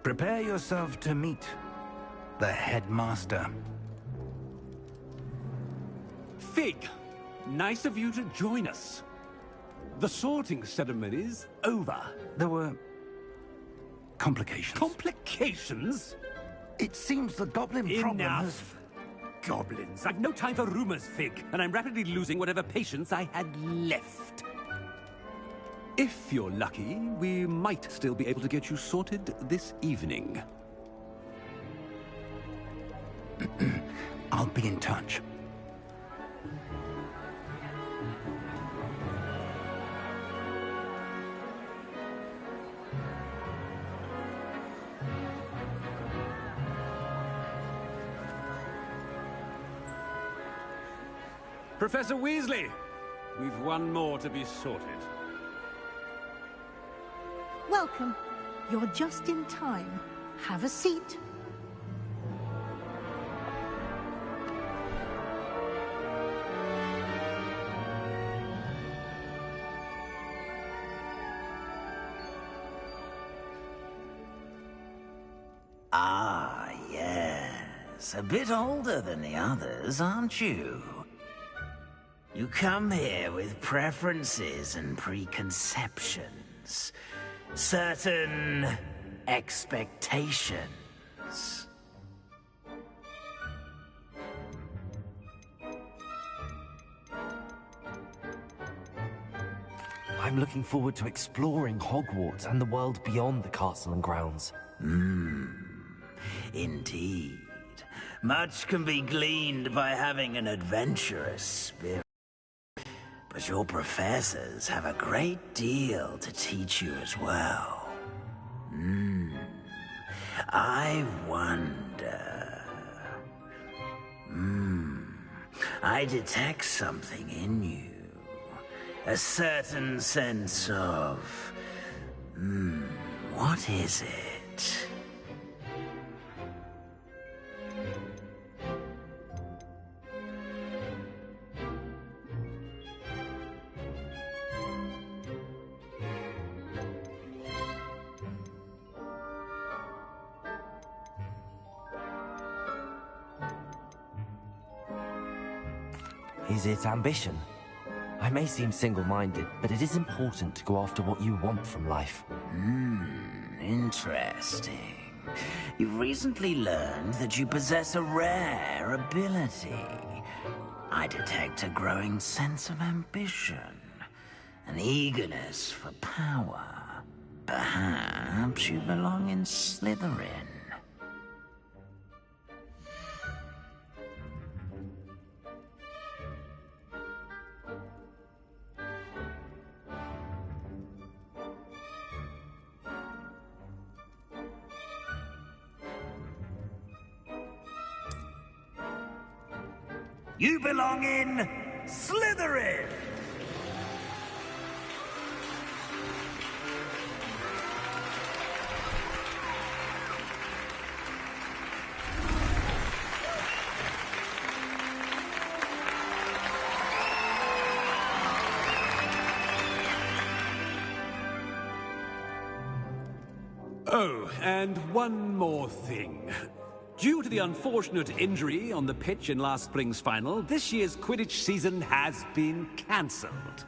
Prepare yourself to meet the headmaster. Fig, nice of you to join us. The sorting ceremony's over. There were complications. Complications? It seems the goblin problem has... Enough! Goblins. I've no time for rumors, Fig, and I'm rapidly losing whatever patience I had left. If you're lucky, we might still be able to get you sorted this evening. I'll be in touch. Professor Weasley, we've one more to be sorted. Welcome. You're just in time. Have a seat. Ah, yes. A bit older than the others, aren't you? You come here with preferences and preconceptions. Certain expectations. I'm looking forward to exploring Hogwarts and the world beyond the castle and grounds. Indeed. Much can be gleaned by having an adventurous spirit. But your professors have a great deal to teach you as well. I wonder... I detect something in you. A certain sense of... what is it? Is it ambition? I may seem single-minded, but it is important to go after what you want from life. Interesting. You've recently learned that you possess a rare ability. I detect a growing sense of ambition, an eagerness for power. Perhaps you belong in Slytherin. You belong in Slytherin! Oh, and one more thing. Due to the unfortunate injury on the pitch in last spring's final, this year's Quidditch season has been cancelled.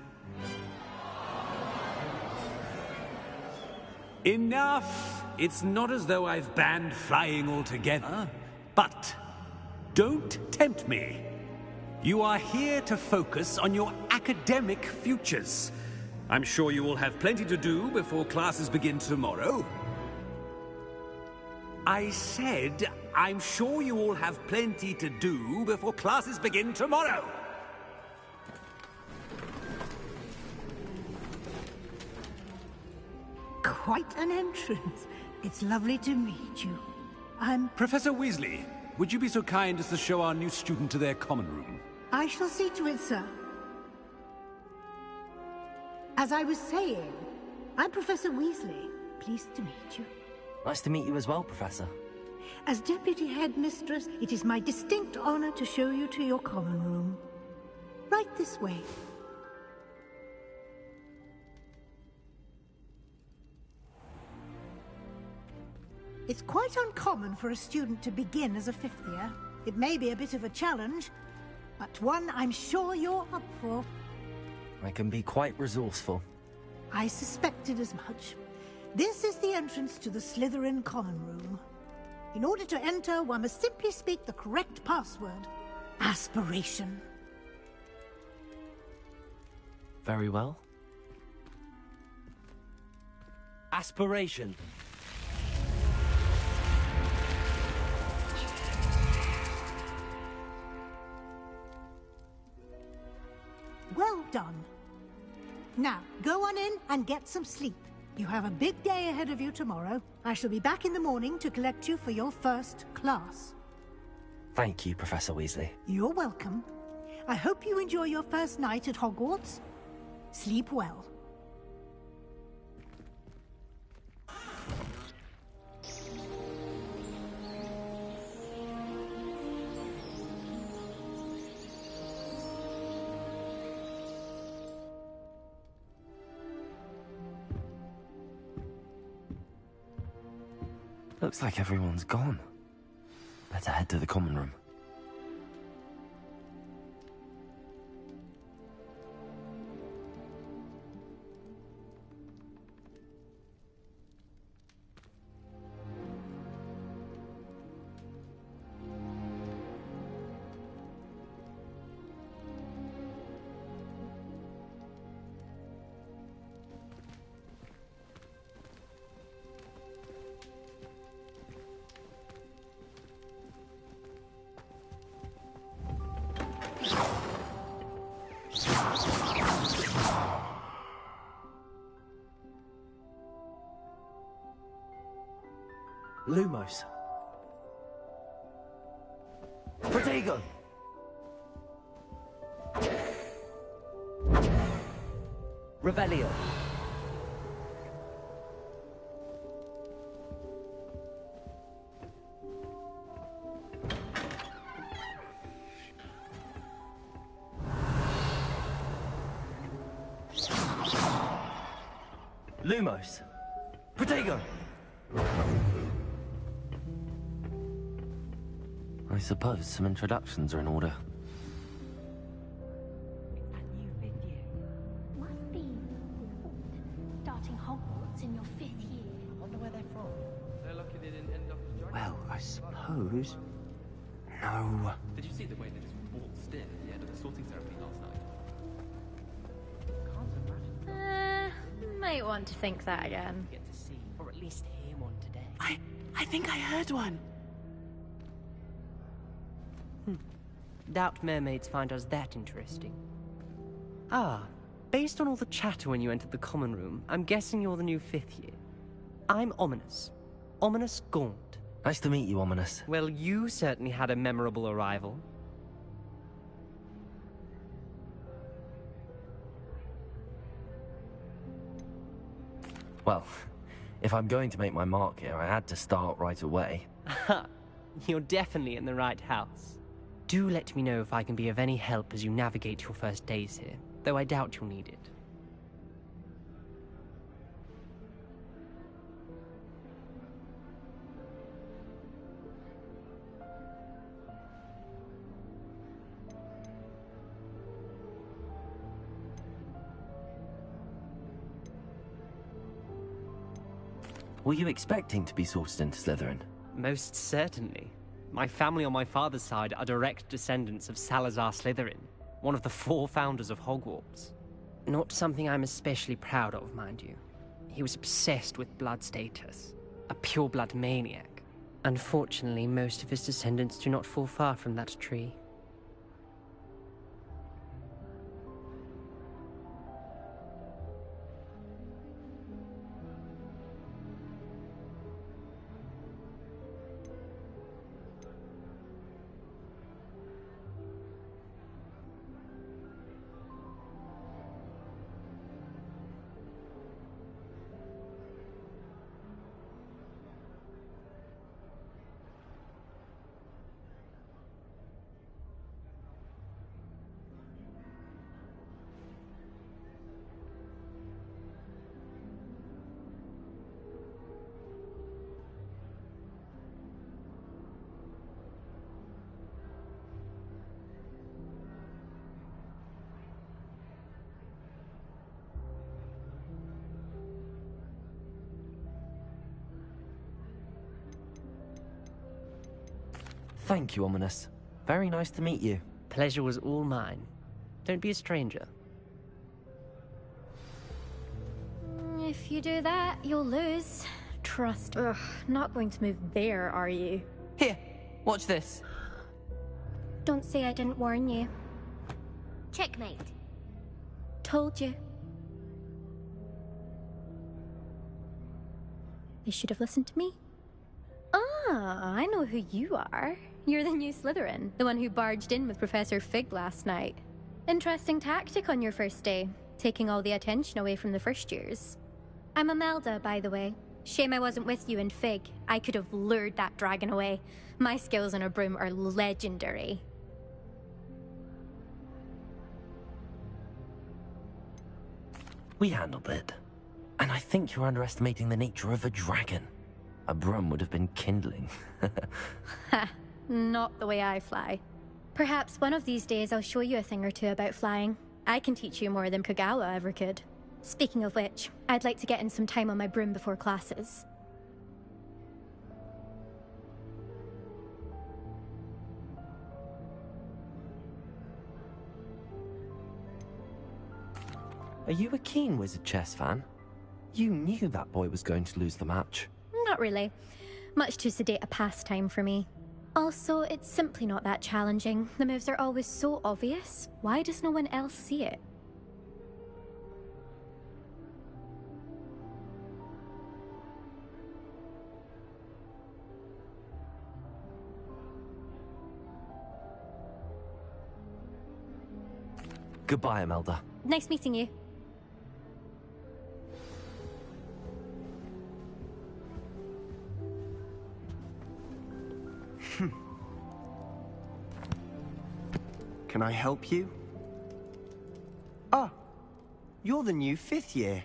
Enough! It's not as though I've banned flying altogether, but don't tempt me. You are here to focus on your academic futures. I'm sure you will have plenty to do before classes begin tomorrow. I said, I'm sure you all have plenty to do before classes begin tomorrow. Quite an entrance. It's lovely to meet you. Professor Weasley, would you be so kind as to show our new student to their common room? I shall see to it, sir. As I was saying, I'm Professor Weasley. Pleased to meet you. Nice to meet you as well, Professor. As Deputy Headmistress, it is my distinct honor to show you to your common room. Right this way. It's quite uncommon for a student to begin as a fifth year. It may be a bit of a challenge, but one I'm sure you're up for. I can be quite resourceful. I suspected as much. This is the entrance to the Slytherin Common Room. In order to enter, one must simply speak the correct password. Aspiration. Very well. Aspiration. Well done. Now, go on in and get some sleep. You have a big day ahead of you tomorrow. I shall be back in the morning to collect you for your first class. Thank you, Professor Weasley. You're welcome. I hope you enjoy your first night at Hogwarts. Sleep well. Looks like everyone's gone. Better head to the common room. Lumos. Protego! Revelio. Lumos. Protego! I suppose some introductions are in order. A new fifth year. Must be starting Hogwarts in your fifth year. I wonder where they're from. They're lucky they didn't end up as joining. Well, I suppose... No. Did you see the way they just waltzed in at the end of the sorting ceremony last night? Can't imagine. Might want to think that again. Get to see, or at least hear one today. I think I heard one. Doubt mermaids find us that interesting. Ah, based on all the chatter when you entered the common room, I'm guessing you're the new fifth year. I'm Ominous. Ominous Gaunt. Nice to meet you, Ominous. Well, you certainly had a memorable arrival. Well, if I'm going to make my mark here, I had to start right away. Ha! You're definitely in the right house. Do let me know if I can be of any help as you navigate your first days here, though I doubt you'll need it. Were you expecting to be sorted into Slytherin? Most certainly. My family on my father's side are direct descendants of Salazar Slytherin, one of the 4 founders of Hogwarts. Not something I'm especially proud of, mind you. He was obsessed with blood status, a pure-blood maniac. Unfortunately, most of his descendants do not fall far from that tree. Thank you, Ominous. Very nice to meet you. Pleasure was all mine. Don't be a stranger. If you do that, you'll lose. Trust. Ugh, not going to move there, are you? Here, watch this. Don't say I didn't warn you. Checkmate. Told you. They should have listened to me. Ah, I know who you are. You're the new Slytherin, the one who barged in with Professor Fig last night. Interesting tactic on your first day, taking all the attention away from the first years. I'm Imelda, by the way. Shame I wasn't with you in Fig. I could have lured that dragon away. My skills on a broom are legendary. We handled it. And I think you're underestimating the nature of a dragon. A broom would have been kindling. Ha, not the way I fly. Perhaps one of these days I'll show you a thing or two about flying. I can teach you more than Kagawa ever could. Speaking of which, I'd like to get in some time on my broom before classes. Are you a keen Wizard Chess fan? You knew that boy was going to lose the match. Not really. Much too sedate a pastime for me. Also, it's simply not that challenging. The moves are always so obvious. Why does no one else see it? Goodbye, Imelda. Nice meeting you. Can I help you? Ah, you're the new 5th year.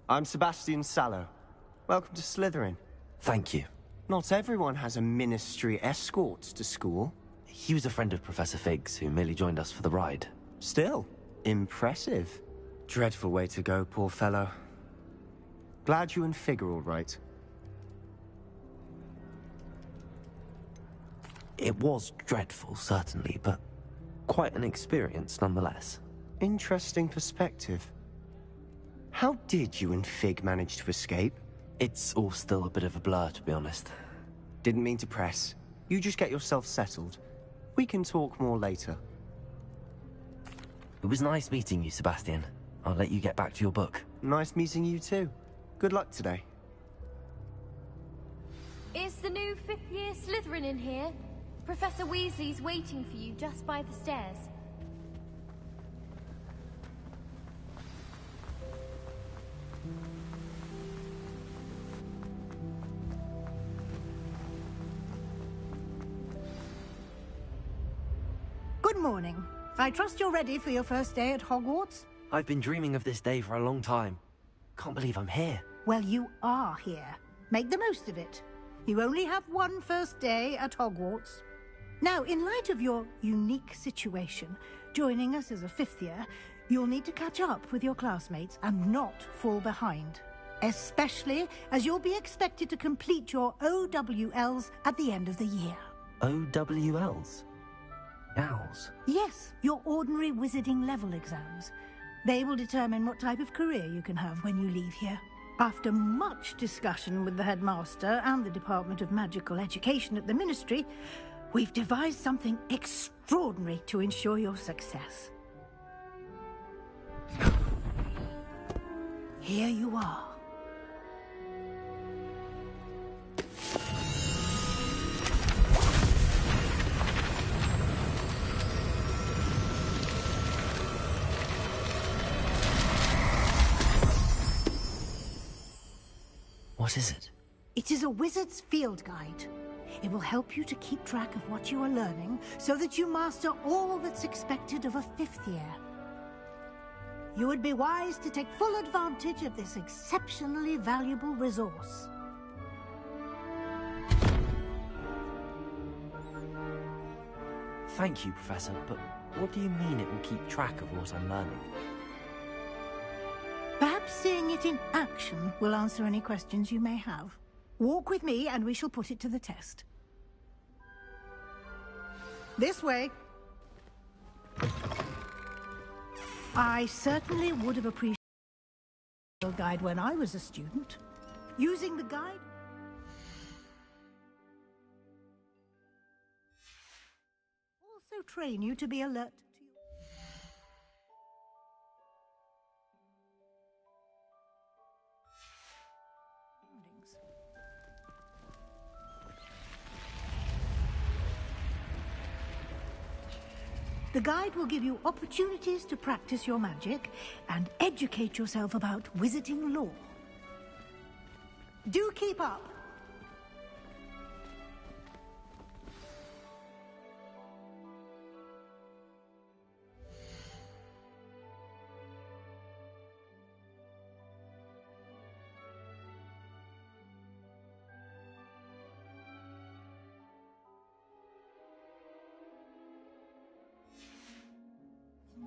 I'm Sebastian Sallow. Welcome to Slytherin. Thank you. Not everyone has a ministry escort to school. He was a friend of Professor Fig's who merely joined us for the ride. Still, impressive. Dreadful way to go, poor fellow. Glad you and Fig are all right. It was dreadful, certainly, but quite an experience nonetheless. Interesting perspective. How did you and Fig manage to escape? It's all still a bit of a blur, to be honest. Didn't mean to press. You just get yourself settled. We can talk more later. It was nice meeting you, Sebastian. I'll let you get back to your book. Nice meeting you too. Good luck today. Is the new 5th year Slytherin in here? Professor Weasley's waiting for you just by the stairs. Good morning. I trust you're ready for your first day at Hogwarts? I've been dreaming of this day for a long time. Can't believe I'm here. Well, you are here. Make the most of it. You only have one first day at Hogwarts. Now, in light of your unique situation, joining us as a 5th year, you'll need to catch up with your classmates and not fall behind. Especially as you'll be expected to complete your OWLs at the end of the year. OWLs? Owls? Yes, your ordinary wizarding level exams. They will determine what type of career you can have when you leave here. After much discussion with the headmaster and the Department of Magical Education at the Ministry, we've devised something extraordinary to ensure your success. Here you are. What is it? It is a wizard's field guide. It will help you to keep track of what you are learning so that you master all that's expected of a 5th year. You would be wise to take full advantage of this exceptionally valuable resource. Thank you, Professor, but what do you mean it will keep track of what I'm learning? Perhaps seeing it in action will answer any questions you may have. Walk with me and we shall put it to the test. This way. I certainly would have appreciated a guide when I was a student. Using the guide also train you to be alert to your surroundings. The guide will give you opportunities to practice your magic and educate yourself about wizarding lore. Do keep up!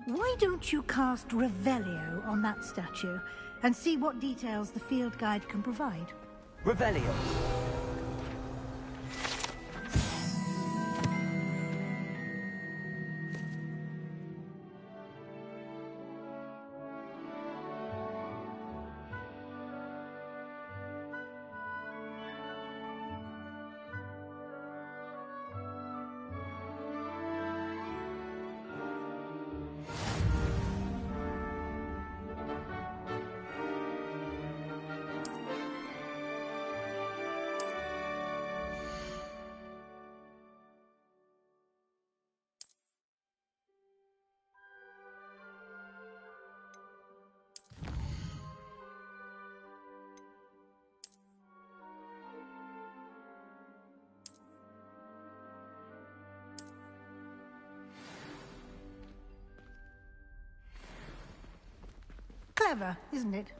Why don't you cast Revelio on that statue and see what details the field guide can provide? Revelio. Clever, isn't it?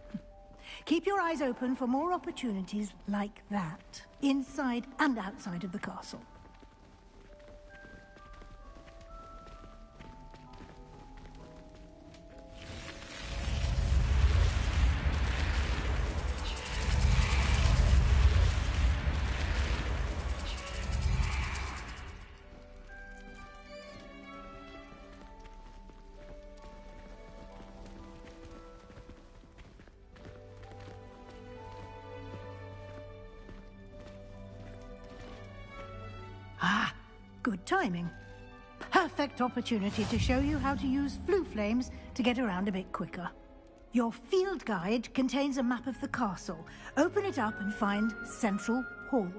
Keep your eyes open for more opportunities like that, inside and outside of the castle. Good timing. Perfect opportunity to show you how to use flue flames to get around a bit quicker. Your field guide contains a map of the castle. Open it up and find Central Hall.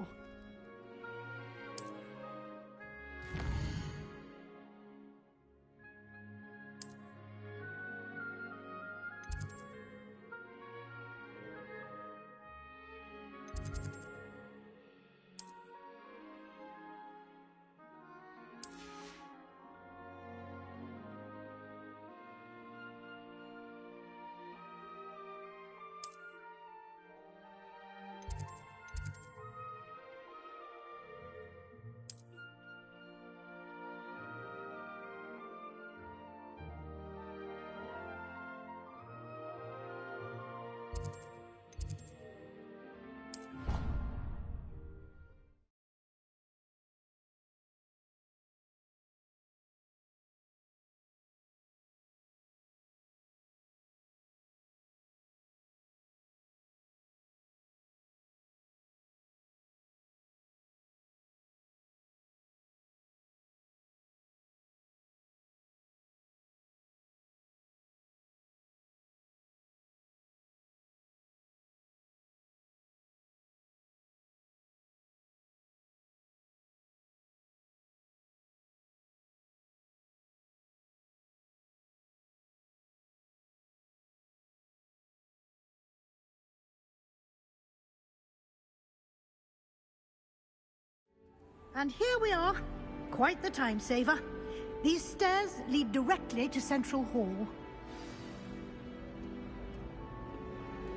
And here we are. Quite the time saver. These stairs lead directly to Central Hall.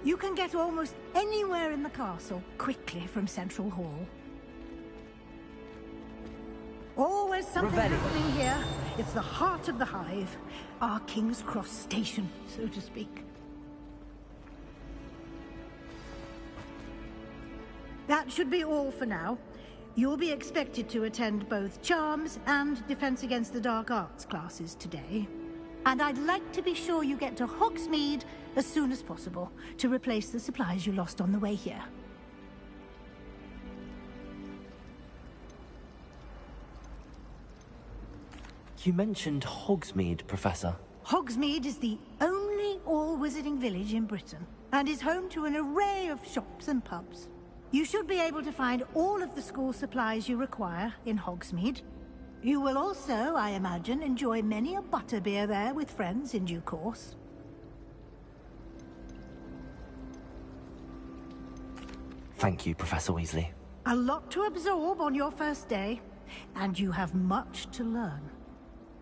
You can get almost anywhere in the castle quickly from Central Hall. Always something happening here. It's the heart of the hive. Our King's Cross station, so to speak. That should be all for now. You'll be expected to attend both Charms and Defense Against the Dark Arts classes today. And I'd like to be sure you get to Hogsmeade as soon as possible to replace the supplies you lost on the way here. You mentioned Hogsmeade, Professor. Hogsmeade is the only all-wizarding village in Britain, and is home to an array of shops and pubs. You should be able to find all of the school supplies you require in Hogsmeade. You will also, I imagine, enjoy many a butterbeer there with friends in due course. Thank you, Professor Weasley. A lot to absorb on your first day, and you have much to learn.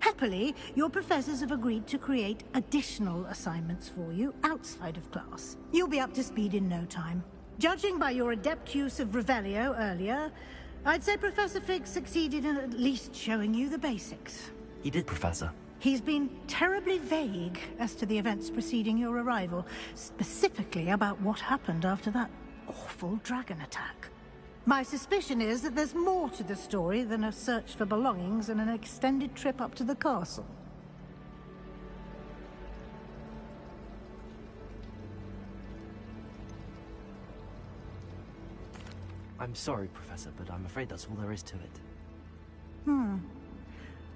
Happily, your professors have agreed to create additional assignments for you outside of class. You'll be up to speed in no time. Judging by your adept use of Revelio earlier, I'd say Professor Fig succeeded in at least showing you the basics. He did, Professor. He's been terribly vague as to the events preceding your arrival, specifically about what happened after that awful dragon attack. My suspicion is that there's more to the story than a search for belongings and an extended trip up to the castle. I'm sorry, Professor, but I'm afraid that's all there is to it.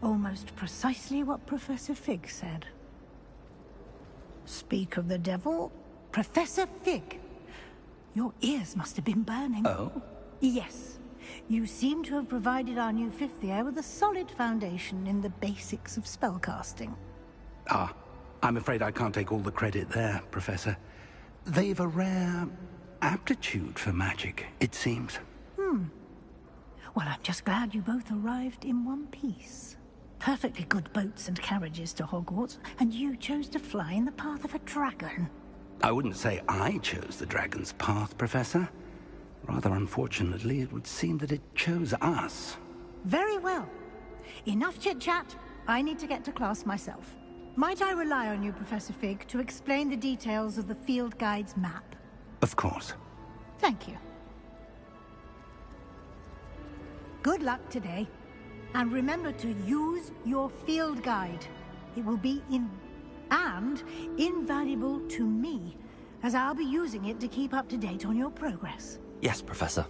Almost precisely what Professor Fig said. Speak of the devil, Professor Fig. Your ears must have been burning. Oh? Yes. You seem to have provided our new fifth year with a solid foundation in the basics of spellcasting. Ah, I'm afraid I can't take all the credit there, Professor. They've a rare aptitude for magic, it seems. Well, I'm just glad you both arrived in one piece. Perfectly good boats and carriages to Hogwarts, and you chose to fly in the path of a dragon. I wouldn't say I chose the dragon's path, Professor. Rather unfortunately, it would seem that it chose us. Very well. Enough chit-chat. I need to get to class myself. Might I rely on you, Professor Fig, to explain the details of the field guide's map? Of course. Thank you. Good luck today. And remember to use your field guide. It will be invaluable to me, as I'll be using it to keep up to date on your progress. Yes, Professor.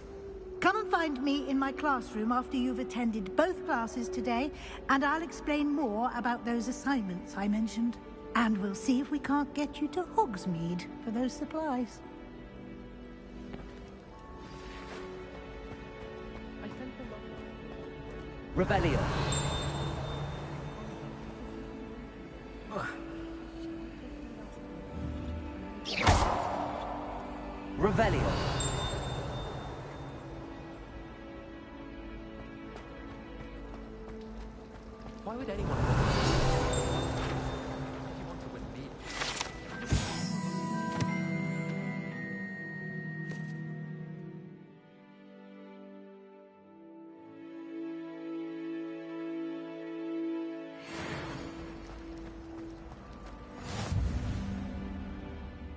Come and find me in my classroom after you've attended both classes today, and I'll explain more about those assignments I mentioned. And we'll see if we can't get you to Hogsmeade for those supplies. Revelio. Revelio. Why would anyone want to win me?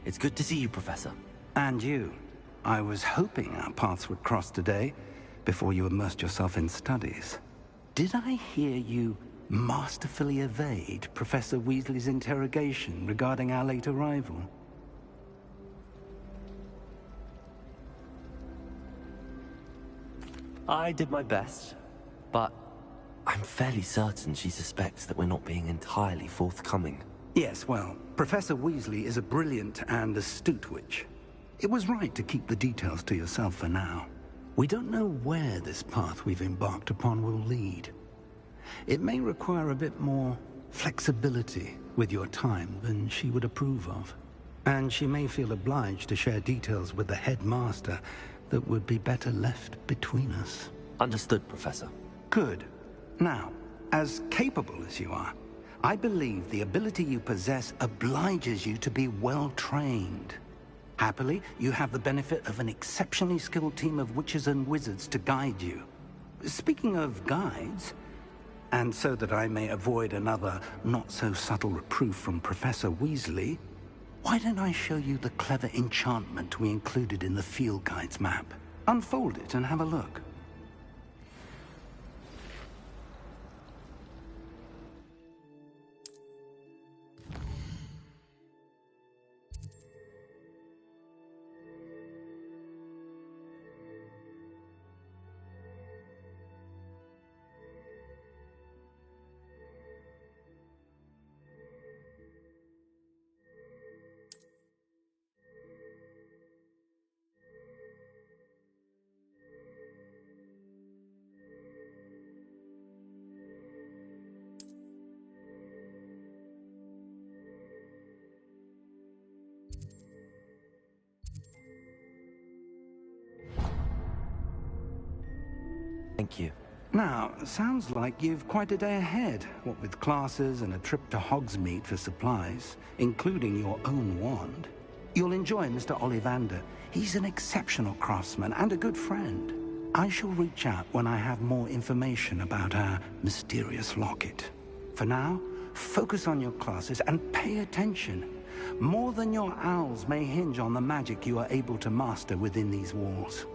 It's good to see you, Professor. And you. I was hoping our paths would cross today, before you immersed yourself in studies. Did I hear you masterfully evade Professor Weasley's interrogation regarding our late arrival? I did my best, but I'm fairly certain she suspects that we're not being entirely forthcoming. Yes, well, Professor Weasley is a brilliant and astute witch. It was right to keep the details to yourself for now. We don't know where this path we've embarked upon will lead. It may require a bit more flexibility with your time than she would approve of. And she may feel obliged to share details with the headmaster that would be better left between us. Understood, Professor. Good. Now, as capable as you are, I believe the ability you possess obliges you to be well trained. Happily, you have the benefit of an exceptionally skilled team of witches and wizards to guide you. Speaking of guides, and so that I may avoid another not-so-subtle reproof from Professor Weasley, why don't I show you the clever enchantment we included in the field guide's map? Unfold it and have a look. Thank you. Now, sounds like you've quite a day ahead, what with classes and a trip to Hogsmeade for supplies, including your own wand. You'll enjoy Mr. Ollivander. He's an exceptional craftsman and a good friend. I shall reach out when I have more information about our mysterious locket. For now, focus on your classes and pay attention. More than your owls may hinge on the magic you are able to master within these walls.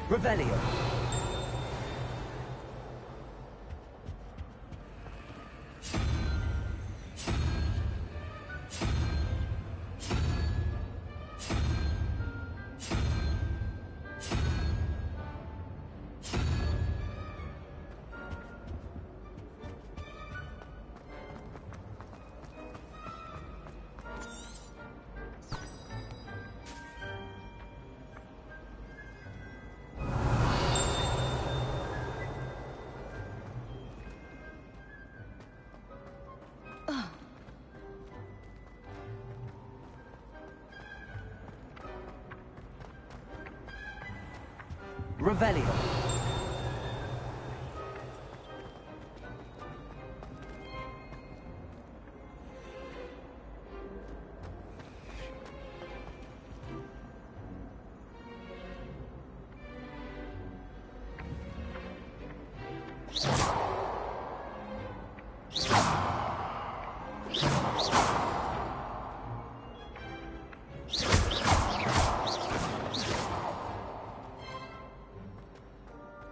Revelio. Revelio.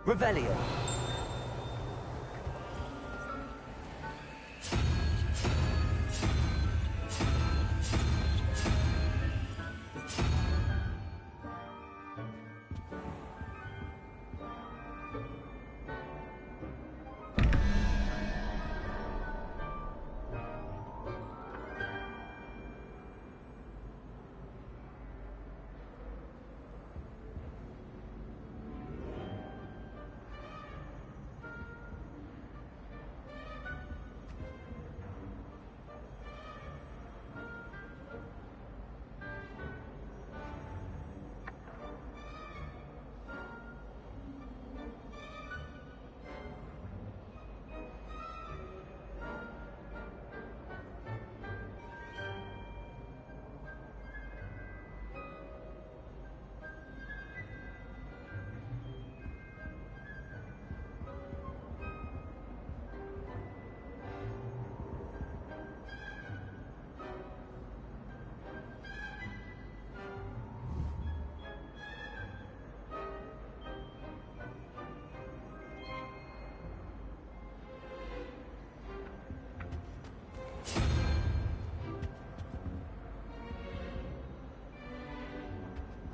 Revelio.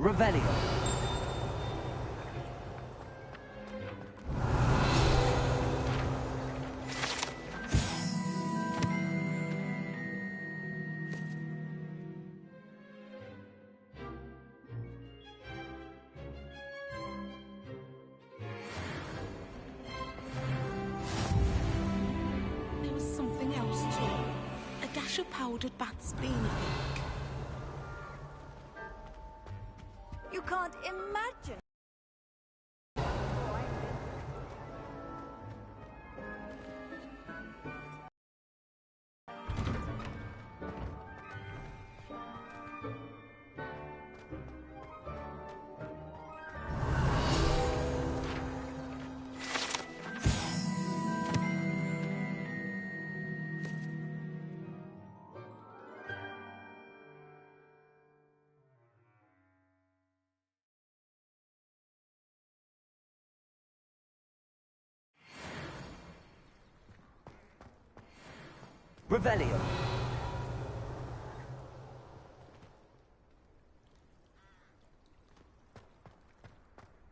Revelio. There was something else too. A dash of powdered bat's bean, I think. You can't imagine. Revelio.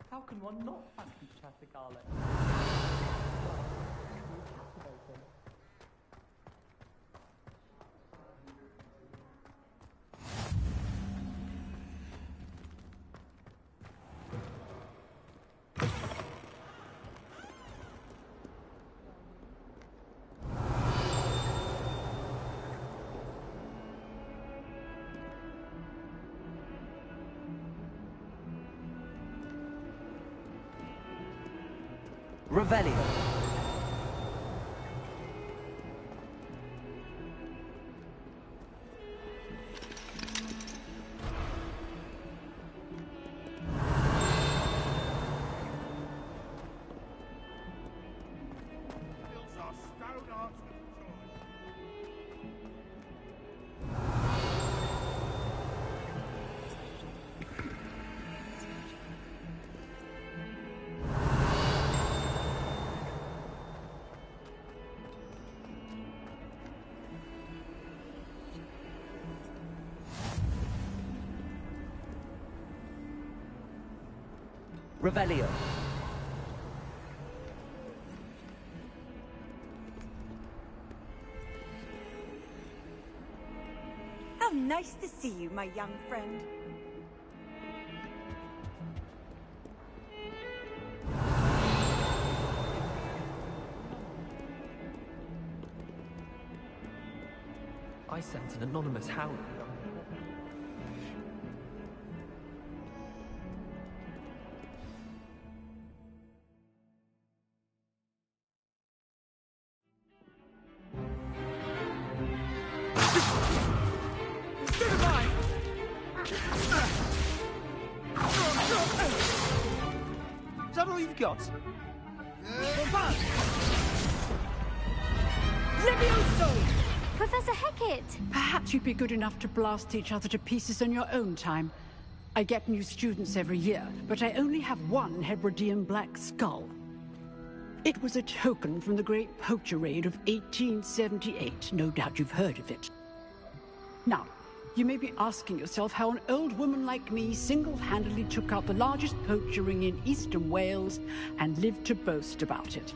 How can one not fancy Chatter Garlic? Captivating. Revelio. Revelio. How nice to see you, my young friend. I sent an anonymous hound. Is that all you've got? Levioso! Professor Hecat! Perhaps you'd be good enough to blast each other to pieces in your own time. I get new students every year, but I only have one Hebridean black skull. It was a token from the Great Poacher Raid of 1878. No doubt you've heard of it. Now, you may be asking yourself how an old woman like me single-handedly took out the largest poacher ring in eastern Wales and lived to boast about it.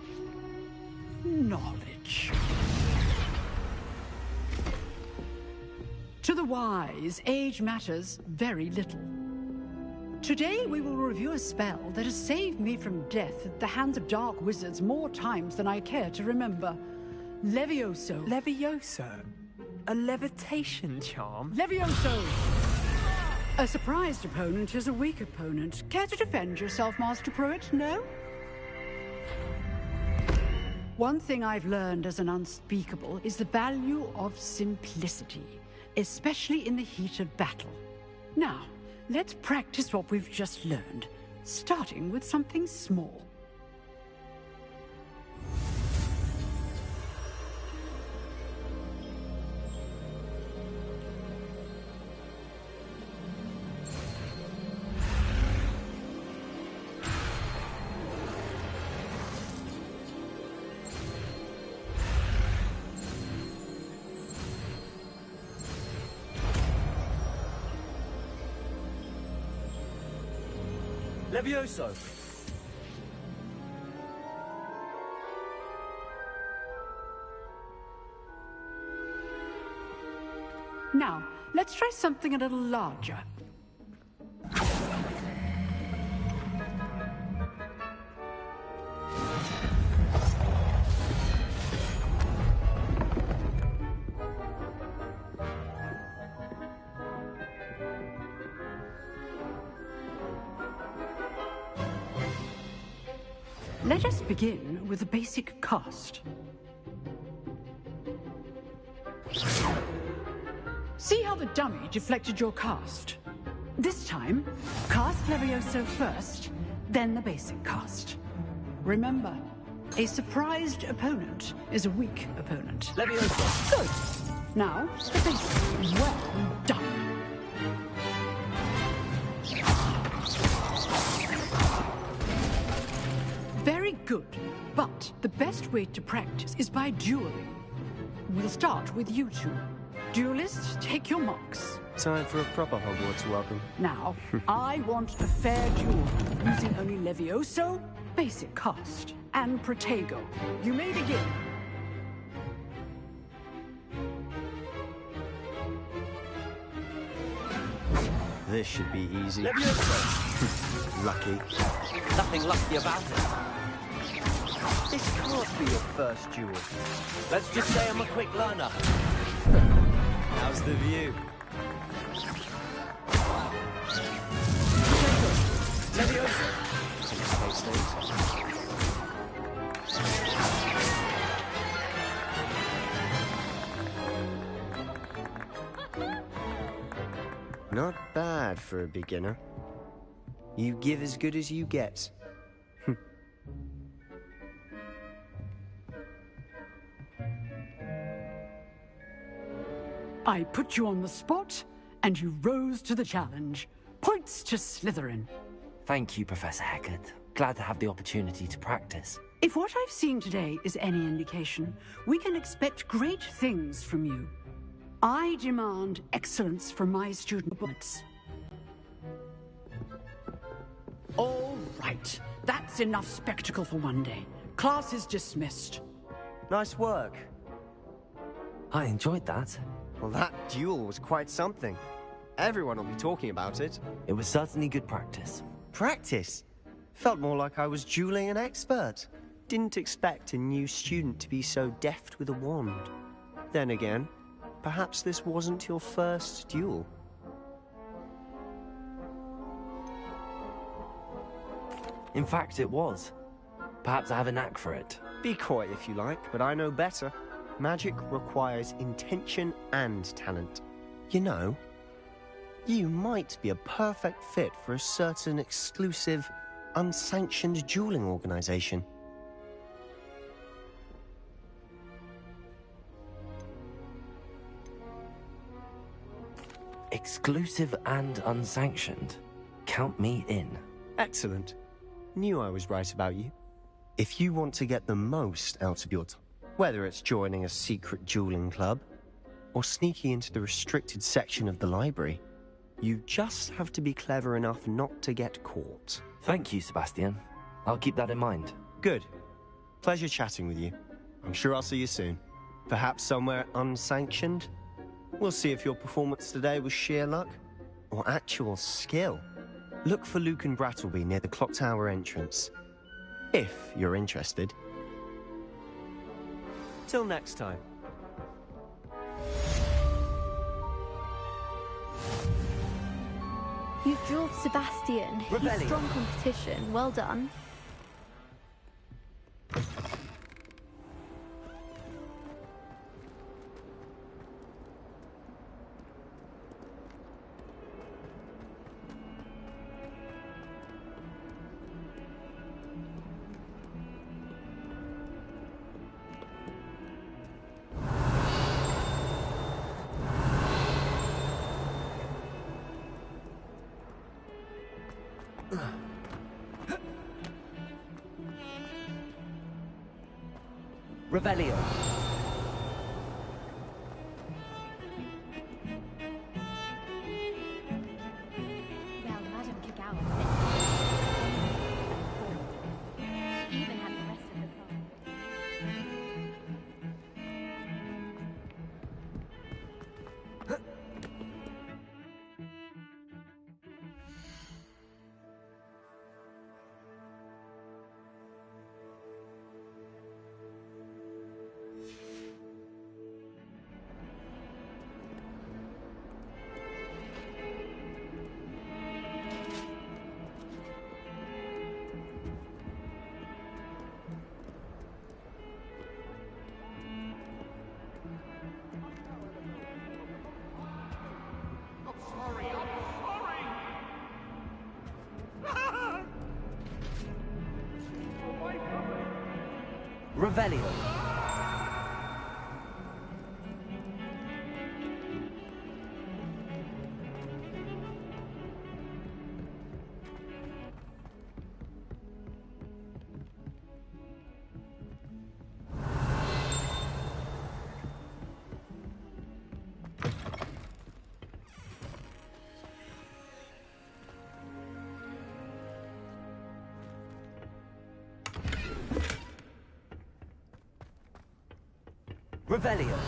Knowledge. To the wise, age matters very little. Today we will review a spell that has saved me from death at the hands of dark wizards more times than I care to remember. Levioso. Levioso? A levitation charm? Levioso! A surprised opponent is a weak opponent. Care to defend yourself, Master Pruitt? No? One thing I've learned as an unspeakable is the value of simplicity, especially in the heat of battle. Now, let's practice what we've just learned, starting with something small. Levioso. Now, let's try something a little larger. Let us begin with a basic cast. See how the dummy deflected your cast? This time, cast Levioso first, then the basic cast. Remember, a surprised opponent is a weak opponent. Levioso. Good. Now, the basic. Well done. Very good, but the best way to practice is by dueling. We'll start with you two. Duelists, take your marks. Time for a proper Hogwarts welcome. Now, I want a fair duel, using only Levioso, basic cast, and Protego. You may begin. This should be easy. Levioso. Lucky. Nothing lucky about it. This can't be your first duel. Let's just say I'm a quick learner. How's the view? Levioso. Not bad for a beginner. You give as good as you get. I put you on the spot, and you rose to the challenge. Points to Slytherin. Thank you, Professor Hecat. Glad to have the opportunity to practice. If what I've seen today is any indication, we can expect great things from you. I demand excellence from my students. All right, that's enough spectacle for one day. Class is dismissed. Nice work. I enjoyed that. Well, that duel was quite something. Everyone will be talking about it. It was certainly good practice. Practice? Felt more like I was dueling an expert. Didn't expect a new student to be so deft with a wand. Then again, perhaps this wasn't your first duel. In fact, it was. Perhaps I have a knack for it. Be coy if you like, but I know better. Magic requires intention and talent. You know, you might be a perfect fit for a certain exclusive, unsanctioned dueling organization. Exclusive and unsanctioned. Count me in. Excellent. Knew I was right about you. If you want to get the most out of your time, whether it's joining a secret dueling club or sneaking into the restricted section of the library, you just have to be clever enough not to get caught. Thank you, Sebastian. I'll keep that in mind. Good. Pleasure chatting with you. I'm sure I'll see you soon. Perhaps somewhere unsanctioned? We'll see if your performance today was sheer luck or actual skill. Look for Luke and Brattleby near the clock tower entrance, if you're interested. Till next time. You've drilled Sebastian. He's strong competition. Well done. Revelio. Well, Madame Kagawa she even had the rest of the club. Revelio. Revelio.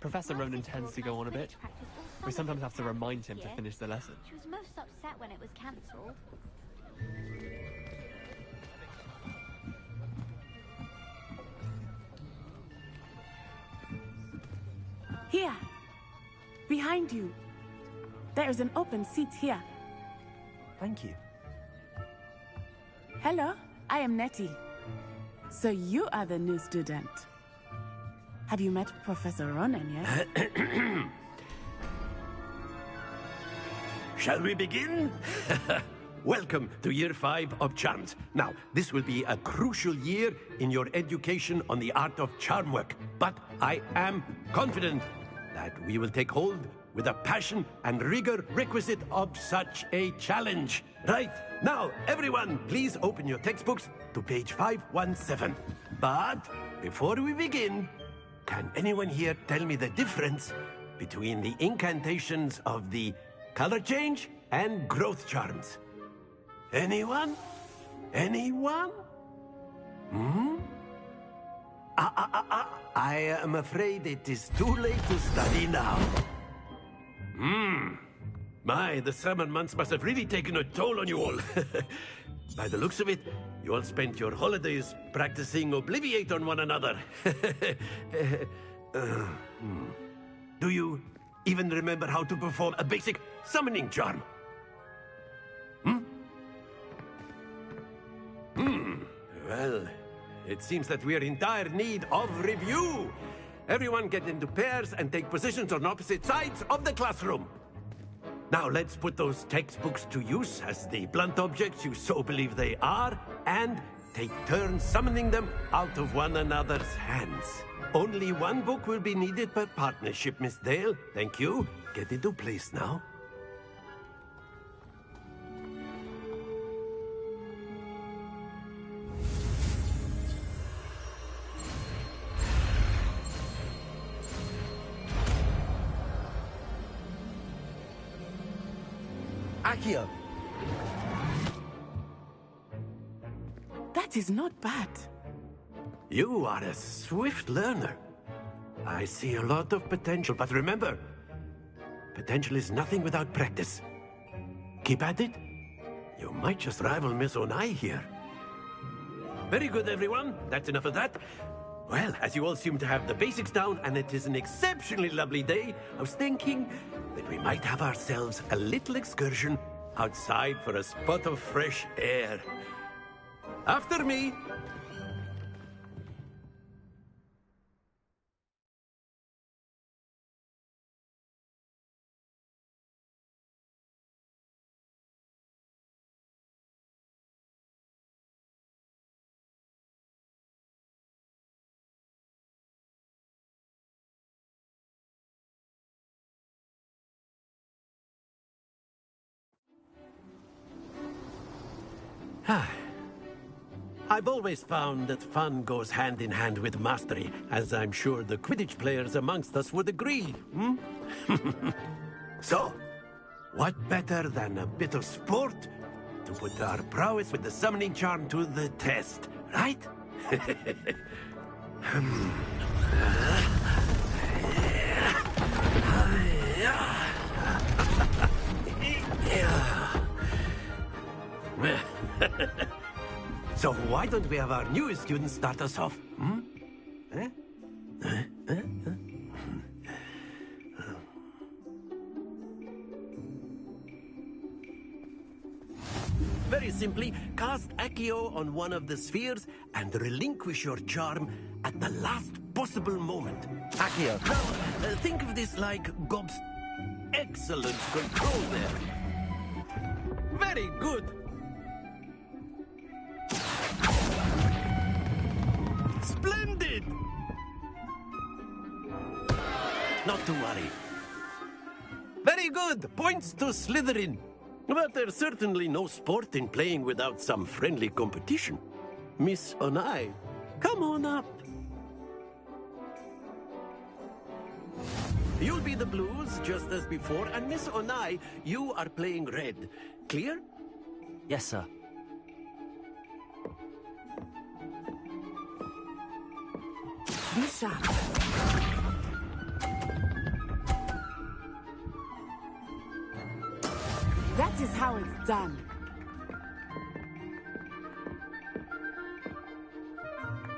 Professor Ronan tends to go on a bit. We sometimes have to remind him to finish the lesson. She was most upset when it was cancelled. Here! Behind you. There is an open seat here. Thank you. Hello, I am Nettie. So you are the new student. Have you met Professor Ronan yet? Shall we begin? Welcome to Year 5 of Charms. Now, this will be a crucial year in your education on the art of charm work. But I am confident that we will take hold with the passion and rigor requisite of such a challenge. Right, now, everyone, please open your textbooks to page 517. But before we begin, can anyone here tell me the difference between the incantations of the color change and growth charms? Anyone? Anyone? I am afraid it is too late to study now. My, the summer months must have really taken a toll on you all. By the looks of it, you all spent your holidays practicing Obliviate on one another. Do you even remember how to perform a basic summoning charm? Well, it seems that we are in dire need of review. Everyone get into pairs and take positions on opposite sides of the classroom. Now let's put those textbooks to use as the blunt objects you so believe they are, and take turns summoning them out of one another's hands. Only one book will be needed per partnership, Miss Dale. Thank you. Get into place now. Accio! That is not bad. You are a swift learner. I see a lot of potential, but remember, potential is nothing without practice. Keep at it. You might just rival Miss Onai here. Very good, everyone. That's enough of that. Well, as you all seem to have the basics down, and it is an exceptionally lovely day, I was thinking that we might have ourselves a little excursion outside for a spot of fresh air. After me. I've always found that fun goes hand in hand with mastery, as I'm sure the Quidditch players amongst us would agree. So, what better than a bit of sport to put our prowess with the summoning charm to the test, right? So why don't we have our newest student start us off? Very simply, cast Accio on one of the spheres and relinquish your charm at the last possible moment. Accio! Now, think of this like Gob's excellent control there. Very good. Splendid! Not to worry. Very good. Points to Slytherin. But there's certainly no sport in playing without some friendly competition. Miss Onai, come on up. You'll be the blues, just as before, and Miss Onai, you are playing red. Clear? Yes, sir. Be sharp. how it's done.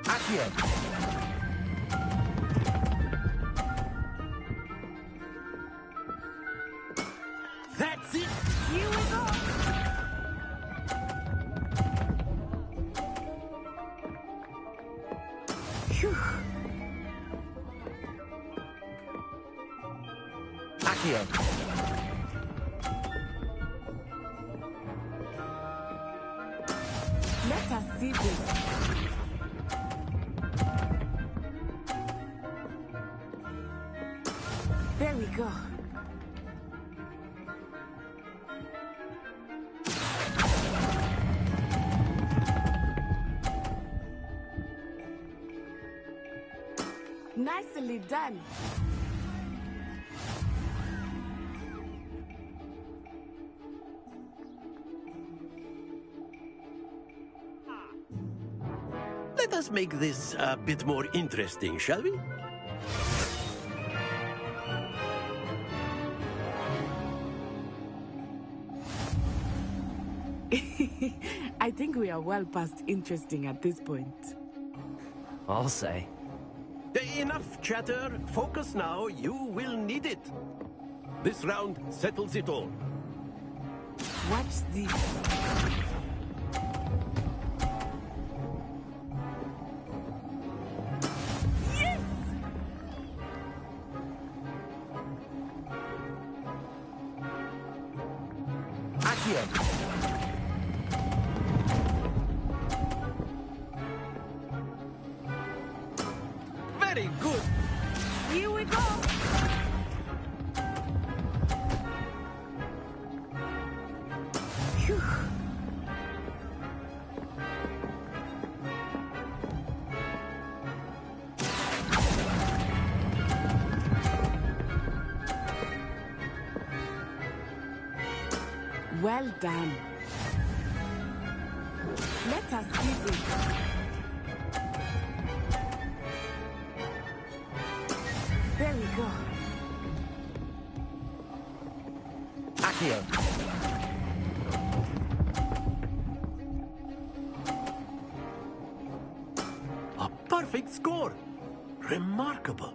Accio! That's it! Here we go! Phew. Accio! Let us see this. There we go. Nicely done. Let us make this a bit more interesting, shall we? I think we are well past interesting at this point. I'll say. Enough chatter. Focus now. You will need it. This round settles it all. Watch this. Yes! Accio! Very good. Here we go! Phew. Well done. Let us see this. There we go. Accio! A perfect score. Remarkable.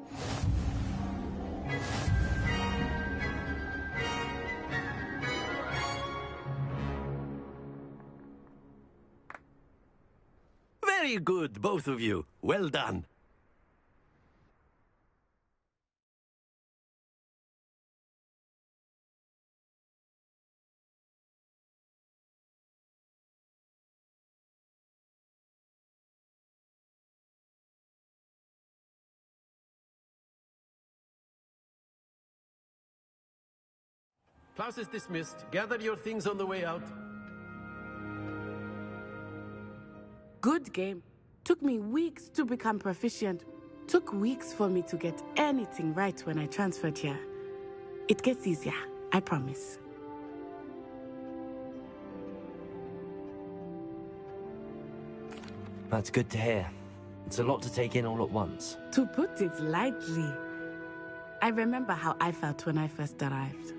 Very good, both of you. Well done. Class is dismissed. Gather your things on the way out. Good game. Took me weeks to become proficient. Took weeks for me to get anything right when I transferred here. It gets easier, I promise. That's good to hear. It's a lot to take in all at once. To put it lightly, I remember how I felt when I first arrived.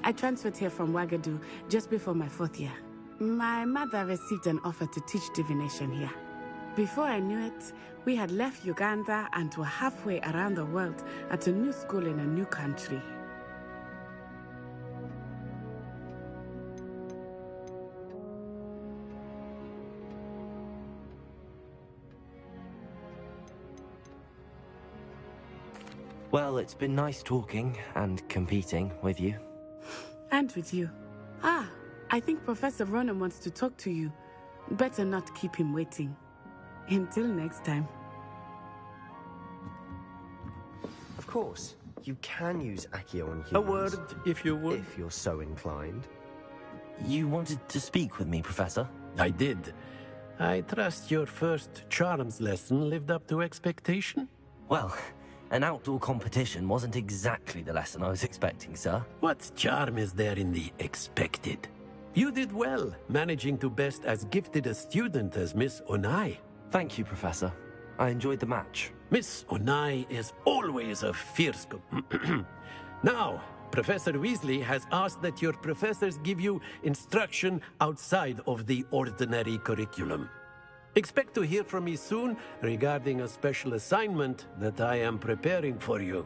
I transferred here from Wagadu just before my 4th year. My mother received an offer to teach divination here. Before I knew it, we had left Uganda and were halfway around the world at a new school in a new country. Well, it's been nice talking and competing with you. And with you. Ah, I think Professor Ronan wants to talk to you. Better not keep him waiting. Until next time. Of course, you can use Accio on humans. A word, if you would. If you're so inclined. You wanted to speak with me, Professor? I did. I trust your first charms lesson lived up to expectation? Well, an outdoor competition wasn't exactly the lesson I was expecting, sir. What charm is there in the expected? You did well, managing to best as gifted a student as Miss Onai. Thank you, Professor. I enjoyed the match. Miss Onai is always a fierce... Now, Professor Weasley has asked that your professors give you instruction outside of the ordinary curriculum. Expect to hear from me soon regarding a special assignment that I am preparing for you.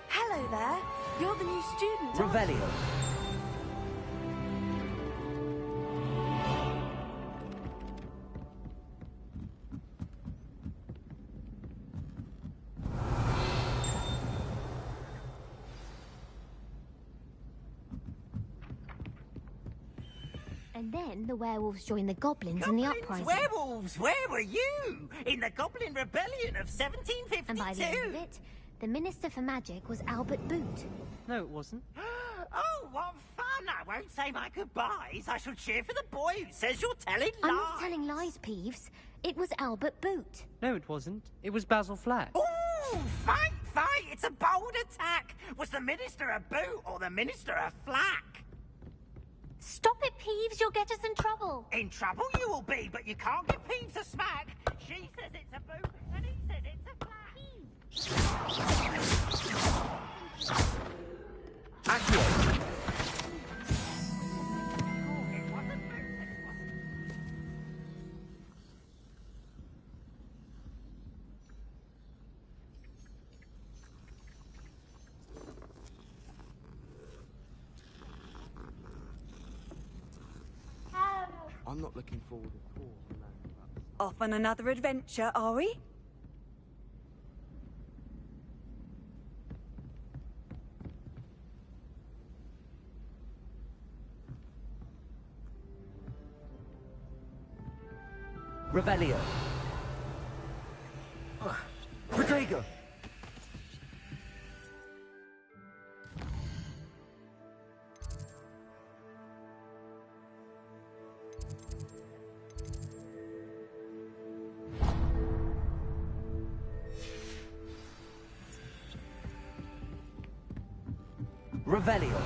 Hello there. You're the new student. Revelio. And then the werewolves joined the goblins in the uprising. Werewolves, where were you? In the Goblin Rebellion of 1752. And by the end of it, the Minister for Magic was Albert Boot. No, it wasn't. Oh, what fun! I won't say my goodbyes. I shall cheer for the boy who says you're telling lies. I'm not telling lies, Peeves. It was Albert Boot. No, it wasn't. It was Basil Flack. Ooh, fight, fight! It's a bold attack. Was the Minister a boot or the Minister a flack? Stop it, Peeves. You'll get us in trouble. In trouble you will be, but you can't give Peeves a smack. She says it's a boot, and he says it's a flack. Accio. I'm not looking forward at all to learning about this. Off on another adventure, are we? Revelio. Protego. Revelio.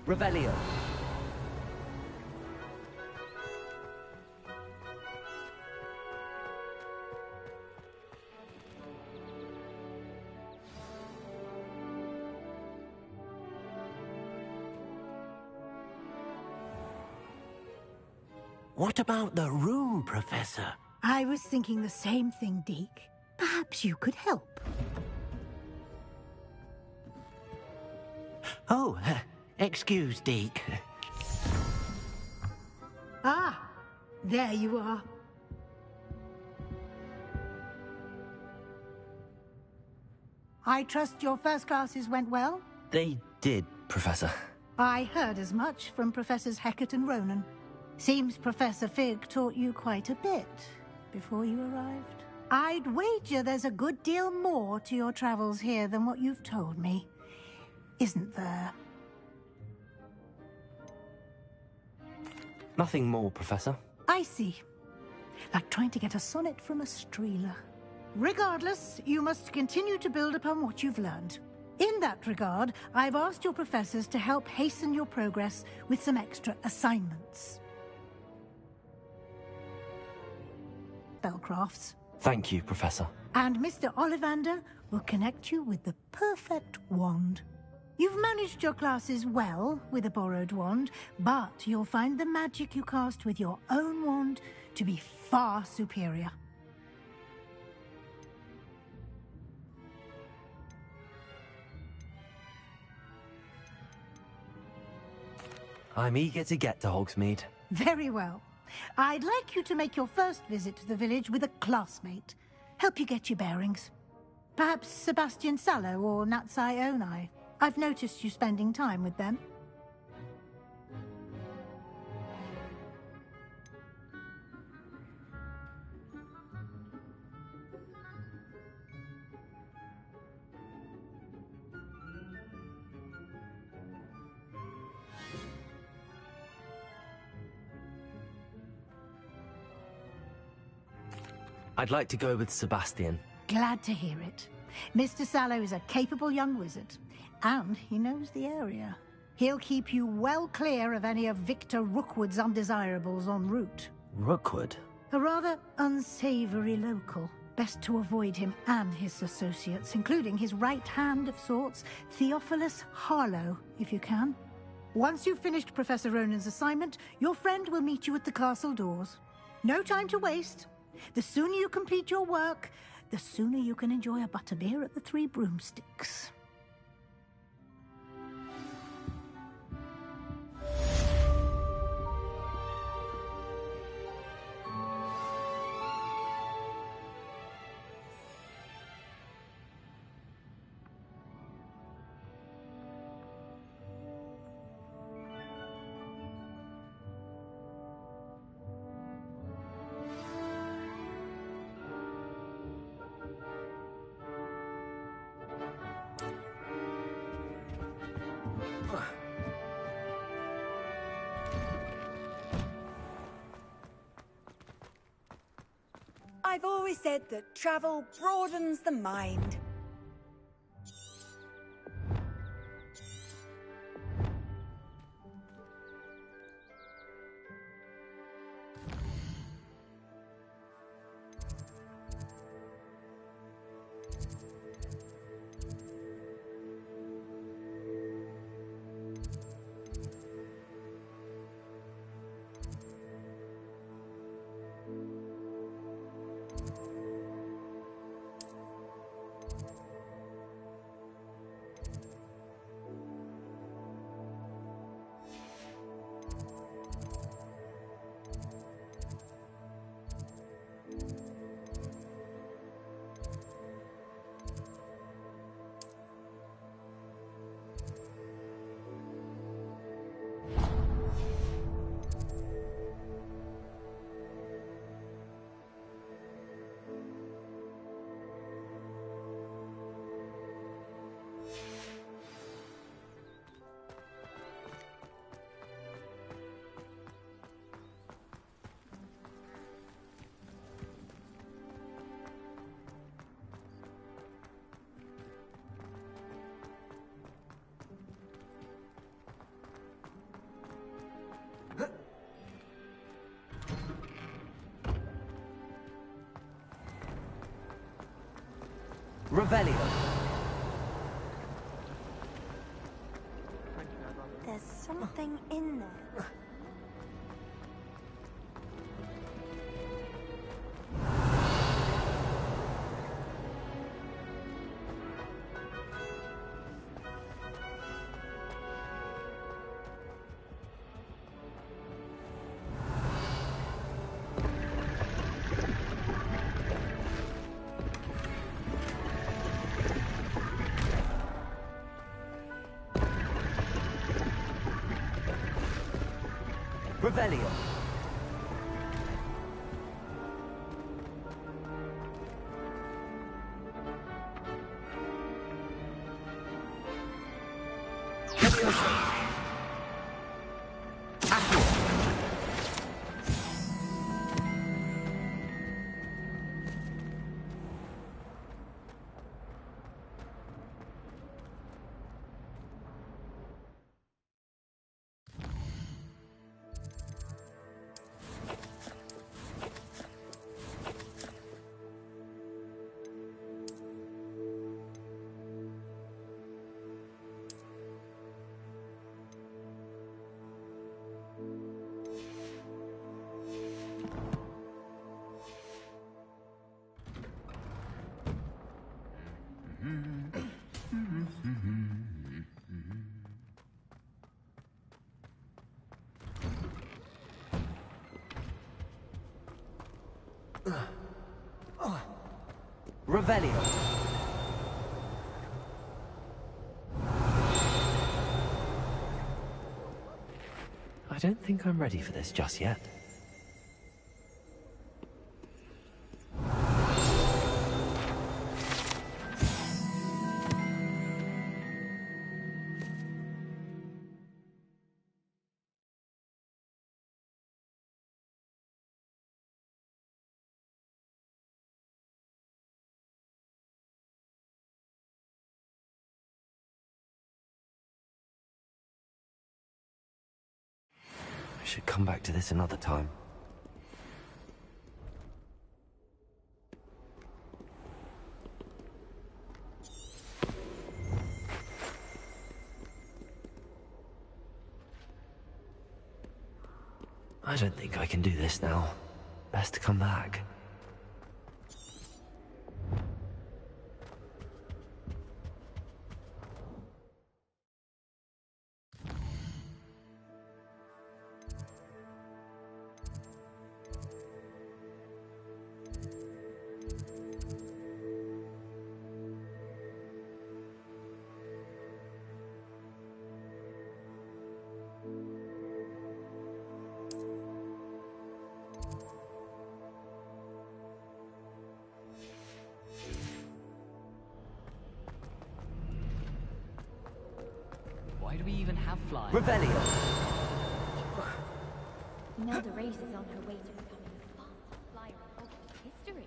Revelio. What about the room, Professor? I was thinking the same thing, Deke. Perhaps you could help. Oh, excuse, Deke. Ah, there you are. I trust your first classes went well? They did, Professor. I heard as much from Professors Hecat and Ronan. Seems Professor Fig taught you quite a bit before you arrived. I'd wager there's a good deal more to your travels here than what you've told me. Isn't there? Nothing more, Professor. I see. Like trying to get a sonnet from a streeler. Regardless, you must continue to build upon what you've learned. In that regard, I've asked your professors to help hasten your progress with some extra assignments. Spellcrafts. Thank you, Professor. And Mr. Ollivander will connect you with the perfect wand. You've managed your classes well with a borrowed wand, but you'll find the magic you cast with your own wand to be far superior. I'm eager to get to Hogsmeade. Very well. I'd like you to make your first visit to the village with a classmate. Help you get your bearings. Perhaps Sebastian Sallow or Natsai Onai. I've noticed you spending time with them. I'd like to go with Sebastian. Glad to hear it. Mr. Sallow is a capable young wizard, and he knows the area. He'll keep you well clear of any of Victor Rookwood's undesirables en route. Rookwood? A rather unsavory local. Best to avoid him and his associates, including his right hand of sorts, Theophilus Harlow, if you can. Once you've finished Professor Ronan's assignment, your friend will meet you at the castle doors. No time to waste. The sooner you complete your work, the sooner you can enjoy a butterbeer at the Three Broomsticks. I've always said that travel broadens the mind. Revelio. There's something in there. Revelio. Revelio. I don't think I'm ready for this just yet. I should come back to this another time. I don't think I can do this now. Best to come back. Why do we even have flying? Revelio. You know the race is on her way to becoming the fastest flyer in Hogwarts history.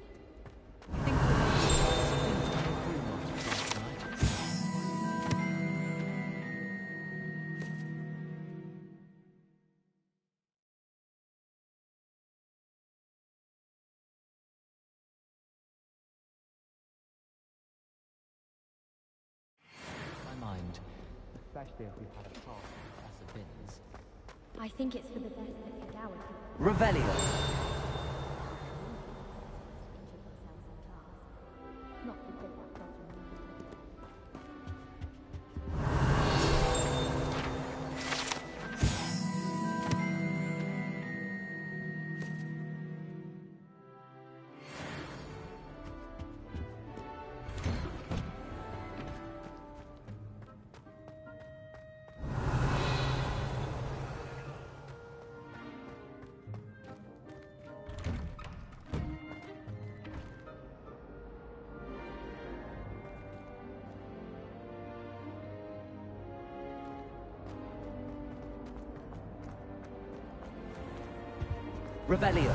My mind, especially if we've had a talk with Professor Binns. I think it's for the best that the Dower people Revelio. not forget that such Revelio.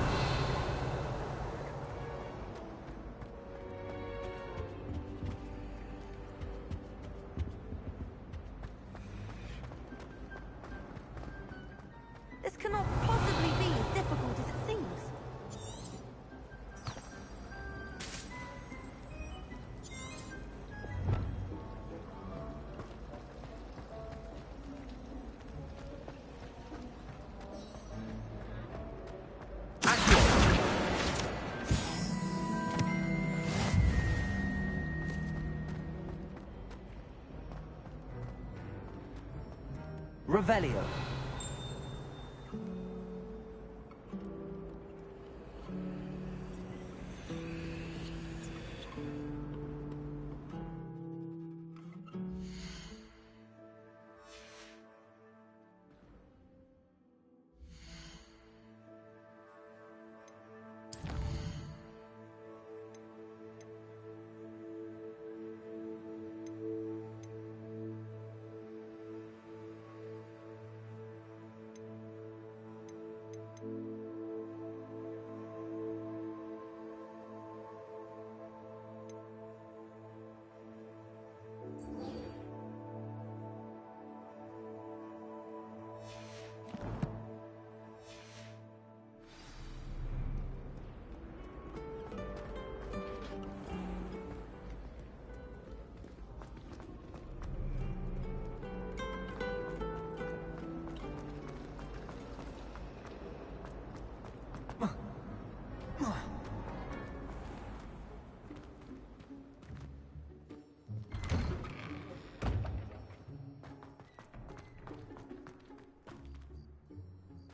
This cannot possibly be as difficult as it seems. Revelio.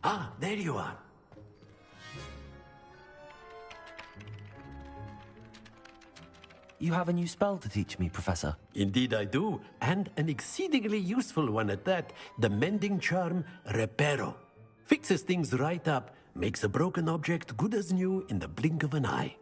Ah, there you are. you have a new spell to teach me, Professor. Indeed I do, and an exceedingly useful one at that. The mending charm, Reparo. Fixes things right up, makes a broken object good as new in the blink of an eye.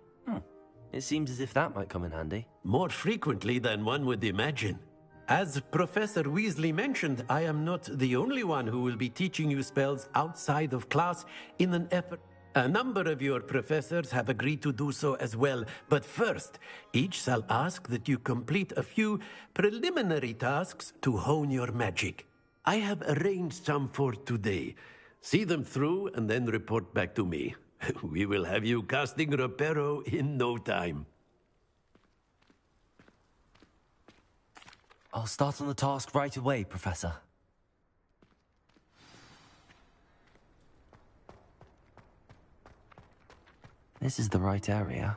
It seems as if that might come in handy. More frequently than one would imagine. As Professor Weasley mentioned, I am not the only one who will be teaching you spells outside of class in an effort. A number of your professors have agreed to do so as well, but first, each shall ask that you complete a few preliminary tasks to hone your magic. I have arranged some for today. See them through and then report back to me. We will have you casting Reparo in no time. I'll start on the task right away, Professor. This is the right area.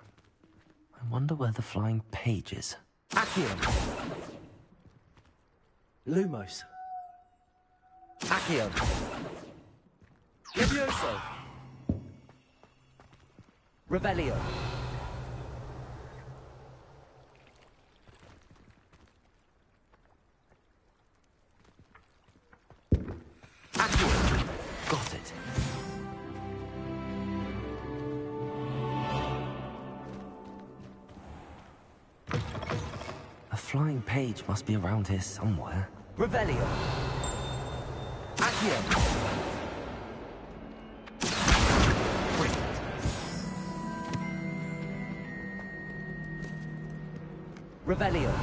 I wonder where the flying page is. Accio! Lumos! Accio! Levioso! Revelio! Accio! Got it. A flying page must be around here somewhere. Revelio! Accio! Revelio!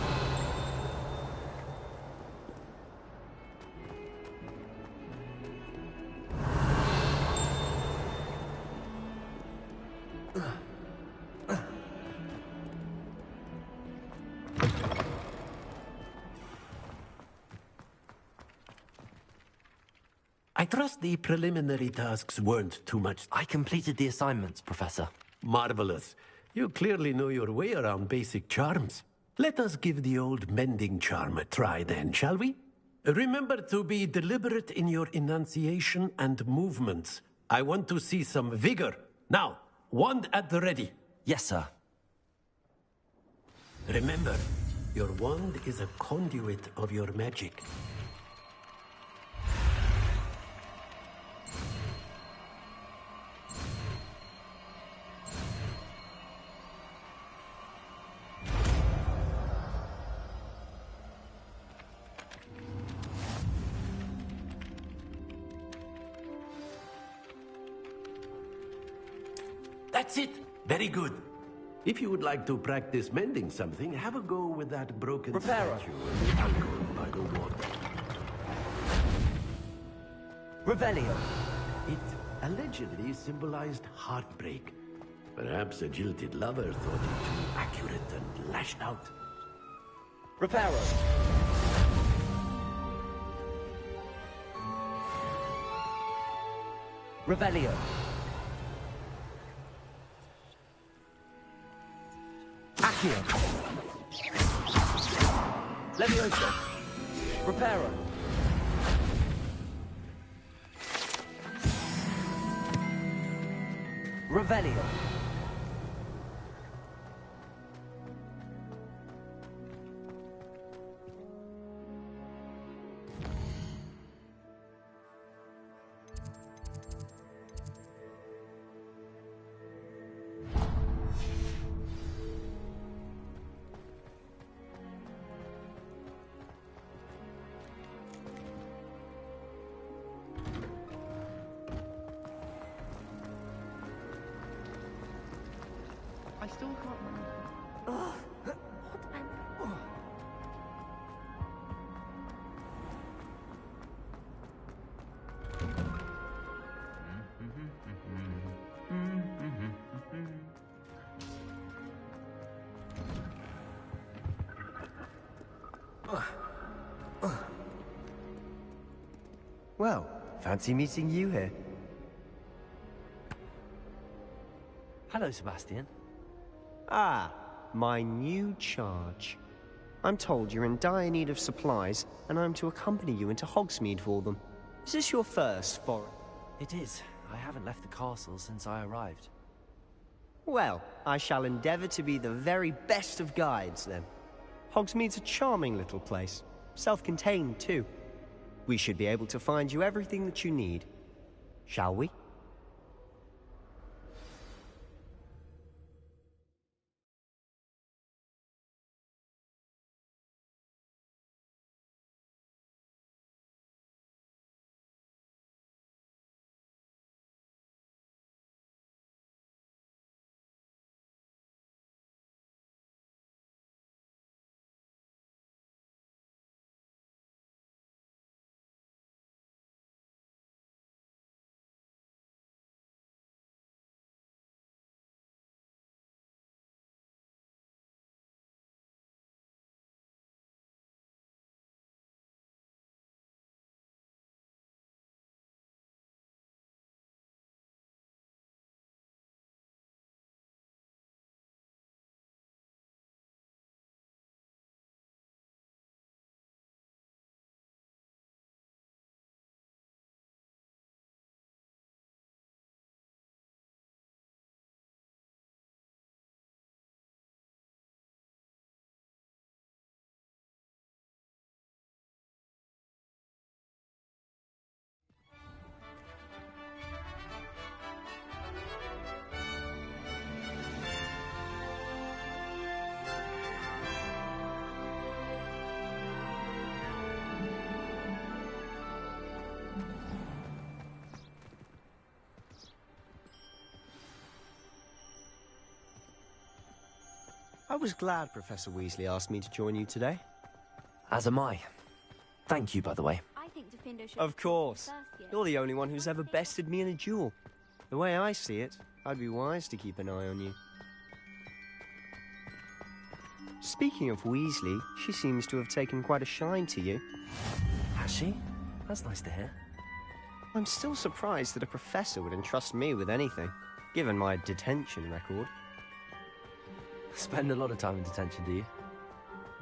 I trust the preliminary tasks weren't too much. I completed the assignments, Professor. Marvelous. You clearly know your way around basic charms. Let us give the old mending charm a try then, shall we? Remember to be deliberate in your enunciation and movements. I want to see some vigor. Now, wand at the ready. Yes, sir. Remember, your wand is a conduit of your magic. That's it. Very good. If you would like to practice mending something, have a go with that broken statue in the alcove by the water. Revelio. It allegedly symbolized heartbreak. Perhaps a jilted lover thought it too accurate and lashed out. Reparo. Revelio. Accio. Levioso. Reparo. Revelio. I still can't remember. Well, fancy meeting you here. Hello, Sebastian. Ah, my new charge. I'm told you're in dire need of supplies, and I'm to accompany you into Hogsmeade for them. Is this your first foray? It is. I haven't left the castle since I arrived. Well, I shall endeavour to be the very best of guides, then. Hogsmeade's a charming little place. Self-contained, too. We should be able to find you everything that you need. Shall we? I was glad Professor Weasley asked me to join you today. As am I. Thank you, by the way. I think Defender should... Of course. You're the only one who's ever bested me in a duel. The way I see it, I'd be wise to keep an eye on you. Speaking of Weasley, she seems to have taken quite a shine to you. Has she? That's nice to hear. I'm still surprised that a professor would entrust me with anything, given my detention record. Spend a lot of time in detention, do you?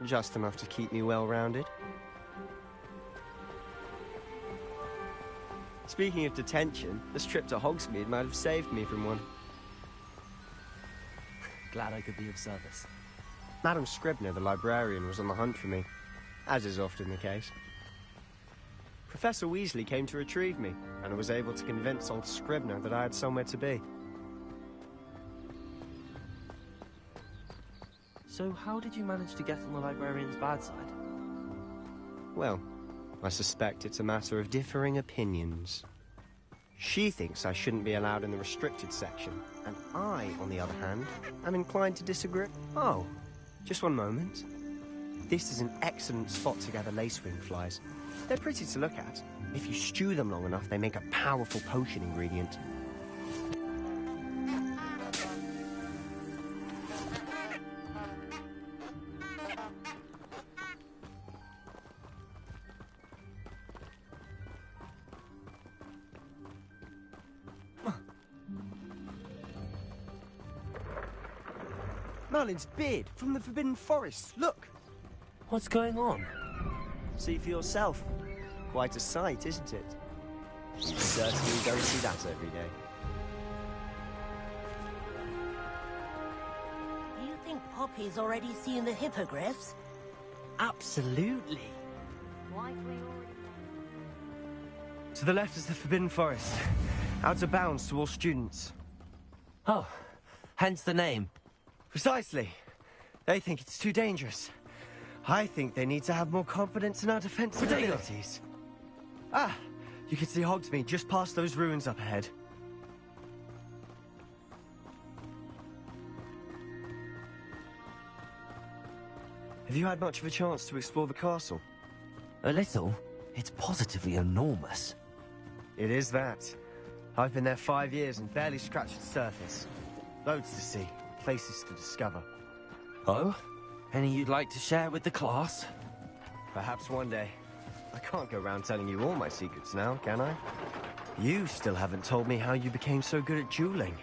Just enough to keep me well-rounded. Speaking of detention, this trip to Hogsmeade might have saved me from one. Glad I could be of service. Madam Scribner, the librarian, was on the hunt for me, as is often the case. Professor Weasley came to retrieve me, and was able to convince old Scribner that I had somewhere to be. So how did you manage to get on the librarian's bad side? Well, I suspect it's a matter of differing opinions. She thinks I shouldn't be allowed in the restricted section, and I, on the other hand, am inclined to disagree. Oh, just one moment. This is an excellent spot to gather lacewing flies. They're pretty to look at. If you stew them long enough, they make a powerful potion ingredient. Merlin's beard from the Forbidden Forest. Look! What's going on? See for yourself. Quite a sight, isn't it? You certainly don't see that every day. Do you think Poppy's already seen the hippogriffs? Absolutely. Like we already... To the left is the Forbidden Forest. Out of bounds to all students. Oh, hence the name. Precisely. They think it's too dangerous. I think they need to have more confidence in our defensive abilities. Ah, you can see Hogsmeade just past those ruins up ahead. Have you had much of a chance to explore the castle? A little. It's positively enormous. It is that. I've been there 5 years and barely scratched the surface. Loads to see, places to discover. Oh? Any you'd like to share with the class? Perhaps one day. I can't go around telling you all my secrets now, can I? You still haven't told me how you became so good at dueling.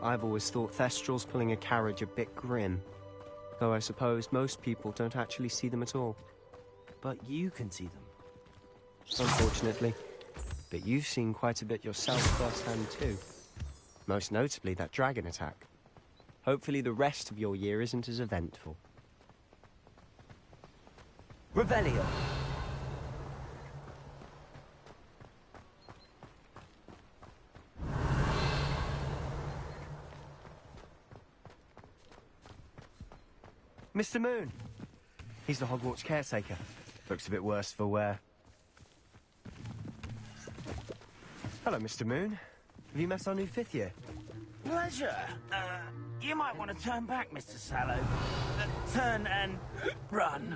I've always thought Thestrals pulling a carriage a bit grim. Though I suppose most people don't actually see them at all. But you can see them. Unfortunately. But you've seen quite a bit yourself firsthand too. Most notably that dragon attack. Hopefully the rest of your year isn't as eventful. Revelio! Mr. Moon! He's the Hogwarts caretaker. Looks a bit worse for wear. Hello, Mr. Moon. Have you met our new 5th year? Pleasure. You might want to turn back, Mr. Sallow. Turn and run.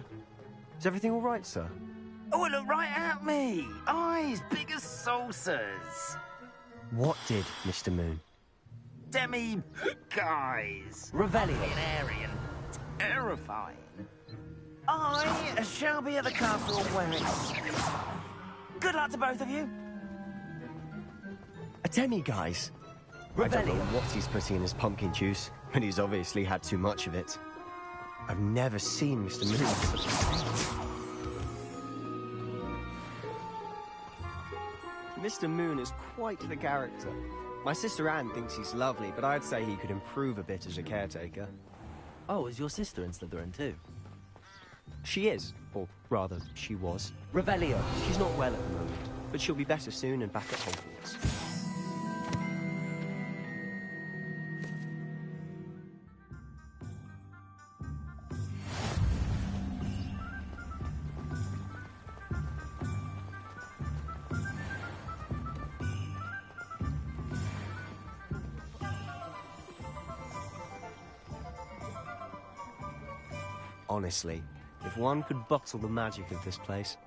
Is everything all right, sir? Oh, look right at me. Eyes big as saucers. What did, Mr. Moon? Demi guys. Revelio. Aryan. Terrifying. I shall be at the castle when it's... Good luck to both of you. A demi-guise? I don't know what he's putting in his pumpkin juice, but he's obviously had too much of it. I've never seen Mr. Moon with such a face. Mr. Moon is quite the character. My sister Anne thinks he's lovely, but I'd say he could improve a bit as a caretaker. Oh, is your sister in Slytherin too? She is, or rather, she was. Revelio! She's not well at the moment, but she'll be better soon and back at Hogwarts. Honestly, if one could bottle the magic of this place.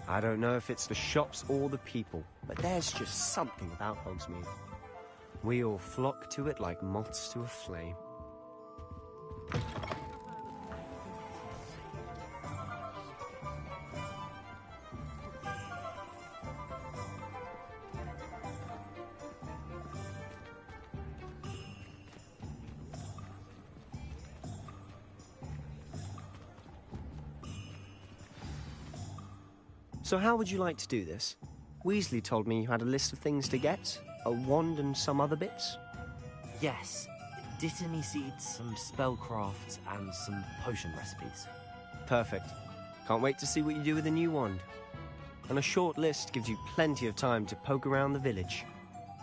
I don't know if it's the shops or the people, but there's just something about Hogsmeade. We all flock to it like moths to a flame. So how would you like to do this? Weasley told me you had a list of things to get, a wand and some other bits. Yes, dittany seeds, some spellcrafts, and some potion recipes. Perfect. Can't wait to see what you do with the new wand. And a short list gives you plenty of time to poke around the village.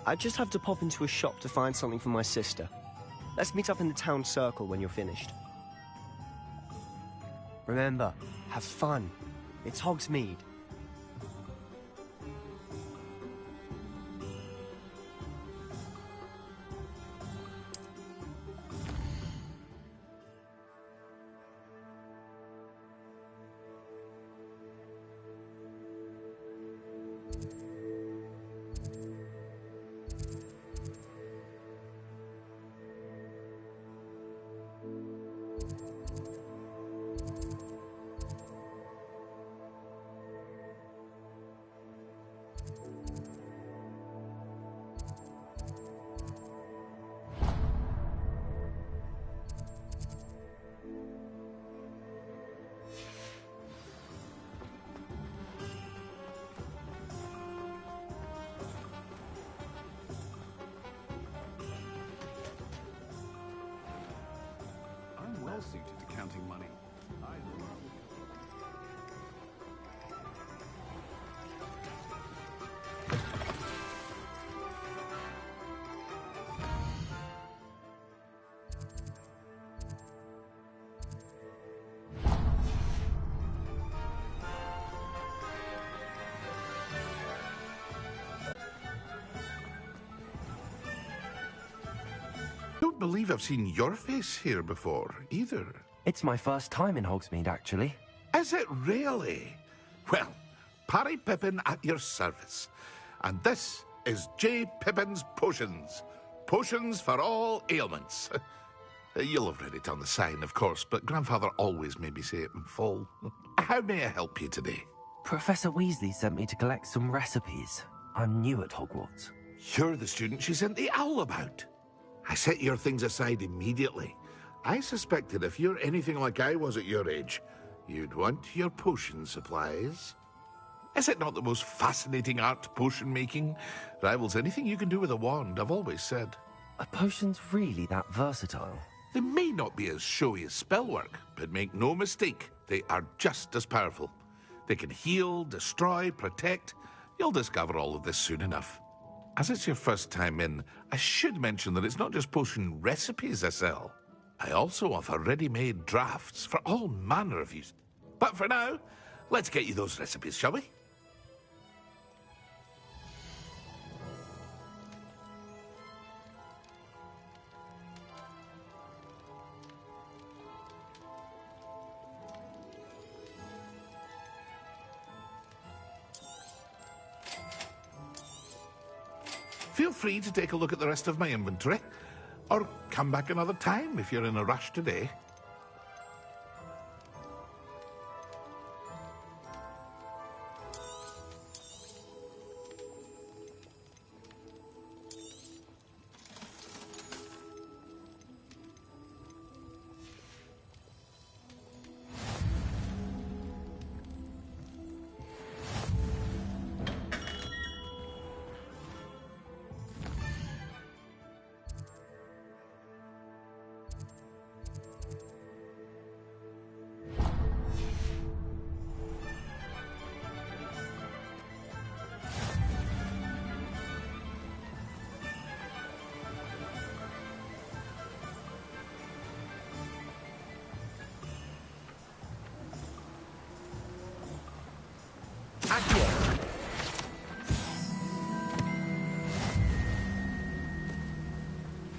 I just have to pop into a shop to find something for my sister. Let's meet up in the town circle when you're finished. Remember, have fun. It's Hogsmeade. Well suited to counting money. Don't believe I've seen your face here before, either. It's my first time in Hogsmeade, actually. Is it really? Well, Parry Pippin at your service. And this is J. Pippin's Potions. Potions for all ailments. You'll have read it on the sign, of course, but Grandfather always made me say it in full. How may I help you today? Professor Weasley sent me to collect some recipes. I'm new at Hogwarts. You're the student she sent the owl about. I set your things aside immediately. I suspected if you're anything like I was at your age, you'd want your potion supplies. Is it not the most fascinating art, potion making? Rivals anything you can do with a wand, I've always said. Are potions really that versatile? They may not be as showy as spellwork, but make no mistake, they are just as powerful. They can heal, destroy, protect. You'll discover all of this soon enough. As it's your first time in, I should mention that it's not just potion recipes I sell. I also offer ready-made drafts for all manner of use. But for now, let's get you those recipes, shall we? Feel free to take a look at the rest of my inventory, or come back another time if you're in a rush today.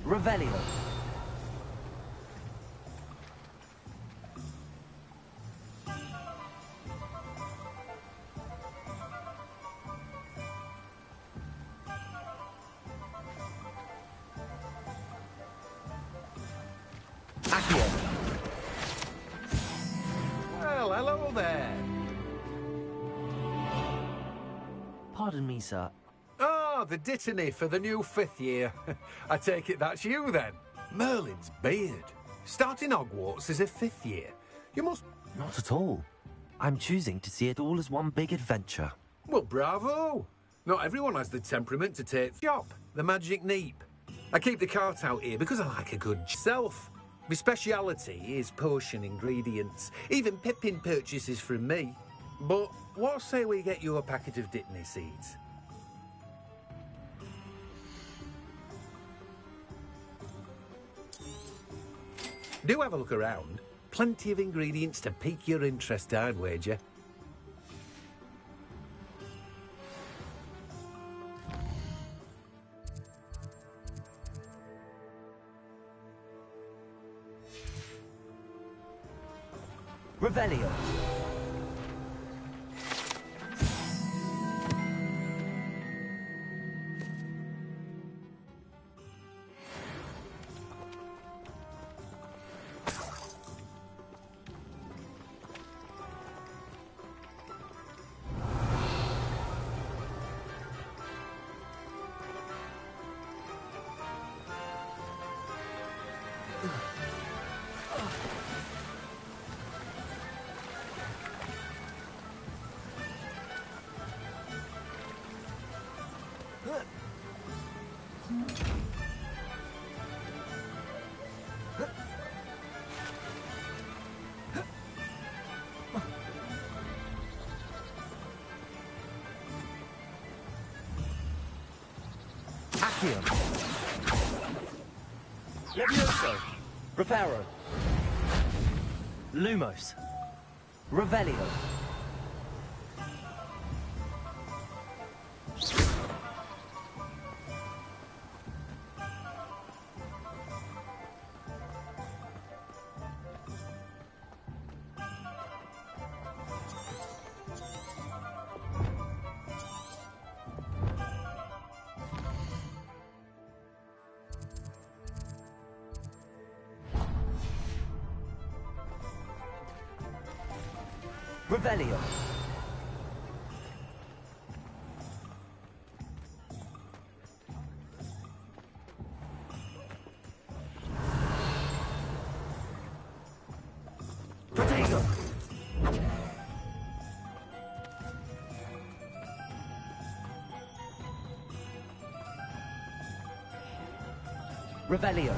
Revelio. Well, hello there. Pardon me, sir. Oh, the dittany for the new 5th year. I take it that's you, then. Merlin's beard. Starting Hogwarts as a 5th year. You must... Not at all. I'm choosing to see it all as one big adventure. Well, bravo. Not everyone has the temperament to take shop, the magic neep. I keep the cart out here because I like a good self. My speciality is potion ingredients. Even Pippin purchases from me. But what say we get you a packet of dittany seeds? Do have a look around. Plenty of ingredients to pique your interest, I'd wager. Revelio. Levioso. Reparo. Lumos. Revelio. Revelio. Revelio.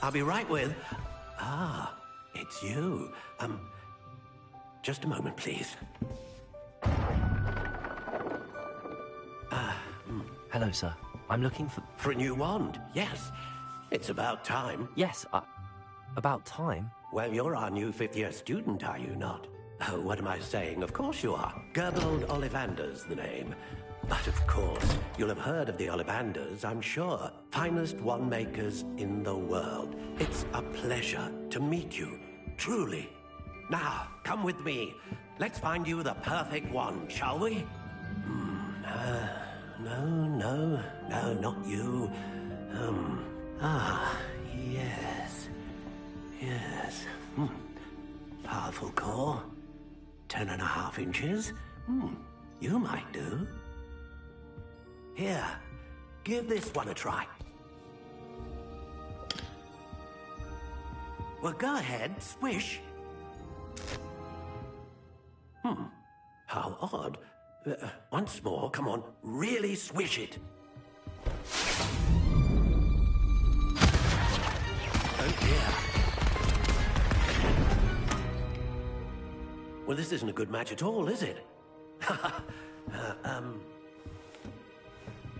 I'll be right with... Ah, it's you. Just a moment, please. Hello, sir. I'm looking for... For a new wand, yes. It's about time. Yes, about time? Well, you're our new fifth-year student, are you not? Oh, what am I saying? Of course you are. Gerbold Ollivander's the name. But of course, you'll have heard of the Ollivanders, I'm sure. Finest wand makers in the world. It's a pleasure to meet you, truly. Now, come with me. Let's find you the perfect wand, shall we? No, not you. Yes. Powerful core. 10.5 inches. You might do. Here, give this one a try. Well, go ahead, swish. How odd. Once more, come on, really swish it. Oh dear. Well, this isn't a good match at all, is it?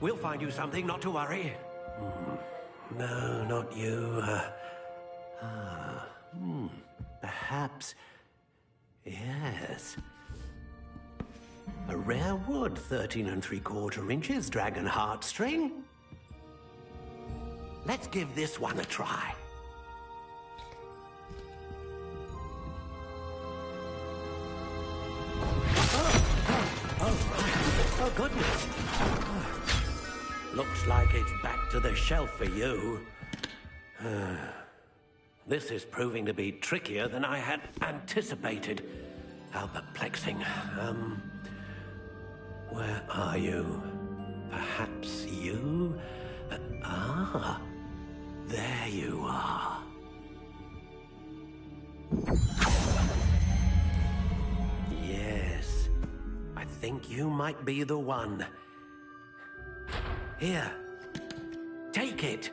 We'll find you something, not to worry. No, not you. Perhaps... Yes. A rare wood, 13 3/4 inches, dragon heartstring. Let's give this one a try. Oh, goodness. Looks like it's back to the shelf for you. This is proving to be trickier than I had anticipated. How perplexing. Where are you? Perhaps you? There you are. Yes. I think you might be the one. Here. Take it.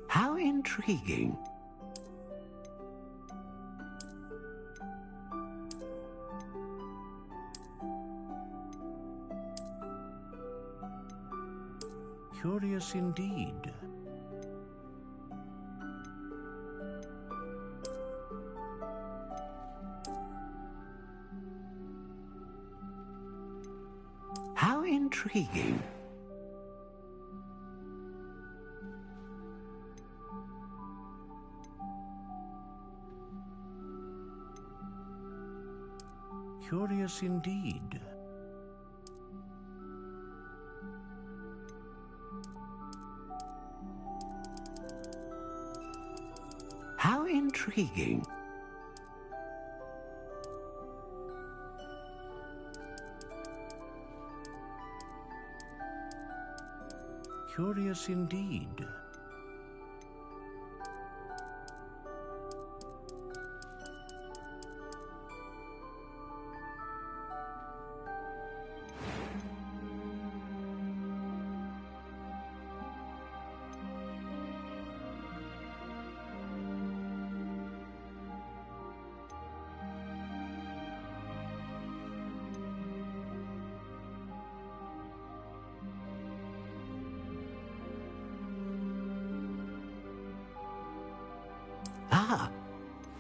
How intriguing. Curious indeed. How intriguing. Curious indeed. How intriguing. Curious indeed.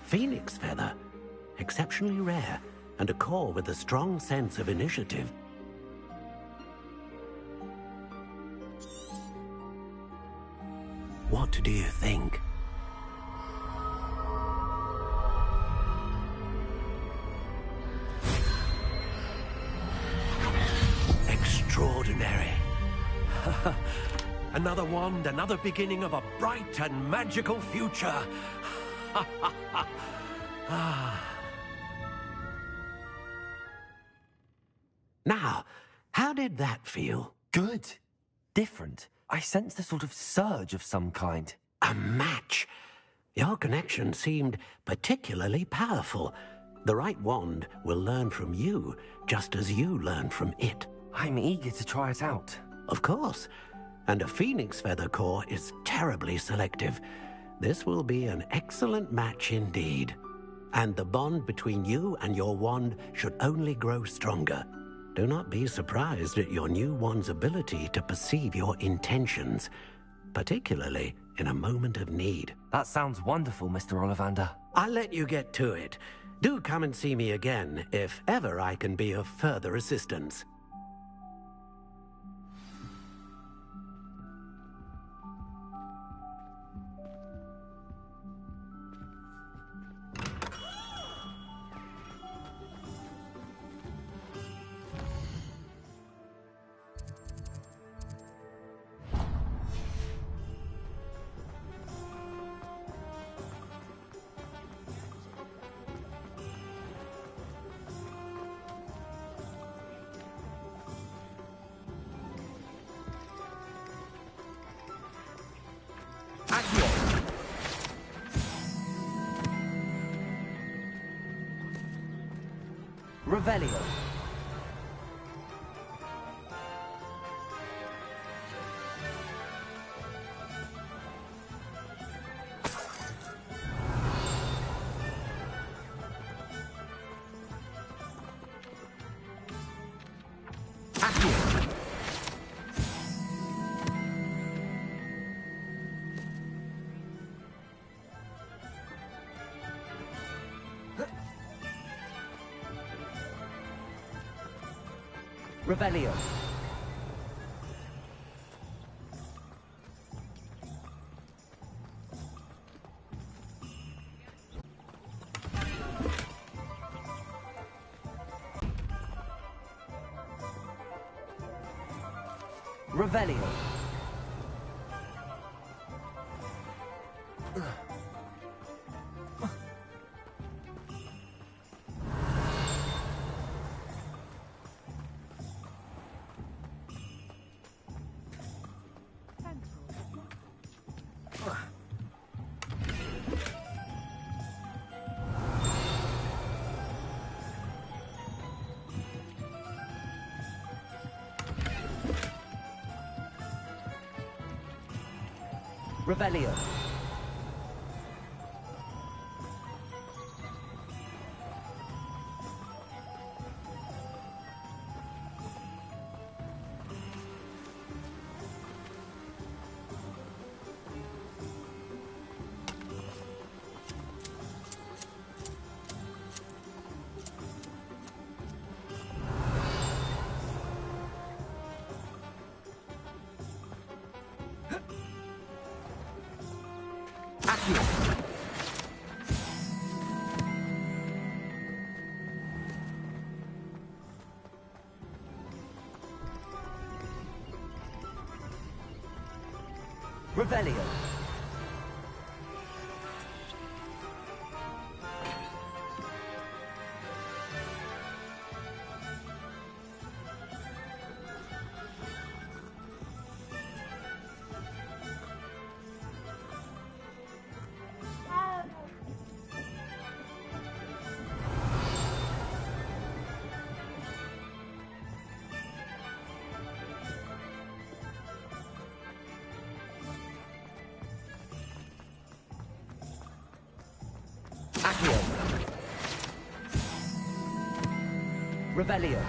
Phoenix feather. Exceptionally rare, and a core with a strong sense of initiative. What do you think? Extraordinary. Another wand, another beginning of a bright and magical future. Now, how did that feel? Good. Different. I sensed a sort of surge of some kind. A match. Your connection seemed particularly powerful. The right wand will learn from you, just as you learn from it. I'm eager to try it out. Of course. And a phoenix feather core is terribly selective. This will be an excellent match indeed. And the bond between you and your wand should only grow stronger. Do not be surprised at your new wand's ability to perceive your intentions, particularly in a moment of need. That sounds wonderful, Mr. Ollivander. I'll let you get to it. Do come and see me again if ever I can be of further assistance. Revelio. Revelio. Revelio. Revelio. Revelio. Revelio.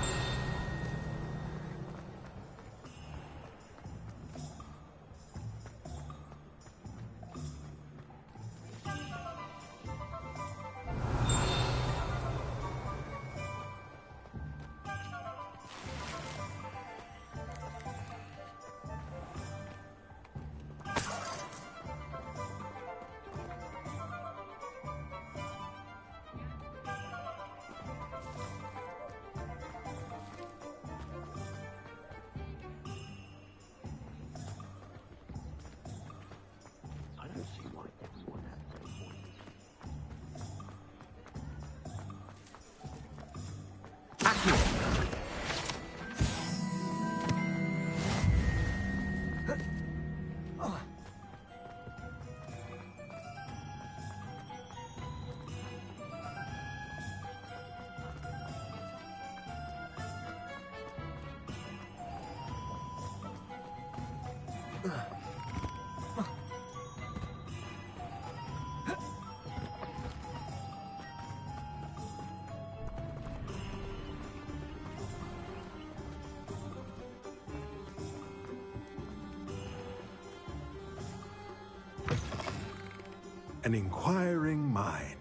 An inquiring mind.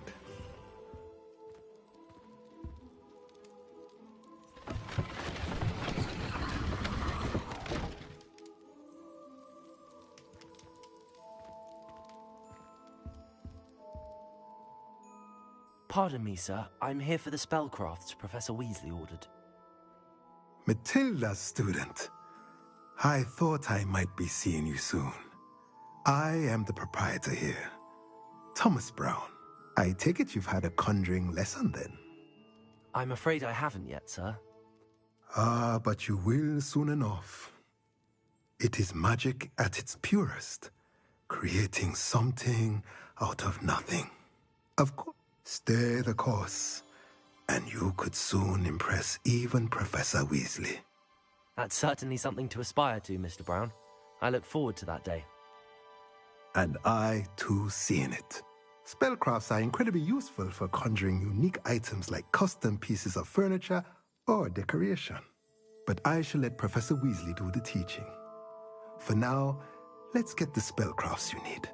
Pardon me, sir. I'm here for the spellcrafts Professor Weasley ordered. Matilda's student. I thought I might be seeing you soon. I am the proprietor here, Thomas Brown. I take it you've had a conjuring lesson then? I'm afraid I haven't yet, sir. Ah, but you will soon enough. It is magic at its purest, creating something out of nothing. Of course, stay the course, and you could soon impress even Professor Weasley. That's certainly something to aspire to, Mr. Brown. I look forward to that day. And I, too, seeing it. Spellcrafts are incredibly useful for conjuring unique items like custom pieces of furniture or decoration. But I shall let Professor Weasley do the teaching. For now, let's get the spellcrafts you need.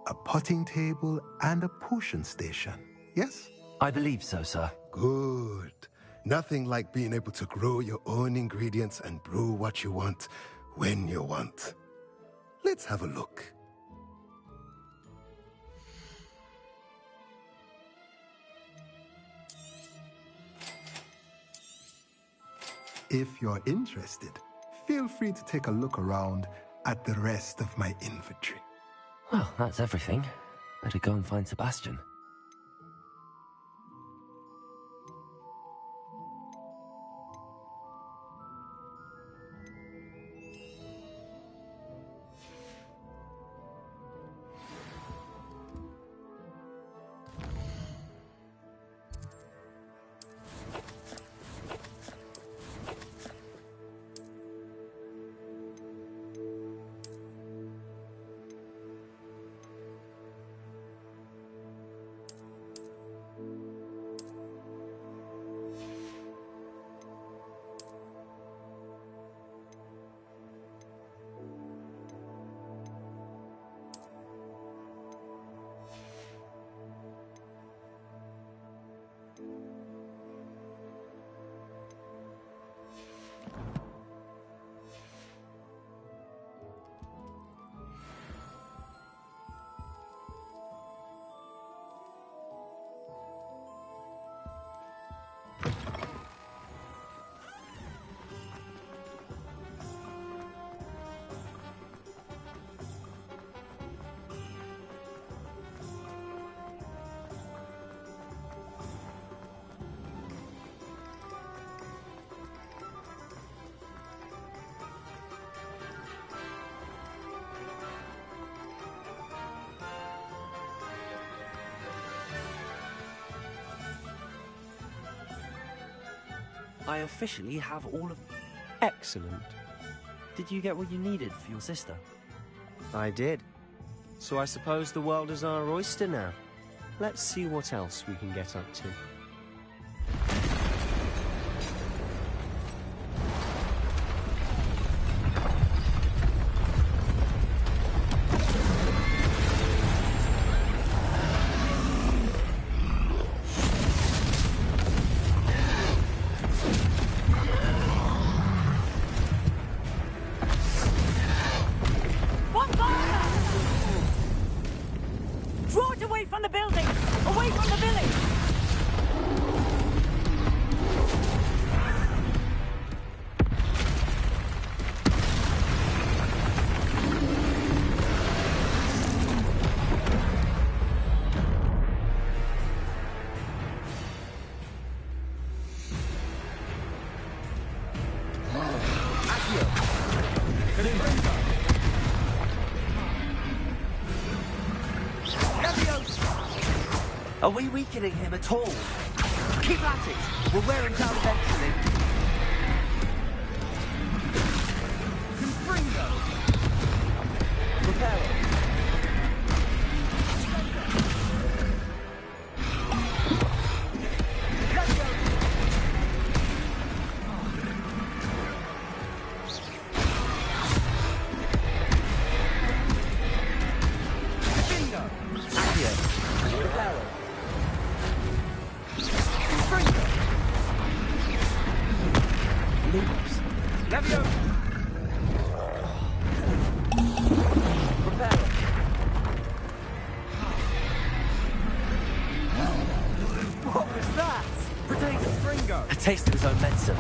A potting table and a potion station, yes? I believe so, sir. Good. Nothing like being able to grow your own ingredients and brew what you want, when you want. Let's have a look. If you're interested, feel free to take a look around at the rest of my inventory. Well, that's everything. Better go and find Sebastian. I officially have all of... Excellent. Did you get what you needed for your sister? I did. So I suppose the world is our oyster now. Let's see what else we can get up to. Are we weakening him at all? Keep at it! We'll wear him down eventually. taste of his own medicine.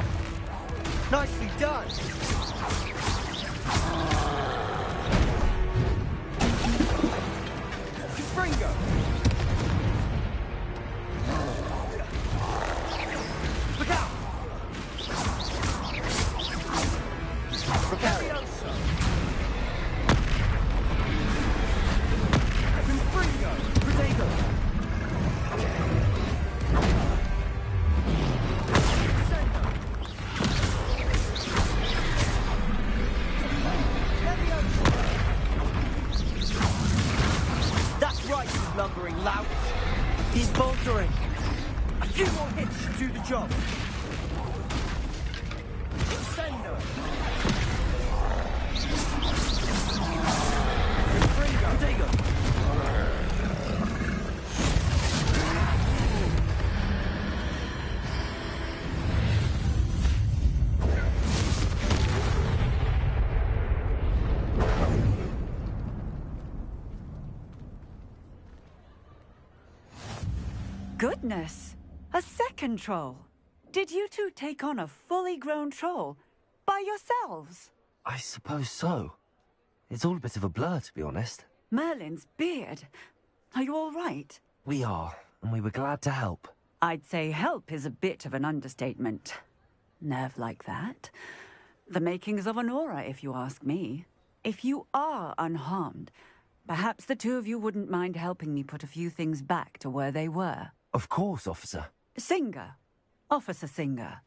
Nicely done! Fringo! Look out! Leviosa! Fringo! Protego! That's right, you lumbering lout. He's faltering. A few more hits should do the job. Incendio. Fringo. Protego. Goodness! A second troll. Did you two take on a fully grown troll by yourselves? I suppose so. It's all a bit of a blur, to be honest. Merlin's beard. Are you all right? We are, and we were glad to help. I'd say help is a bit of an understatement. Nerve like that. The makings of an aura, if you ask me. If you are unharmed, perhaps the two of you wouldn't mind helping me put a few things back to where they were. Of course, officer. Singer. Officer Singer.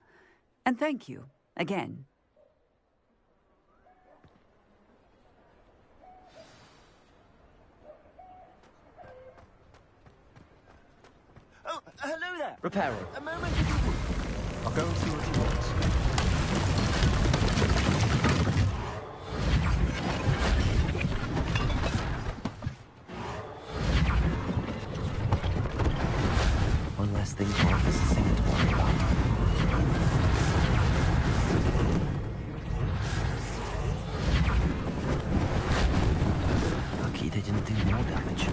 And thank you, again. Oh, hello there. Reparo. A moment if you would. I'll go and see what he wants. One less thing for Officer Singer to worry about. Lucky they didn't do more damage.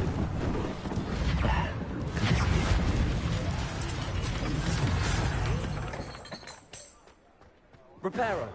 Reparo.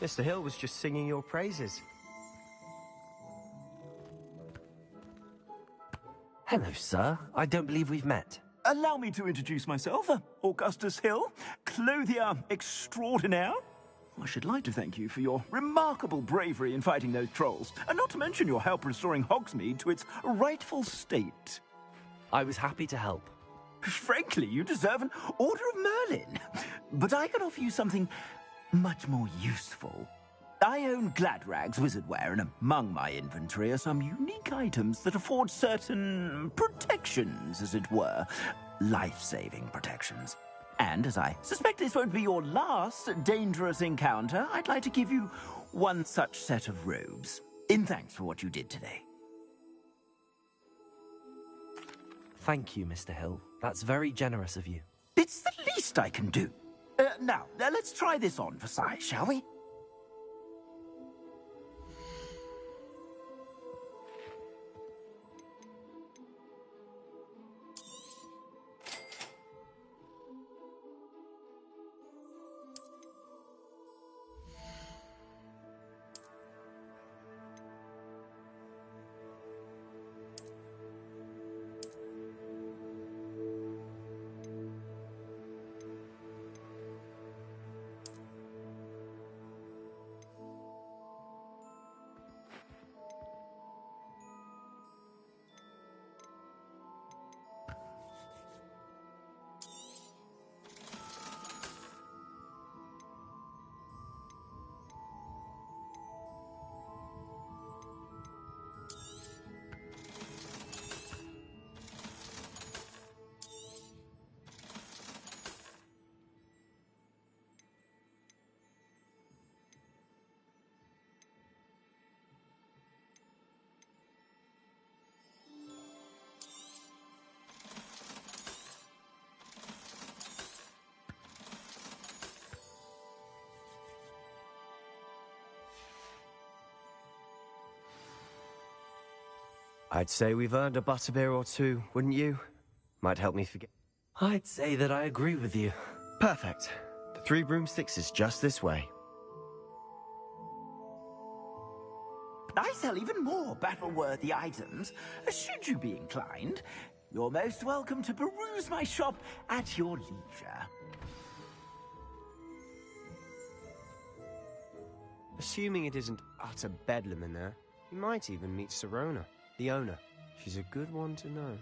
Mr. Hill was just singing your praises. Hello, sir. I don't believe we've met. Allow me to introduce myself, Augustus Hill, clothier extraordinaire. I should like to thank you for your remarkable bravery in fighting those trolls, and not to mention your help restoring Hogsmeade to its rightful state. I was happy to help. Frankly, you deserve an Order of Merlin. But I can offer you something much more useful. I own Gladrag's wizardware, and among my inventory are some unique items that afford certain protections, as it were. Life-saving protections. And as I suspect this won't be your last dangerous encounter, I'd like to give you one such set of robes, in thanks for what you did today. Thank you, Mr. Hill. That's very generous of you. It's the least I can do. Now, let's try this on for size, shall we? I'd say we've earned a butterbeer or two, wouldn't you? Might help me forget. I'd say that I agree with you. Perfect. The Three Broomsticks is just this way. I sell even more battle-worthy items. Should you be inclined, you're most welcome to peruse my shop at your leisure. Assuming it isn't utter bedlam in there, you might even meet Sirona, the owner. She's a good one to know.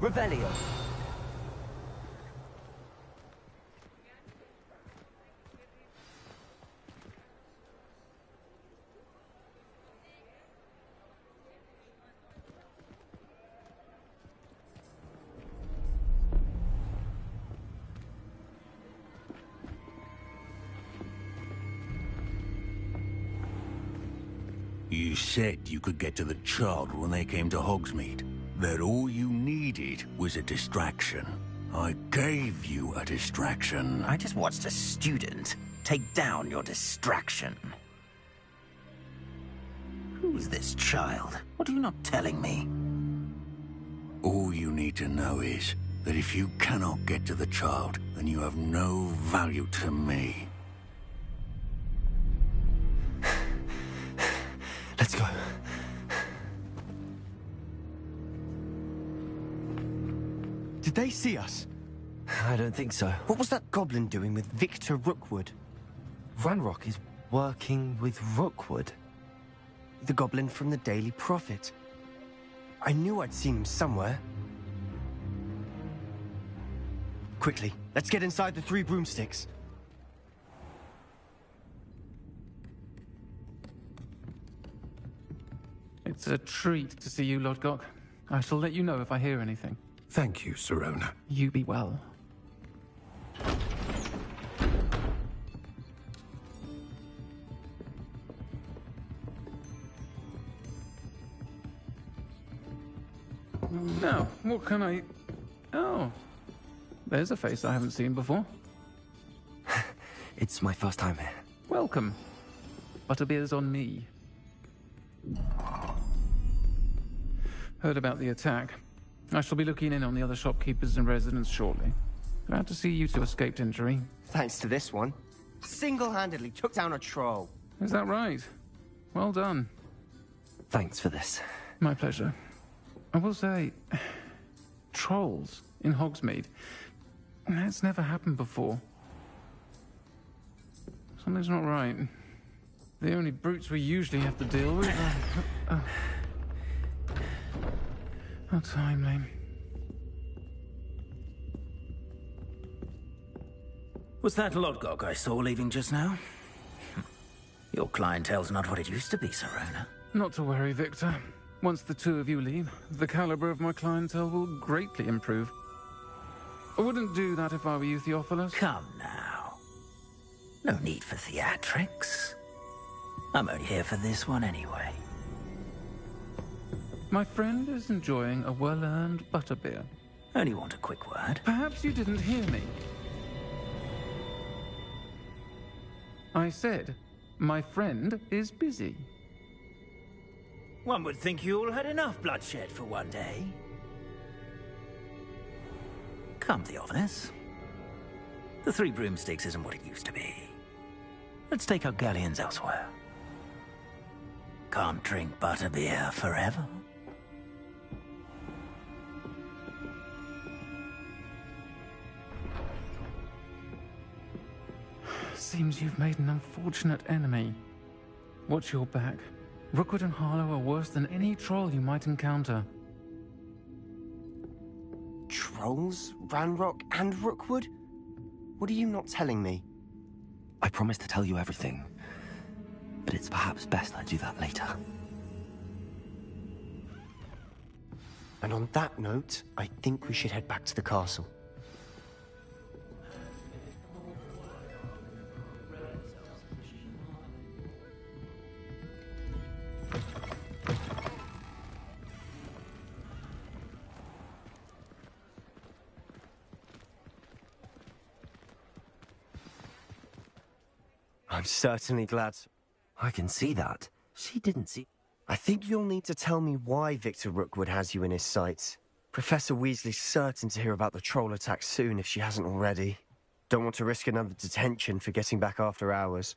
Revelio. You said you could get to the child when they came to Hogsmeade. That all you needed was a distraction. I gave you a distraction. I just watched a student take down your distraction. Who's this child? What are you not telling me? All you need to know is that if you cannot get to the child, then you have no value to me. Let's go. Did they see us? I don't think so. What was that goblin doing with Victor Rookwood? Ranrock is working with Rookwood. The goblin from the Daily Prophet. I knew I'd seen him somewhere. Quickly, let's get inside the Three Broomsticks. It's a treat to see you, Lodgok. I shall let you know if I hear anything. Thank you, Sirona. You be well. Now, what can I... Oh, there's a face I haven't seen before. It's my first time here. Welcome. Butterbeer's on me. Heard about the attack. I shall be looking in on the other shopkeepers and residents shortly. Glad to see you two escaped injury. Thanks to this one. Single-handedly took down a troll. Is that right? Well done. Thanks for this. My pleasure. I will say, trolls in Hogsmeade. That's never happened before. Something's not right. The only brutes we usually have to deal with are... How timely. Was that Lodgok I saw leaving just now? Your clientele's not what it used to be, Sirona. Not to worry, Victor. Once the two of you leave, the caliber of my clientele will greatly improve. I wouldn't do that if I were you, Theophilus. Come now. No need for theatrics. I'm only here for this one anyway. My friend is enjoying a well-earned butterbeer. Only want a quick word. Perhaps you didn't hear me. I said, my friend is busy. One would think you all had enough bloodshed for one day. Come, Theophilus. The Three Broomsticks isn't what it used to be. Let's take our galleons elsewhere. Can't drink butterbeer forever. Seems you've made an unfortunate enemy. Watch your back. Rookwood and Harlow are worse than any troll you might encounter. Trolls? Ranrock and Rookwood? What are you not telling me? I promise to tell you everything, but it's perhaps best I do that later. And on that note, I think we should head back to the castle. I'm certainly glad. I can see that. She didn't see... I think you'll need to tell me why Victor Rookwood has you in his sights. Professor Weasley's certain to hear about the troll attack soon if she hasn't already. Don't want to risk another detention for getting back after hours.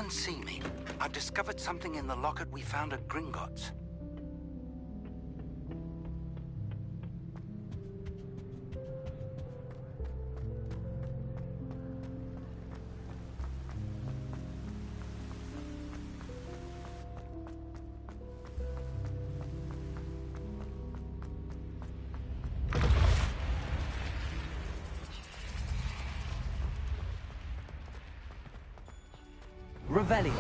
and see me. I've discovered something in the locket we found at Gringotts. Revelio.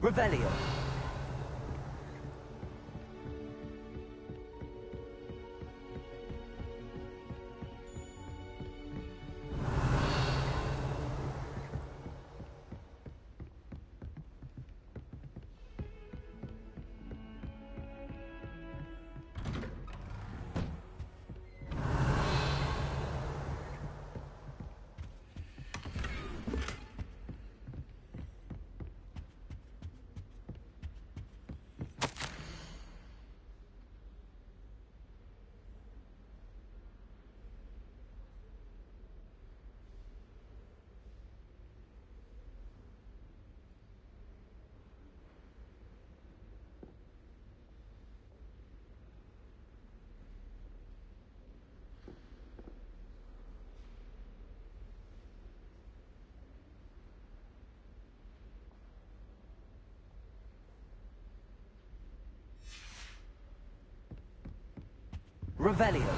Revelio. Revelio.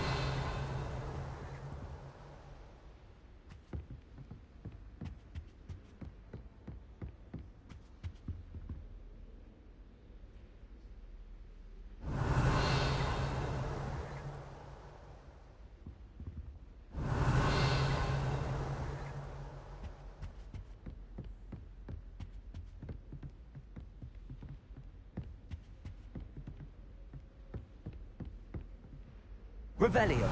Revelio.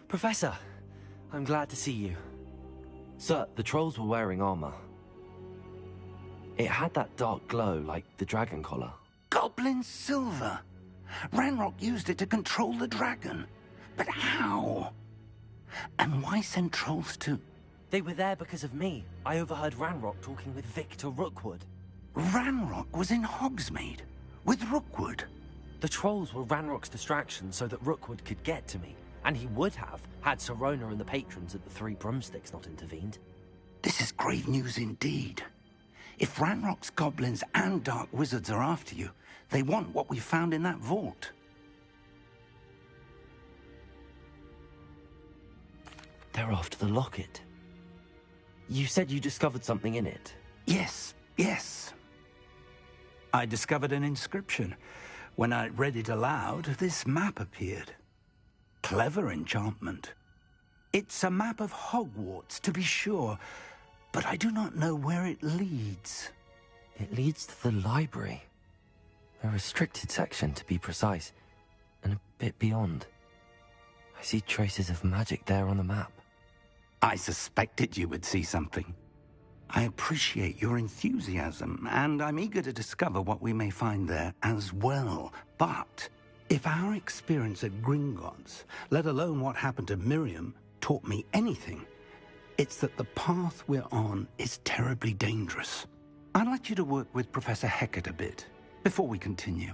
Professor, I'm glad to see you. Sir, the trolls were wearing armor. It had that dark glow like the dragon collar. Goblin silver! Ranrock used it to control the dragon. But how? And why send trolls too? They were there because of me. I overheard Ranrock talking with Victor Rookwood. Ranrock was in Hogsmeade with Rookwood. The trolls were Ranrock's distraction so that Rookwood could get to me. And he would have, had Sirona and the patrons at the Three Broomsticks not intervened. This is grave news indeed. If Ranrock's goblins and dark wizards are after you, they want what we found in that vault. They're after the locket. You said you discovered something in it. Yes, yes. I discovered an inscription. When I read it aloud, this map appeared. Clever enchantment. It's a map of Hogwarts, to be sure, but I do not know where it leads. It leads to the library. A restricted section, to be precise, and a bit beyond. I see traces of magic there on the map. I suspected you would see something. I appreciate your enthusiasm, and I'm eager to discover what we may find there as well. But if our experience at Gringotts, let alone what happened to Miriam, taught me anything, it's that the path we're on is terribly dangerous. I'd like you to work with Professor Hecat a bit before we continue.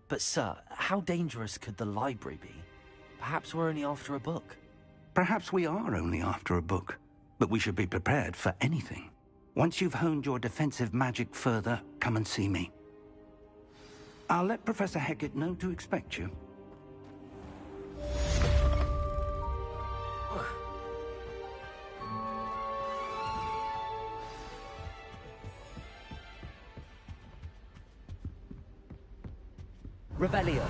But sir, how dangerous could the library be? Perhaps we're only after a book. Perhaps we are only after a book, but we should be prepared for anything. Once you've honed your defensive magic further, come and see me. I'll let Professor Hecat know to expect you. Revelio.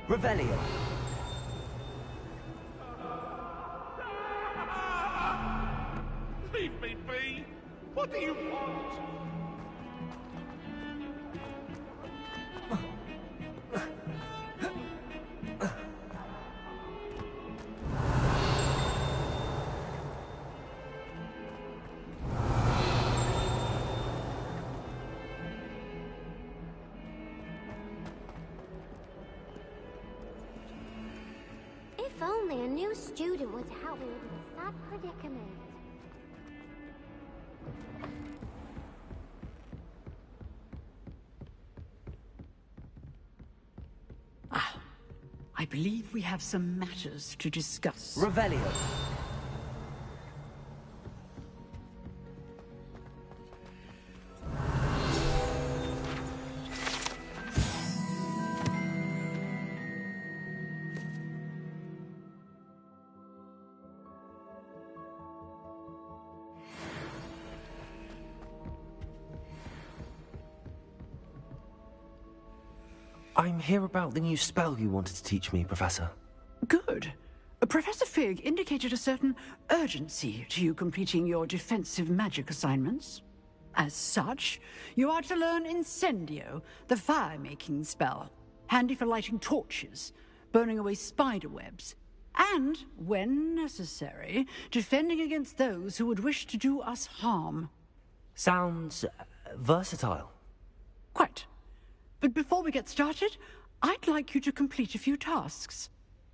Revelio. Leave me be! What do you want? If only a new student would help me with this sad predicament. I believe we have some matters to discuss. Revelio. I'm here about the new spell you wanted to teach me, Professor. Good. Professor Fig indicated a certain urgency to you completing your defensive magic assignments. As such, you are to learn Incendio, the fire-making spell, handy for lighting torches, burning away spider webs, and, when necessary, defending against those who would wish to do us harm. Sounds versatile. Quite. But before we get started, I'd like you to complete a few tasks.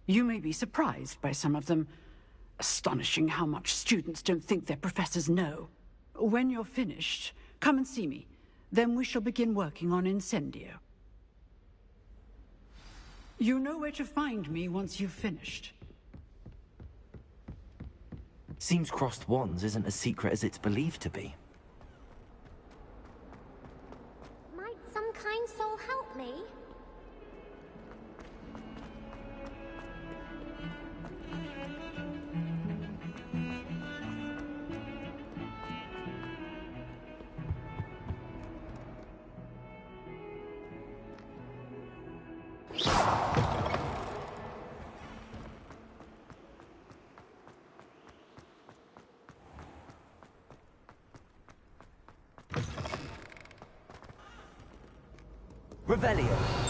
You may be surprised by some of them. Astonishing how much students don't think their professors know. When you're finished, come and see me. Then we shall begin working on Incendio. You know where to find me once you've finished. Seems crossed wands isn't as secret as it's believed to be. Might some kind soul help me? Revelio.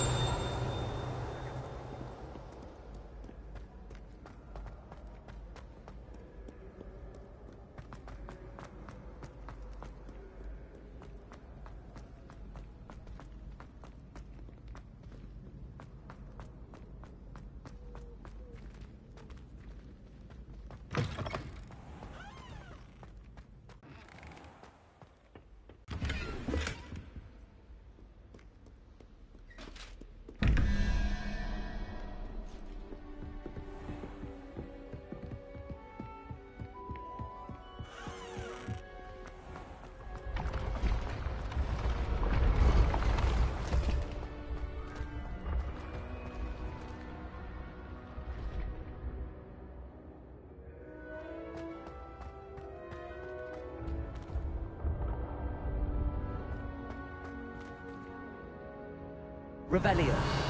Revelio.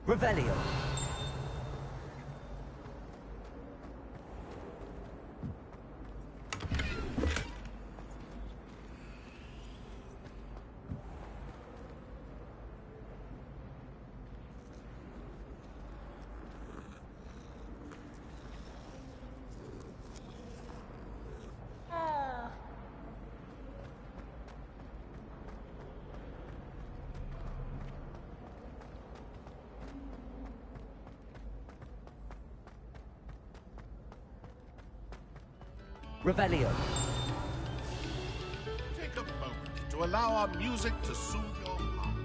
Revelio. Revelio. Take a moment to allow our music to soothe your heart.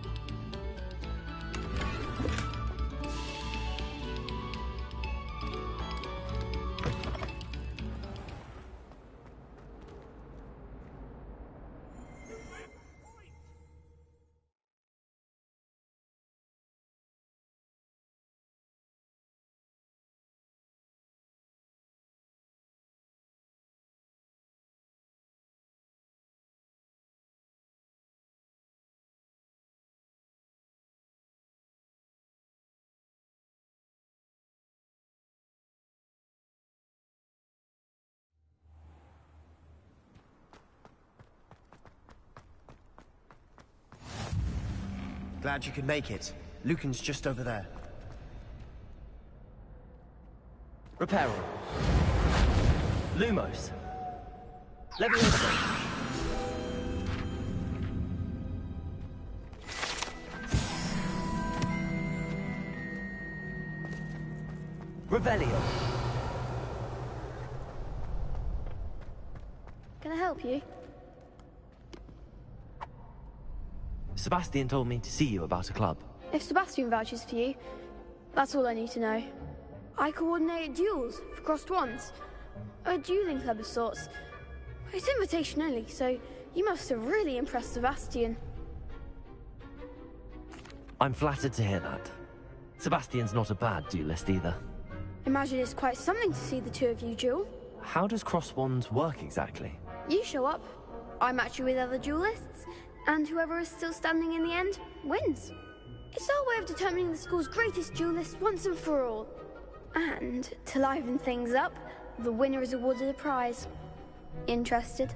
Glad you could make it. Lucan's just over there. Reparo. Lumos. Leviosa. Revelio. Can I help you? Sebastian told me to see you about a club. If Sebastian vouches for you, that's all I need to know. I coordinate duels for crossed wands. A dueling club of sorts. It's invitation only, so you must have really impressed Sebastian. I'm flattered to hear that. Sebastian's not a bad duelist either. Imagine it's quite something to see the two of you duel. How does cross wands work exactly? You show up, I match you with other duelists, and whoever is still standing in the end wins. It's our way of determining the school's greatest duelist once and for all. And to liven things up, the winner is awarded a prize. Interested?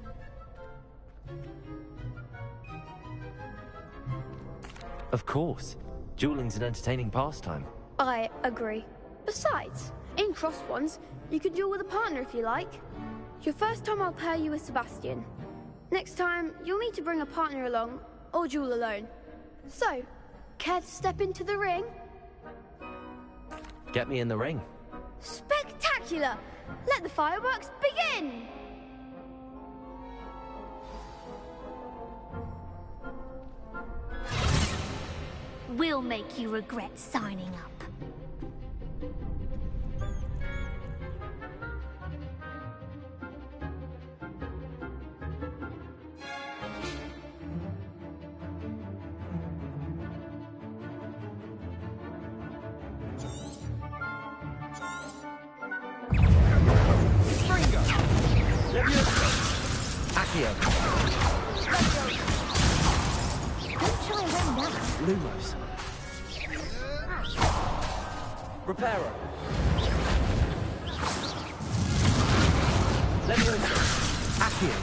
Of course. Dueling's an entertaining pastime. I agree. Besides, in cross wands, you can duel with a partner if you like. Your first time I'll pair you with Sebastian. Next time, you'll need to bring a partner along, or duel alone. So, care to step into the ring? Get me in the ring. Spectacular! Let the fireworks begin! We'll make you regret signing up. Fringo! Leviosa! Accio! Don't try and run now. Lumos! Reparo! Leviosa! Accio!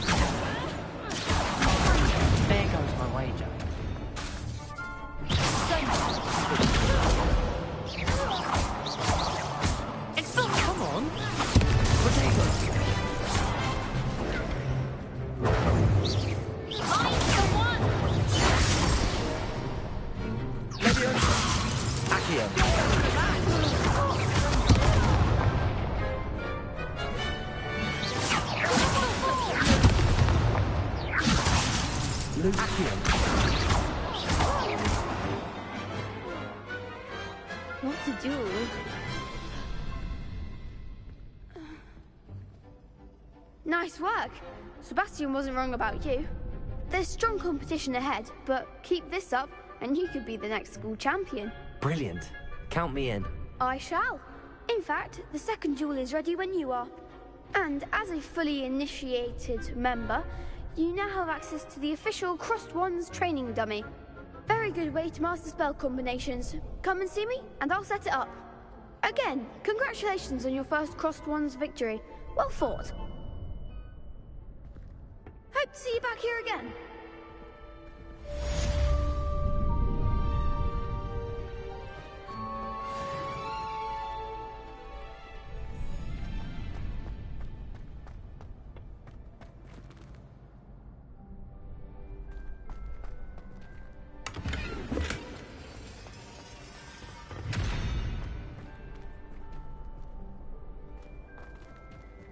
There goes my wager. Come on! Potato! Leviosa! Accio! Accio! What to do? Nice work. Sebastian wasn't wrong about you. There's strong competition ahead, but keep this up and you could be the next school champion. Brilliant. Count me in. I shall. In fact, the second duel is ready when you are. And as a fully initiated member, you now have access to the official Crossed Wands training dummy. Very good way to master spell combinations. Come and see me, and I'll set it up. Again, congratulations on your first Crossed Wands victory. Well fought. Hope to see you back here again.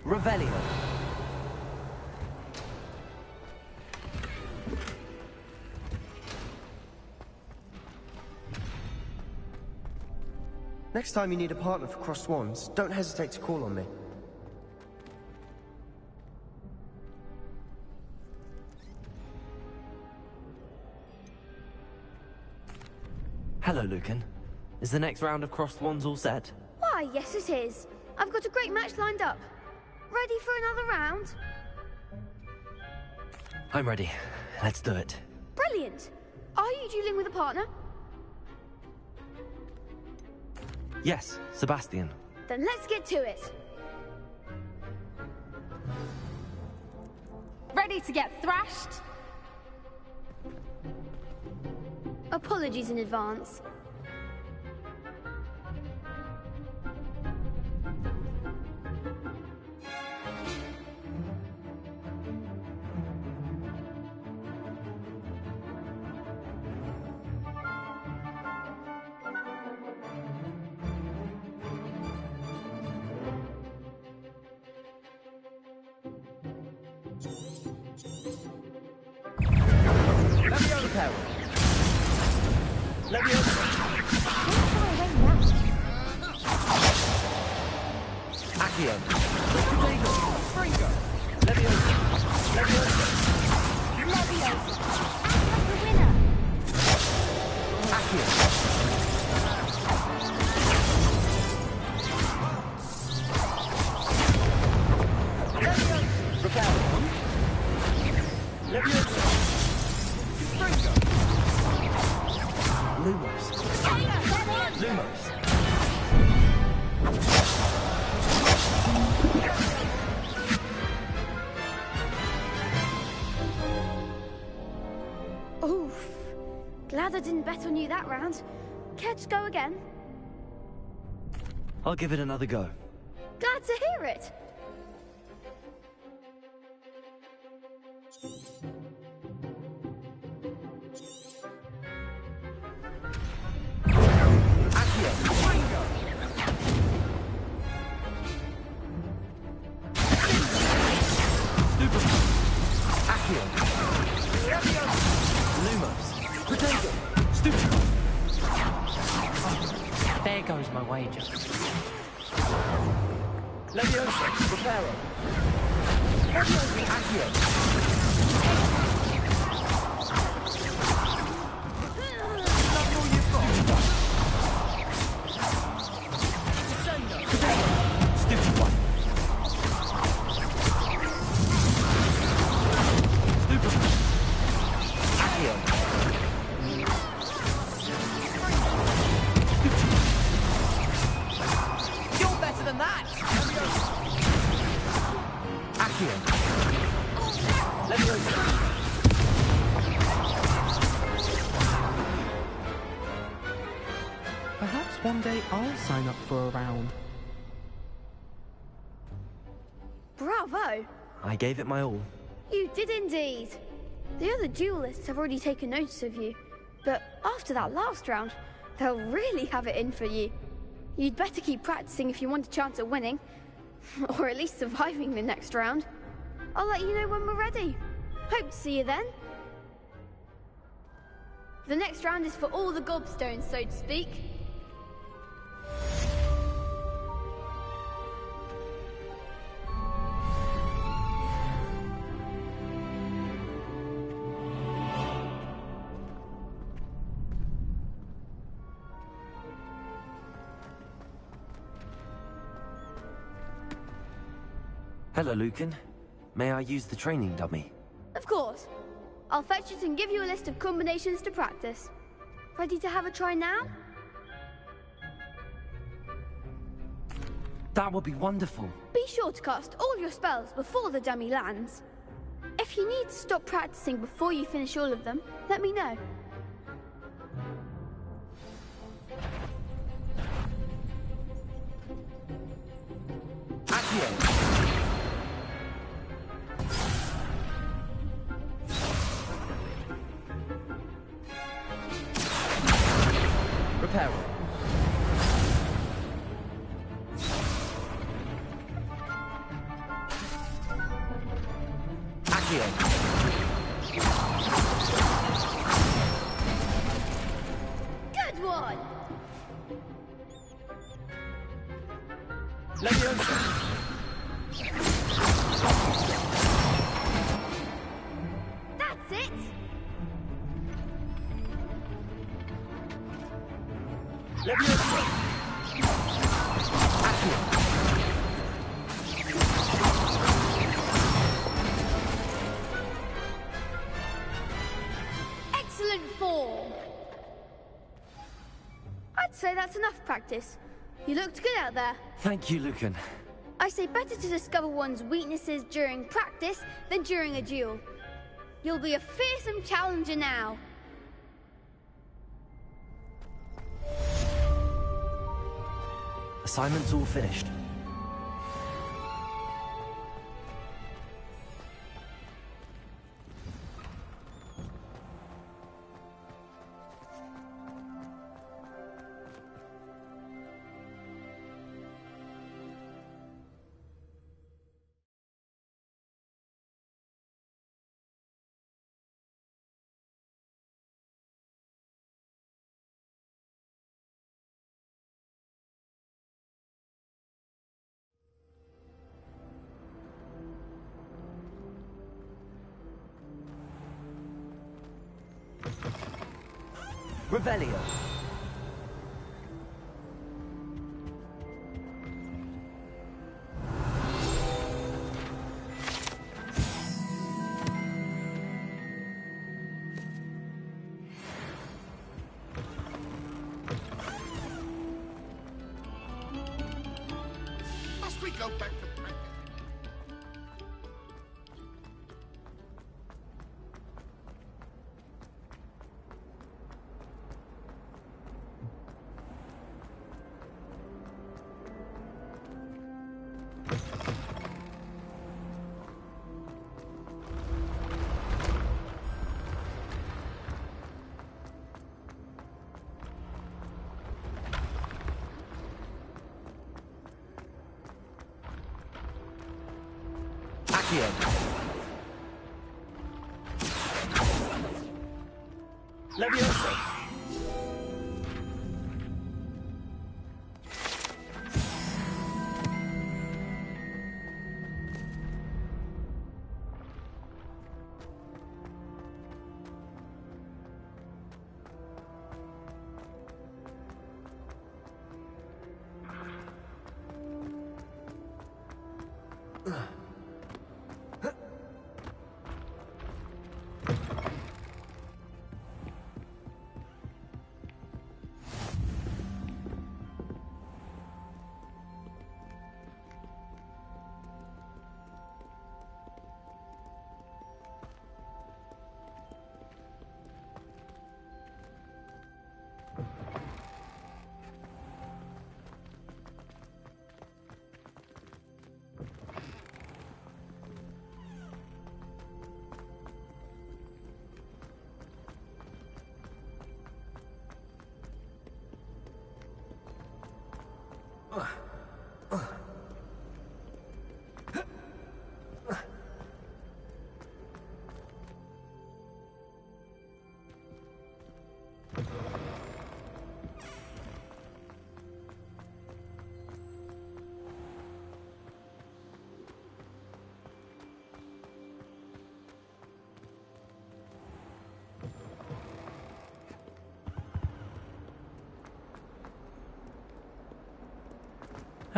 Revelio. Next time you need a partner for Crossed Wands, don't hesitate to call on me. Hello, Lucan. Is the next round of Crossed Wands all set? Why, yes it is. I've got a great match lined up. Ready for another round? I'm ready. Let's do it. Brilliant. Are you dueling with a partner? Yes, Sebastian. Then let's get to it. Ready to get thrashed? Apologies in advance. Accio. Potato. Fringo. Leviosa. Leviosa. Leviosa. Act like the winner. Accio. Repel. Leviosa. Fringo. Lumos. Lumos. Oof. Glad I didn't bet on you that round. Care to go again? I'll give it another go. Glad to hear it. Accio. Fringo. Stupid. Accio. Lumos. Potato. Stupid. There goes my wager. Leviosa. Reparo. Leviosa. Accio. That's all you've got. Stupid one. Perhaps one day I'll sign up for a round. Bravo! I gave it my all. You did indeed. The other duelists have already taken notice of you, but after that last round, they'll really have it in for you. You'd better keep practicing if you want a chance at winning, or at least surviving the next round. I'll let you know when we're ready. Hope to see you then. The next round is for all the gobstones, so to speak. Hello, Lucan. May I use the training dummy? Of course. I'll fetch it and give you a list of combinations to practice. Ready to have a try now? That would be wonderful. Be sure to cast all your spells before the dummy lands. If you need to stop practicing before you finish all of them, let me know. Accio! Reparo. Accio. Good one! Leviosa. That's it! Leviosa. Accio. Excellent form! I'd say that's enough practice. You looked good out there. Thank you, Lucan. I say better to discover one's weaknesses during practice than during a duel. You'll be a fearsome challenger now. Assignment's all finished. Revelio. Must we go back to practice? Accio. Leviosa.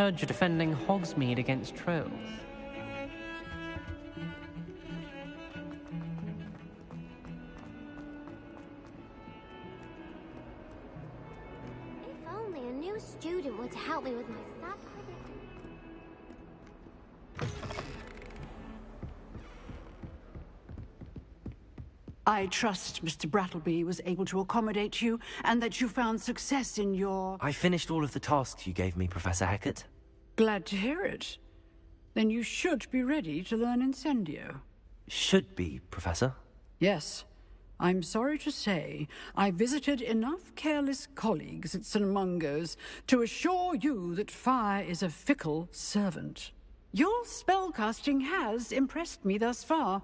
Heard you're defending Hogsmeade against trolls. If only a new student were to help me with my sap credit. I trust Mr. Brattleby was able to accommodate you, and that you found success in your... I finished all of the tasks you gave me, Professor Hackett. Glad to hear it. Then you should be ready to learn Incendio. Should be, Professor. Yes. I'm sorry to say, I visited enough careless colleagues at St. Mungo's to assure you that fire is a fickle servant. Your spellcasting has impressed me thus far,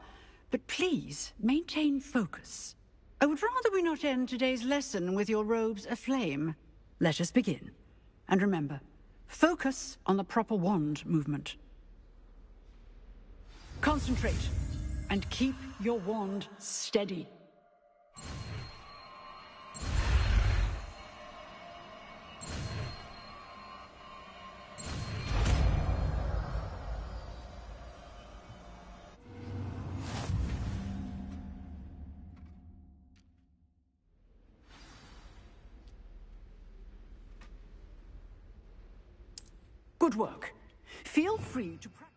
but please maintain focus. I would rather we not end today's lesson with your robes aflame. Let us begin. And remember, focus on the proper wand movement. Concentrate, and keep your wand steady. Good work. Feel free to practice.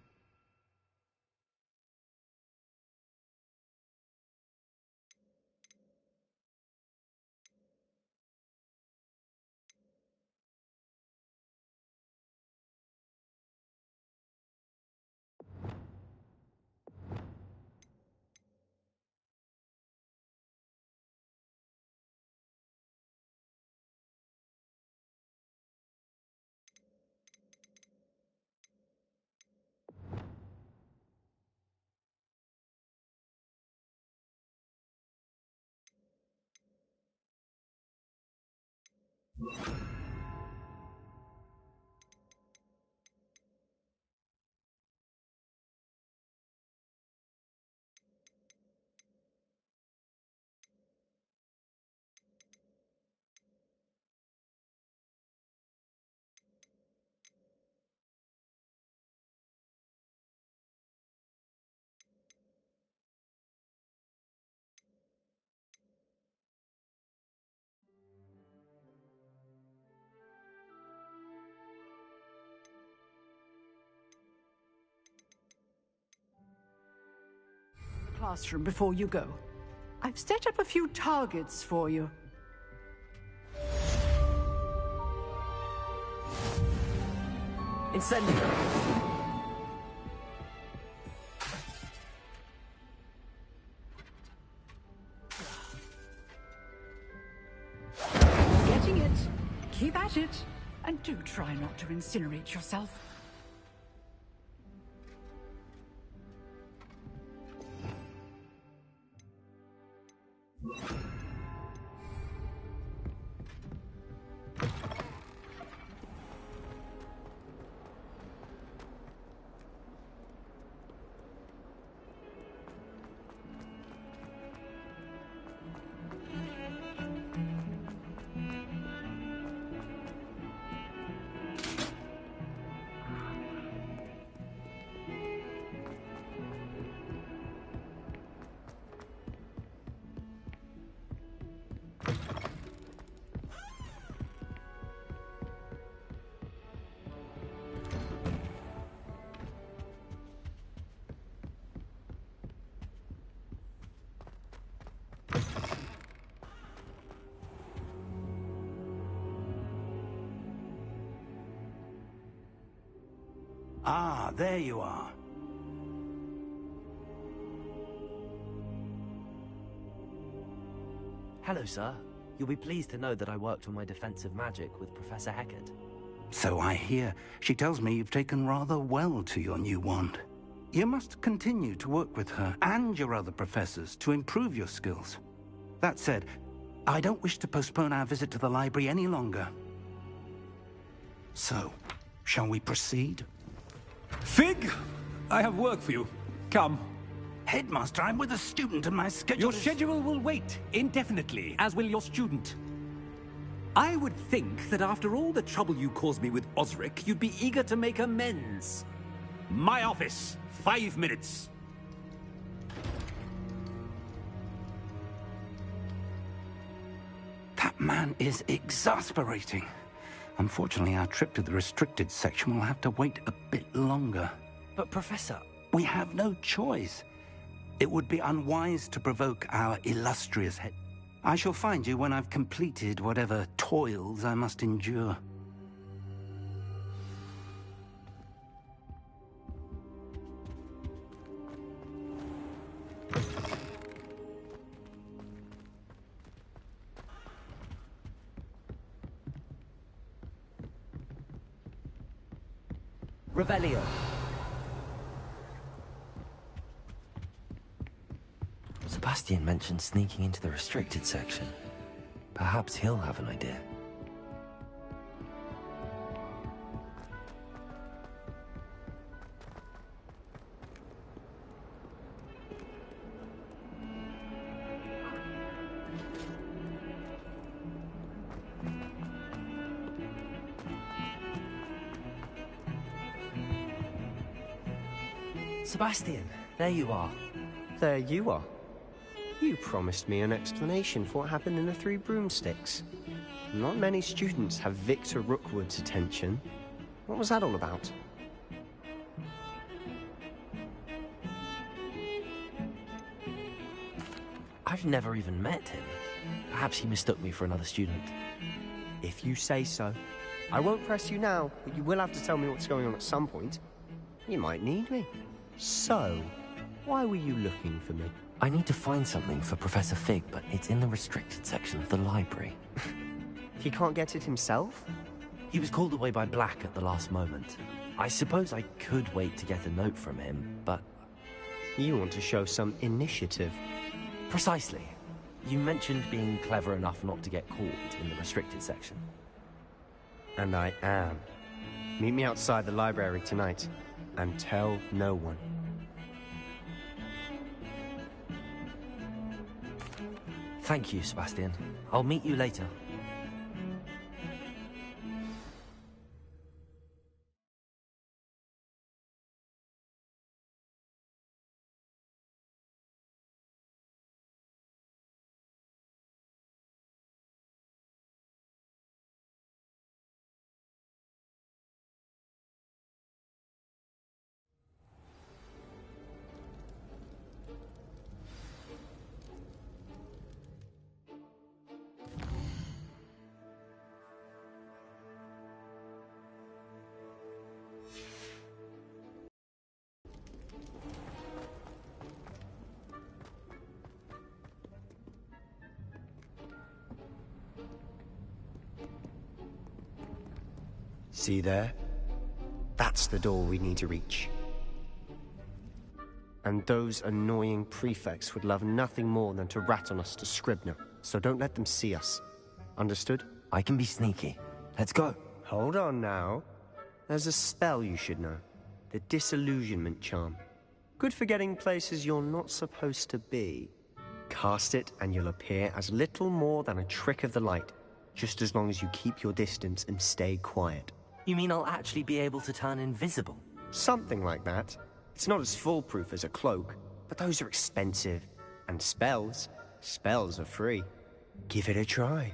Classroom before you go. I've set up a few targets for you. Incendio! Getting it. Keep at it. And do try not to incinerate yourself. Ah, there you are. Hello, sir. You'll be pleased to know that I worked on my defensive magic with Professor Hackett. So I hear. She tells me you've taken rather well to your new wand. You must continue to work with her and your other professors to improve your skills. That said, I don't wish to postpone our visit to the library any longer. So, shall we proceed? Fig, I have work for you. Come. Headmaster, I'm with a student and my schedule Your schedule will wait indefinitely, as will your student. I would think that after all the trouble you caused me with Osric, you'd be eager to make amends. My office, 5 minutes. That man is exasperating. Unfortunately, our trip to the restricted section will have to wait a bit longer. But, Professor... We have no choice. It would be unwise to provoke our illustrious head. I shall find you when I've completed whatever toils I must endure. Revelio. Sebastian mentioned sneaking into the restricted section. Perhaps he'll have an idea. Sebastian, there you are. There you are. You promised me an explanation for what happened in the Three Broomsticks. Not many students have Victor Rookwood's attention. What was that all about? I've never even met him. Perhaps he mistook me for another student. If you say so. I won't press you now, but you will have to tell me what's going on at some point. You might need me. So, why were you looking for me? I need to find something for Professor Fig, but it's in the restricted section of the library. He can't get it himself? He was called away by Black at the last moment. I suppose I could wait to get a note from him, but... You want to show some initiative. Precisely. You mentioned being clever enough not to get caught in the restricted section. And I am. Meet me outside the library tonight, and tell no one. Thank you, Sebastian. I'll meet you later. See there? That's the door we need to reach. And those annoying prefects would love nothing more than to rat on us to Scribner, so don't let them see us. Understood? I can be sneaky. Let's go. Hold on now. There's a spell you should know. The Disillusionment Charm. Good for getting places you're not supposed to be. Cast it and you'll appear as little more than a trick of the light, just as long as you keep your distance and stay quiet. You mean I'll actually be able to turn invisible? Something like that. It's not as foolproof as a cloak, but those are expensive. And spells are free. Give it a try.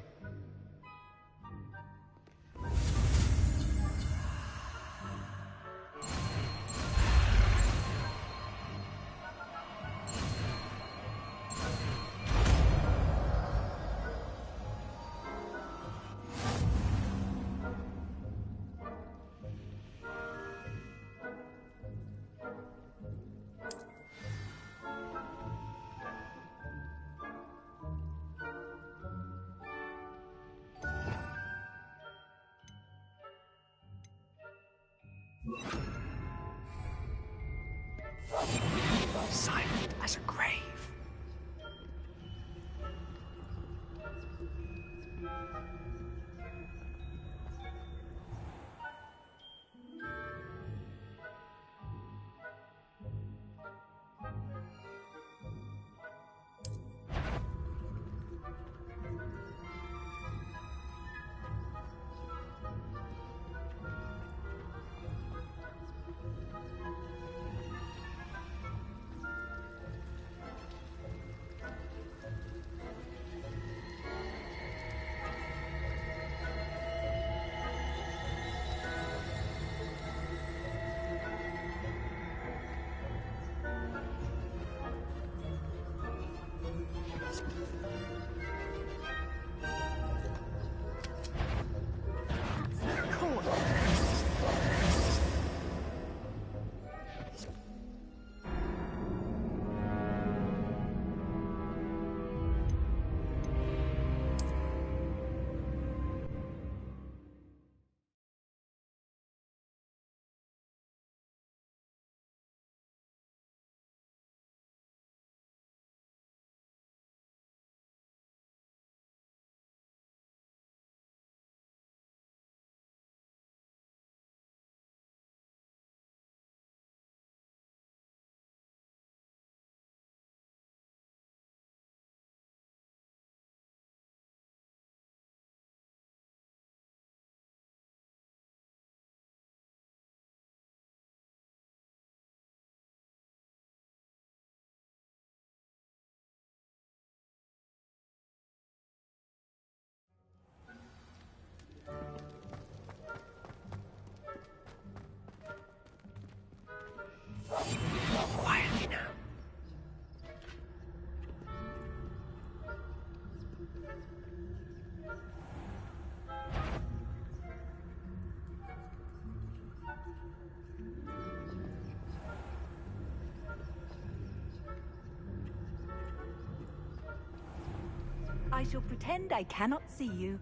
I shall pretend I cannot see you.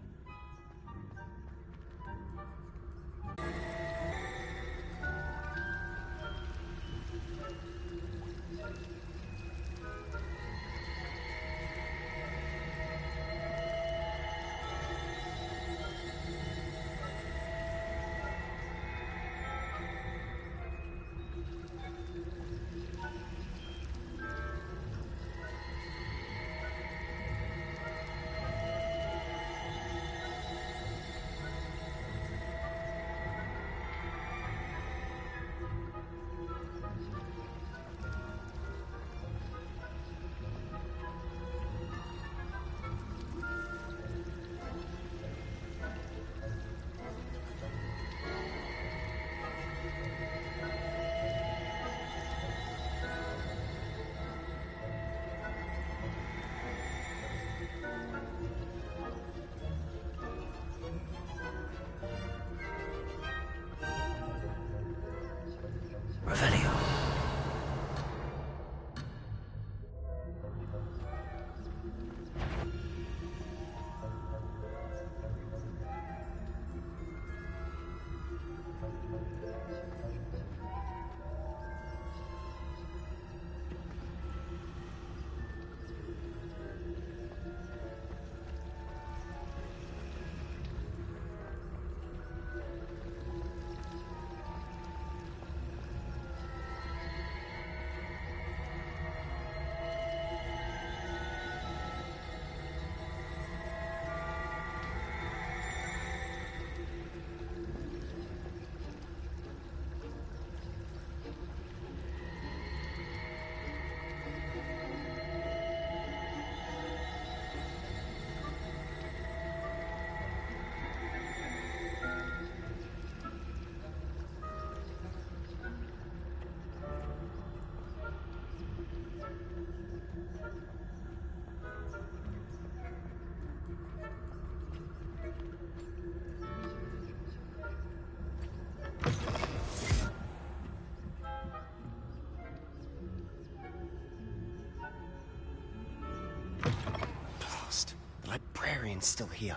The librarian's still here.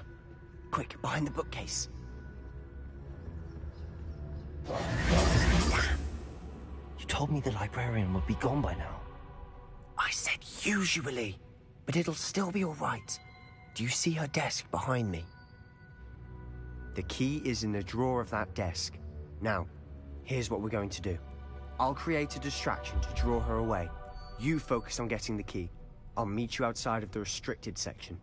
Quick, behind the bookcase. You told me the librarian would be gone by now. I said usually, but it'll still be all right. Do you see her desk behind me? The key is in the drawer of that desk. Now, here's what we're going to do. I'll create a distraction to draw her away. You focus on getting the key. I'll meet you outside of the restricted section.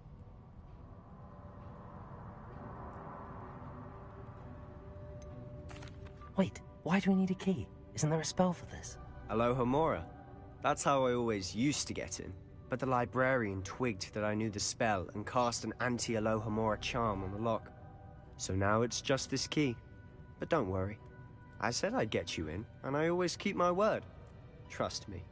Wait, why do we need a key? Isn't there a spell for this? Alohomora. That's how I always used to get in. But the librarian twigged that I knew the spell and cast an anti-Alohomora charm on the lock. So now it's just this key. But don't worry. I said I'd get you in, and I always keep my word. Trust me.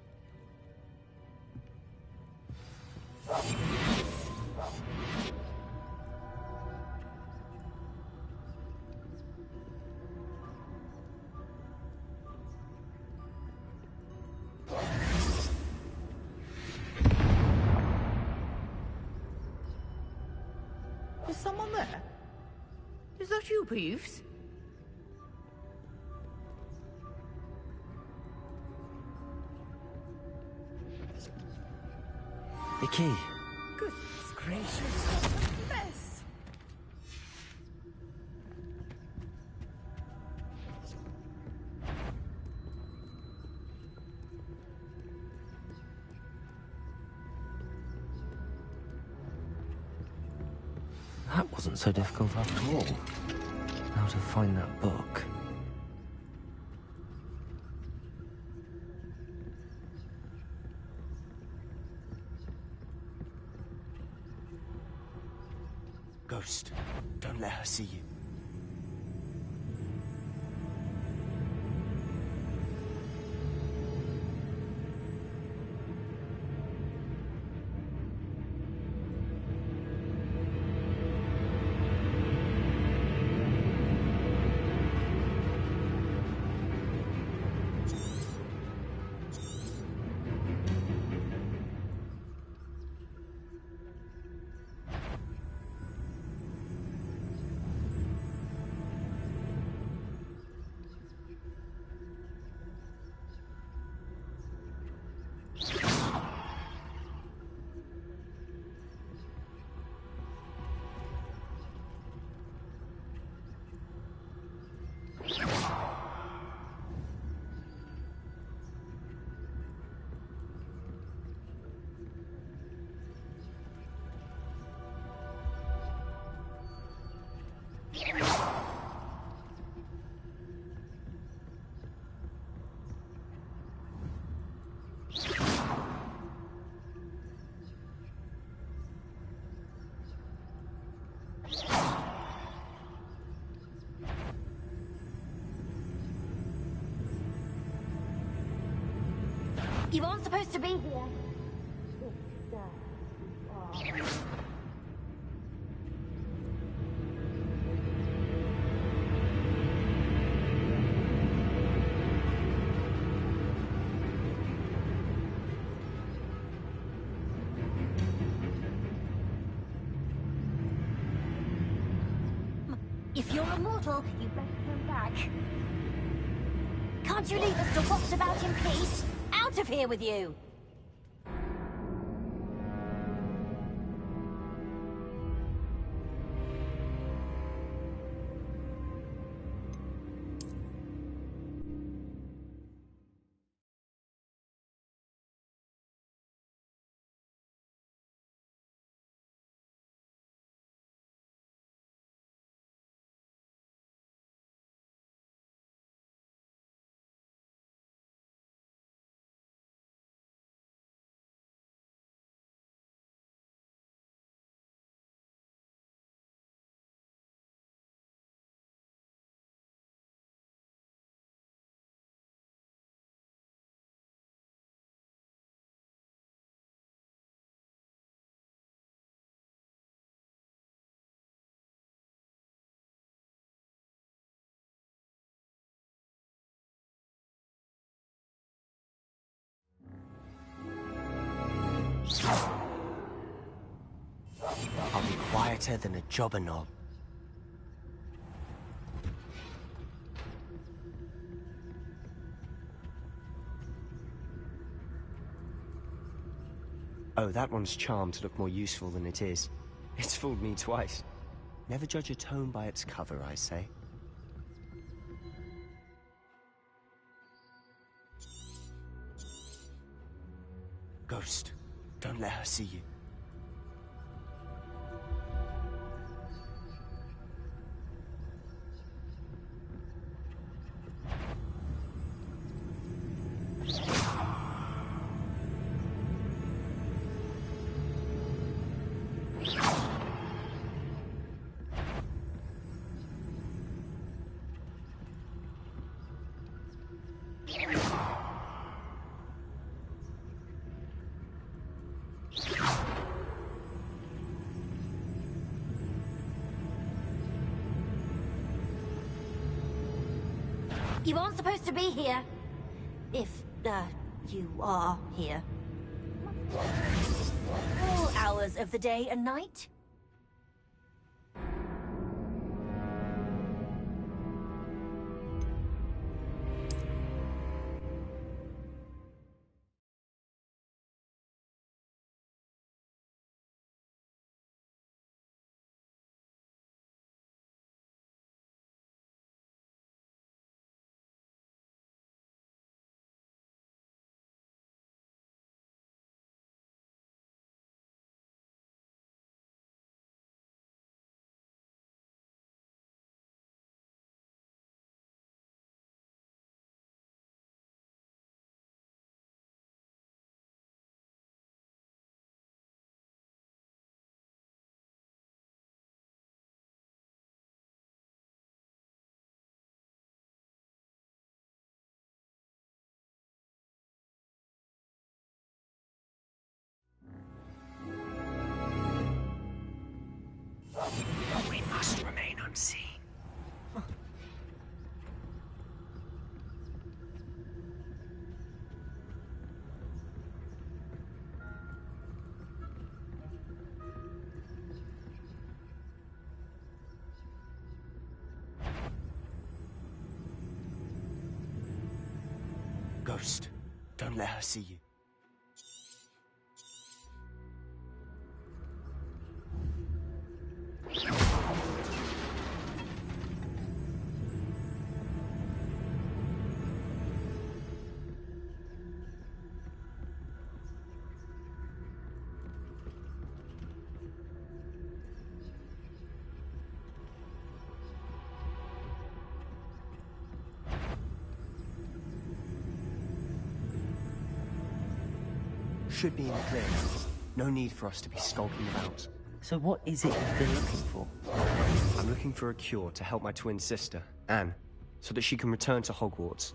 Is someone there? Is that you, Peeves? The key. Goodness gracious, what a mess! That wasn't so difficult after all. How to find that book. Ghost, don't let her see you. You aren't supposed to be here. If you're immortal, you better come back. Can't you leave us to watch about in peace? Out of here with you! I'll be quieter than a jobberknoll. Oh, that one's charmed to look more useful than it is. It's fooled me twice. Never judge a tome by its cover, I say. Ghost, don't let her see you. You aren't supposed to be here. If, you are here. All hours of the day and night? We must remain unseen. Ghost, don't let her see you. should be in the clear. No need for us to be skulking about. So what is it you've been looking for? I'm looking for a cure to help my twin sister, Anne, so that she can return to Hogwarts.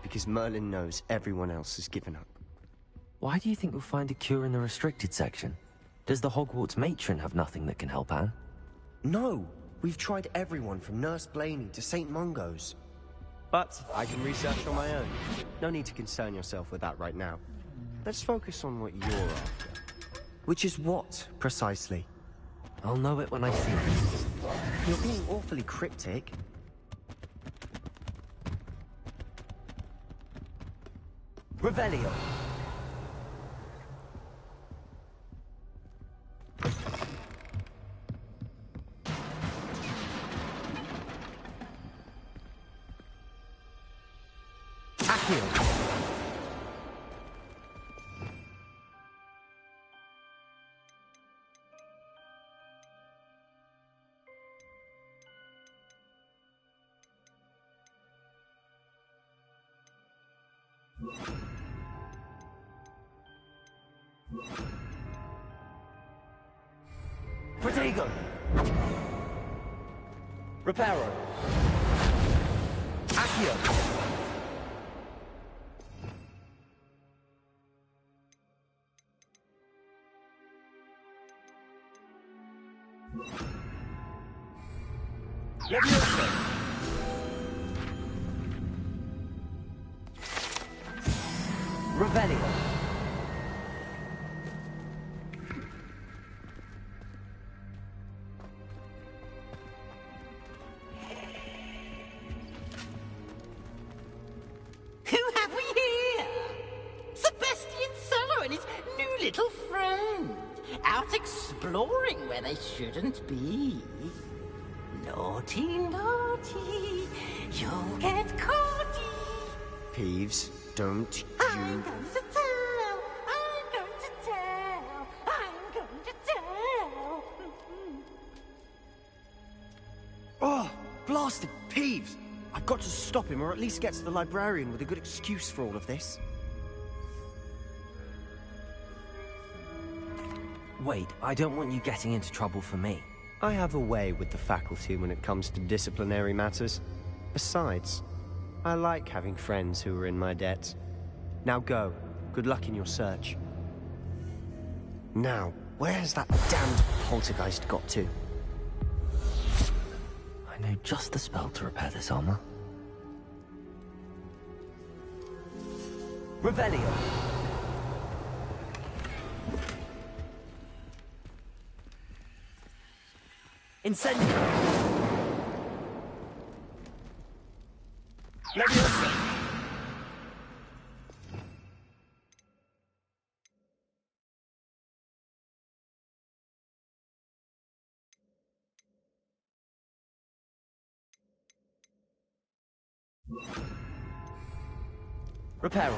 Because Merlin knows everyone else has given up. Why do you think we'll find a cure in the restricted section? Does the Hogwarts matron have nothing that can help Anne? No! We've tried everyone from Nurse Blaney to St. Mungo's. But I can research on my own. No need to concern yourself with that right now. Let's focus on what you're after. Which is what, precisely? I'll know it when I see it. You're being awfully cryptic. Revelio. Accio. Protego! Reparo! Accio! Leviosa! Revelio! Who have we here? Sebastian Cello and his new little friend. Out exploring where they shouldn't be. Naughty, naughty. You'll get caught. Peeves, don't I'm you... going to tell. I'm going to tell. I'm going to tell. Oh, blasted Peeves! I've got to stop him, or at least get to the librarian with a good excuse for all of this. Wait, I don't want you getting into trouble for me. I have a way with the faculty when it comes to disciplinary matters. Besides, I like having friends who are in my debt. Now go. Good luck in your search. Now, where's that damned poltergeist got to? I know just the spell to repair this armor. Revelio! Incendio! Leviosa! Reparo.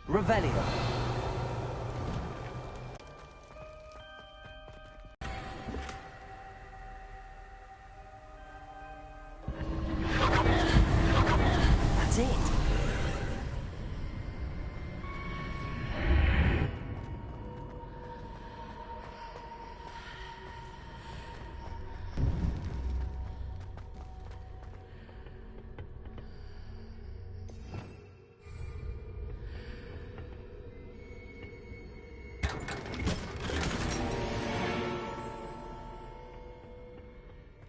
Revelio. That's it.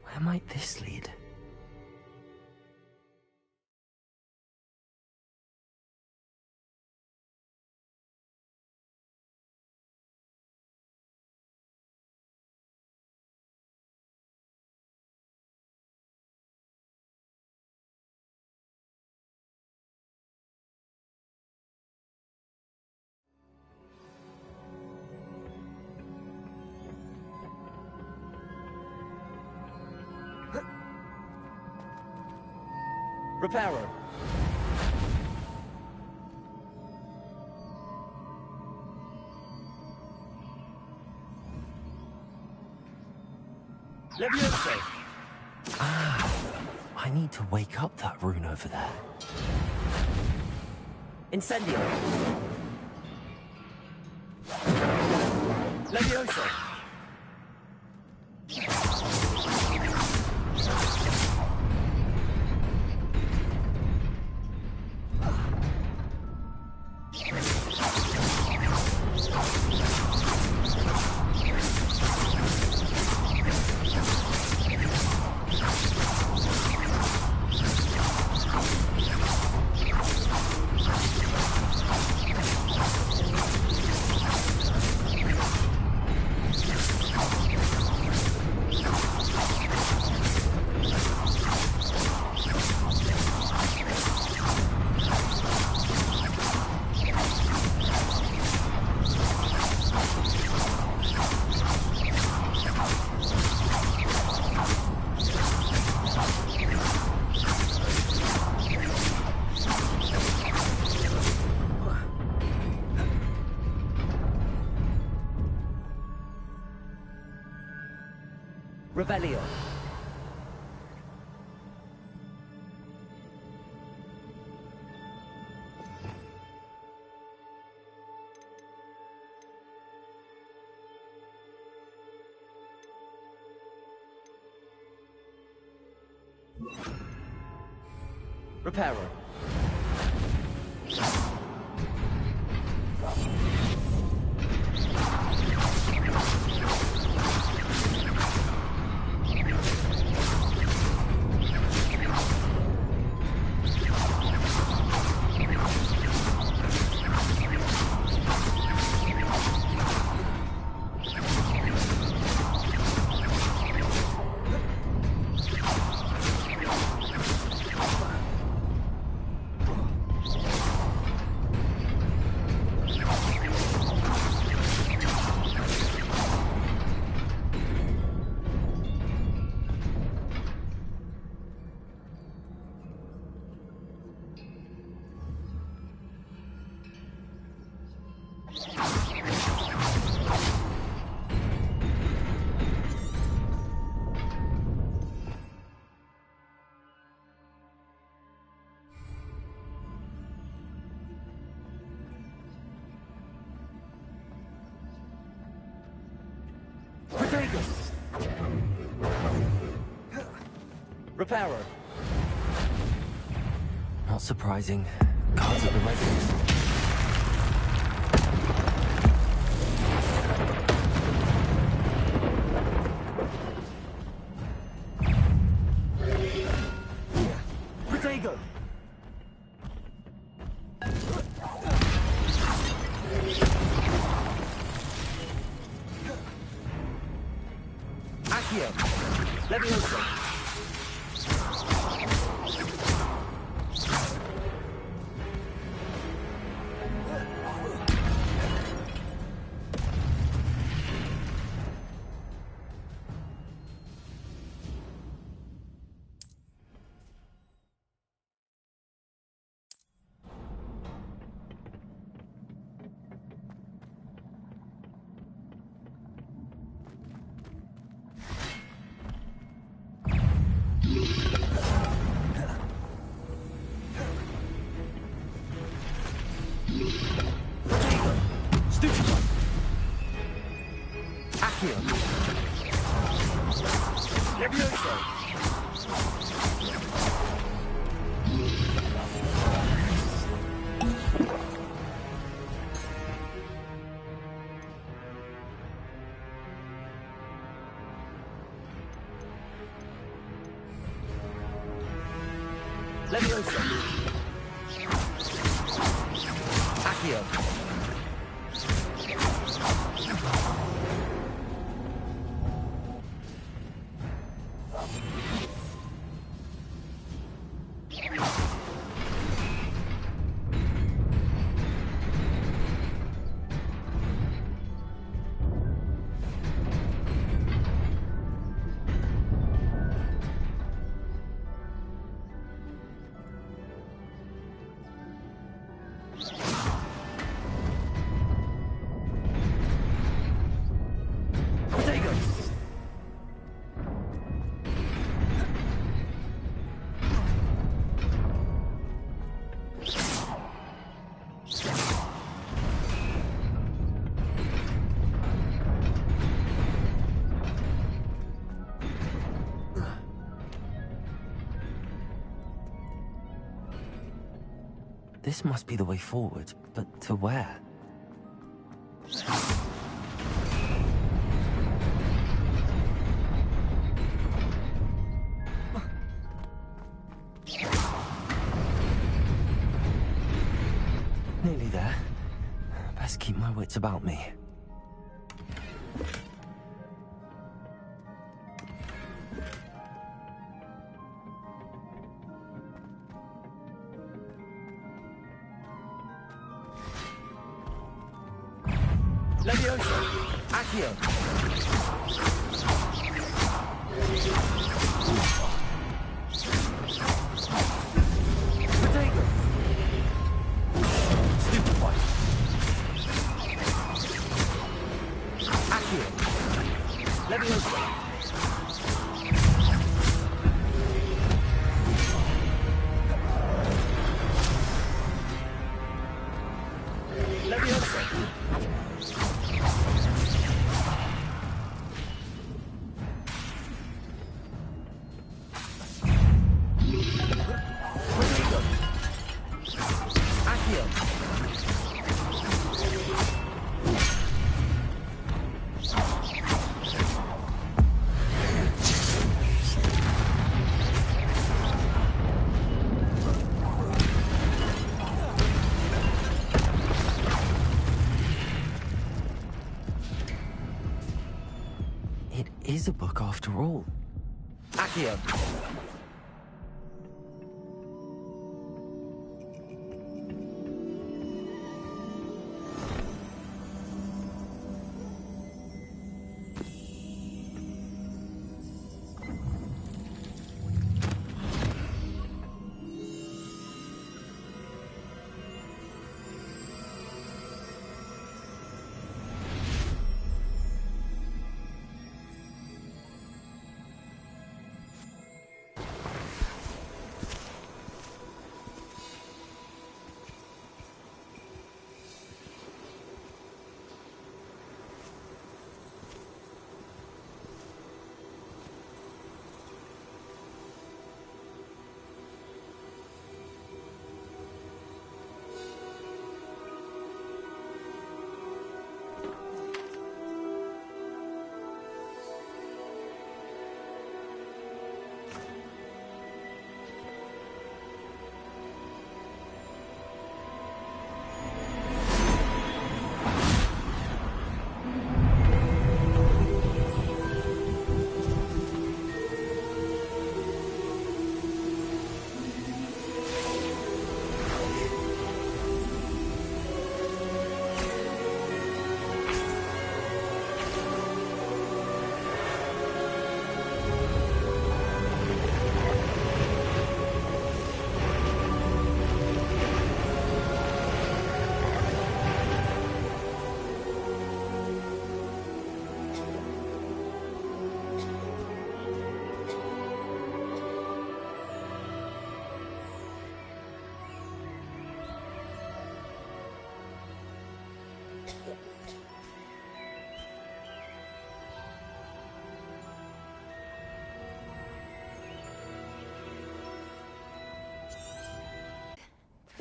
Where might this lead? Reparo. Levioso! I need to wake up that rune over there. Incendio! Levioso! Revelio. Reparo. Reparo. Not surprising. Guards at the residence. Protego. Accio. Levioso. Levioso. Accio. This must be the way forward, but to where? Nearly there. Best keep my wits about me. Leviosa! Accio! Potato! Stupefy! Accio! Leviosa! Leviosa! It is a book after all. Accio!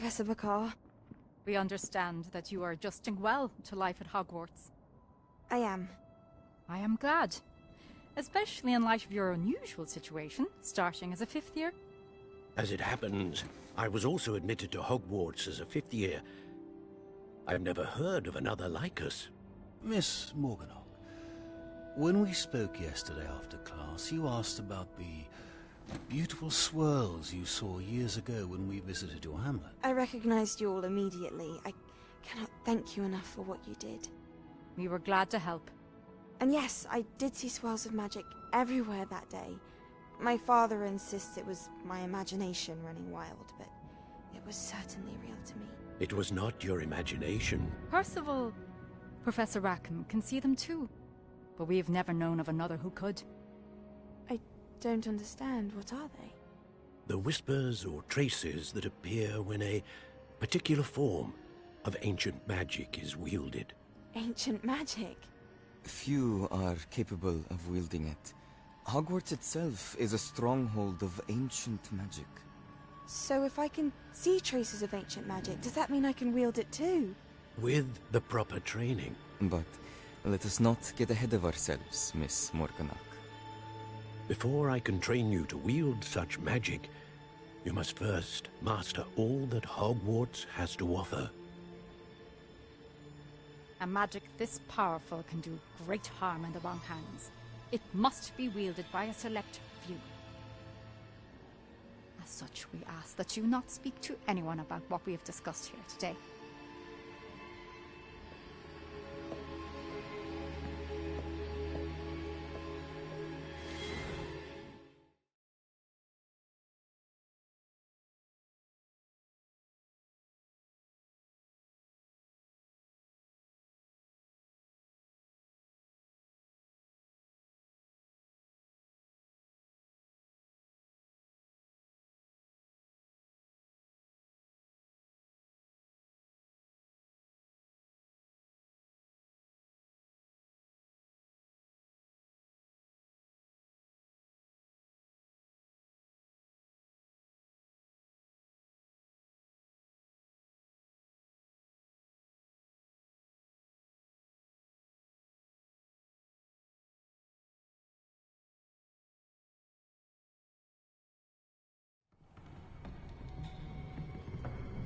Professor Bakar. We understand that you are adjusting well to life at Hogwarts. I am. I am glad. Especially in light of your unusual situation, starting as a 5th year. As it happens, I was also admitted to Hogwarts as a 5th year. I've never heard of another like us. Miss Morganach, when we spoke yesterday after class, you asked about the beautiful swirls you saw years ago when we visited your hamlet. I recognized you all immediately. I cannot thank you enough for what you did. We were glad to help. And yes, I did see swirls of magic everywhere that day. My father insists it was my imagination running wild, but it was certainly real to me. It was not your imagination. Percival, Professor Rackham can see them too. But we have never known of another who could. I don't understand. What are they? The whispers or traces that appear when a particular form of ancient magic is wielded. Ancient magic? Few are capable of wielding it. Hogwarts itself is a stronghold of ancient magic. So if I can see traces of ancient magic, does that mean I can wield it too? With the proper training. But let us not get ahead of ourselves, Miss Morganach. Before I can train you to wield such magic, you must first master all that Hogwarts has to offer. A magic this powerful can do great harm in the wrong hands. It must be wielded by a select few. As such, we ask that you not speak to anyone about what we have discussed here today.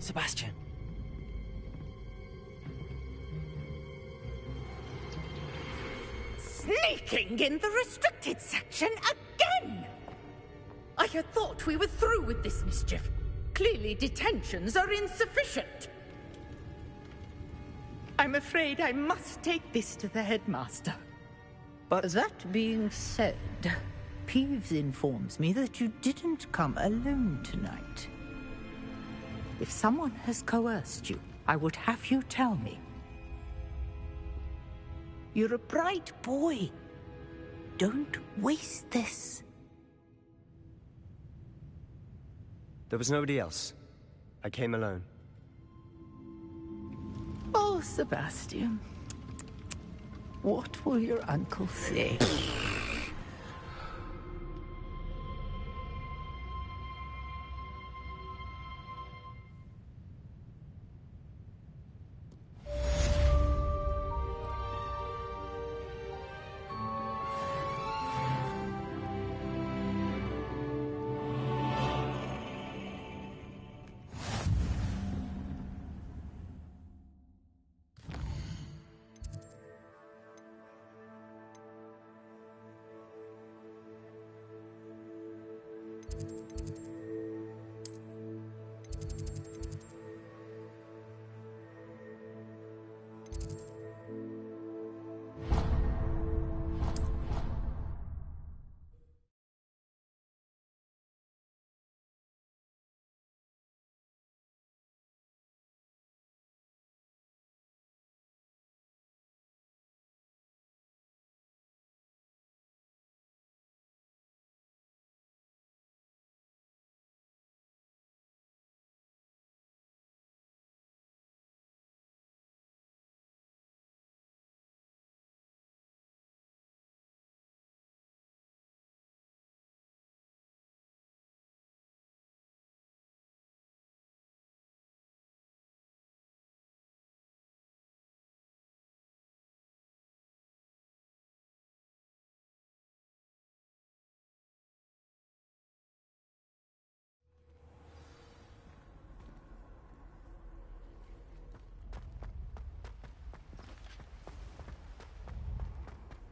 Sebastian. Sneaking in the restricted section again! I had thought we were through with this mischief. Clearly detentions are insufficient. I'm afraid I must take this to the headmaster. But that being said, Peeves informs me that you didn't come alone tonight. If someone has coerced you, I would have you tell me. You're a bright boy. Don't waste this. There was nobody else. I came alone. Oh, Sebastian. What will your uncle say?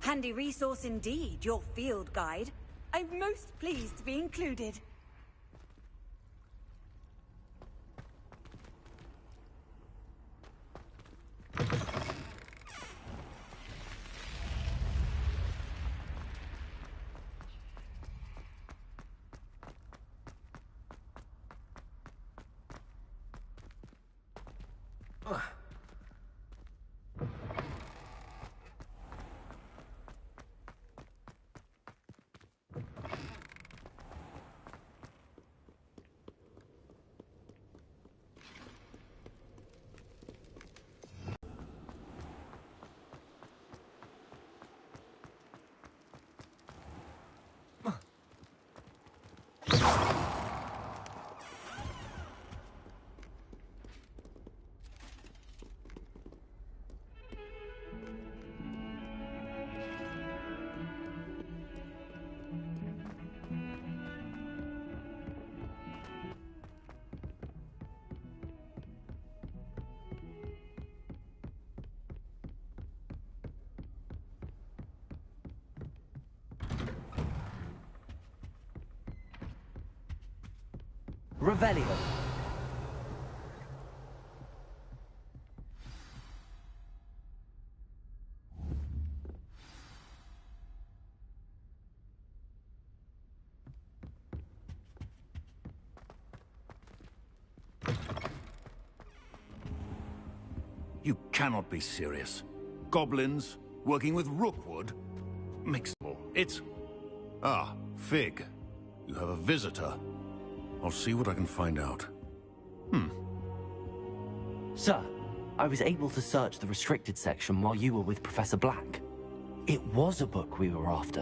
Handy resource indeed, your field guide. I'm most pleased to be included. Revelio. You cannot be serious. Goblins, working with Rookwood? Mixable. It's... Ah, Fig. You have a visitor. I'll see what I can find out. Sir, I was able to search the restricted section while you were with Professor Black. It was a book we were after.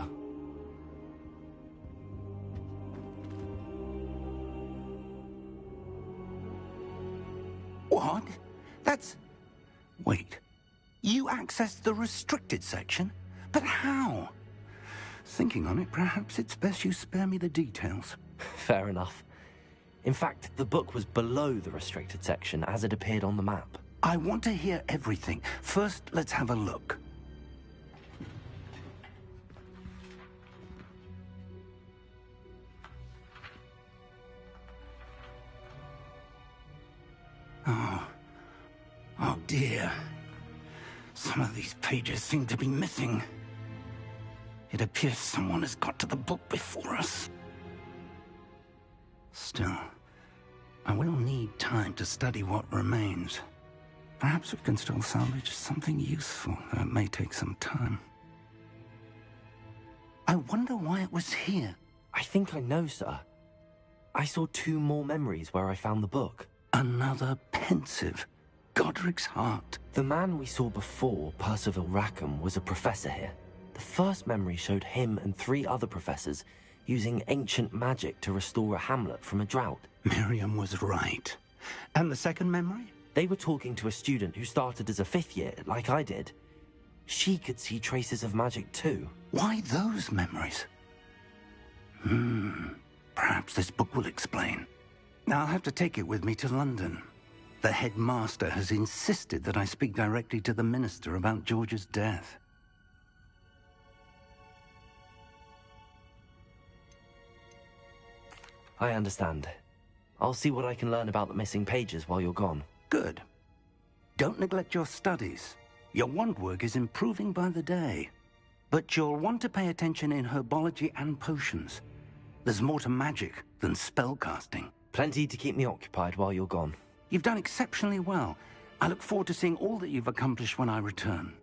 What? That's... Wait. You accessed the restricted section? But how? Thinking on it, perhaps it's best you spare me the details. Fair enough. In fact, the book was below the restricted section as it appeared on the map. I want to hear everything. First, let's have a look. Oh dear. Some of these pages seem to be missing. It appears someone has got to the book before us. Still, I will need time to study what remains. Perhaps we can still salvage something useful, though it may take some time. I wonder why it was here. I think I know, sir. I saw 2 more memories where I found the book. Another pensive. Godric's heart. The man we saw before, Percival Rackham, was a professor here. The first memory showed him and 3 other professors using ancient magic to restore a hamlet from a drought. Miriam was right. And the second memory? They were talking to a student who started as a 5th year, like I did. She could see traces of magic too. Why those memories? Perhaps this book will explain. Now I'll have to take it with me to London. The headmaster has insisted that I speak directly to the minister about George's death. I understand. I'll see what I can learn about the missing pages while you're gone. Good. Don't neglect your studies. Your wand work is improving by the day. But you'll want to pay attention in herbology and potions. There's more to magic than spellcasting. Plenty to keep me occupied while you're gone. You've done exceptionally well. I look forward to seeing all that you've accomplished when I return.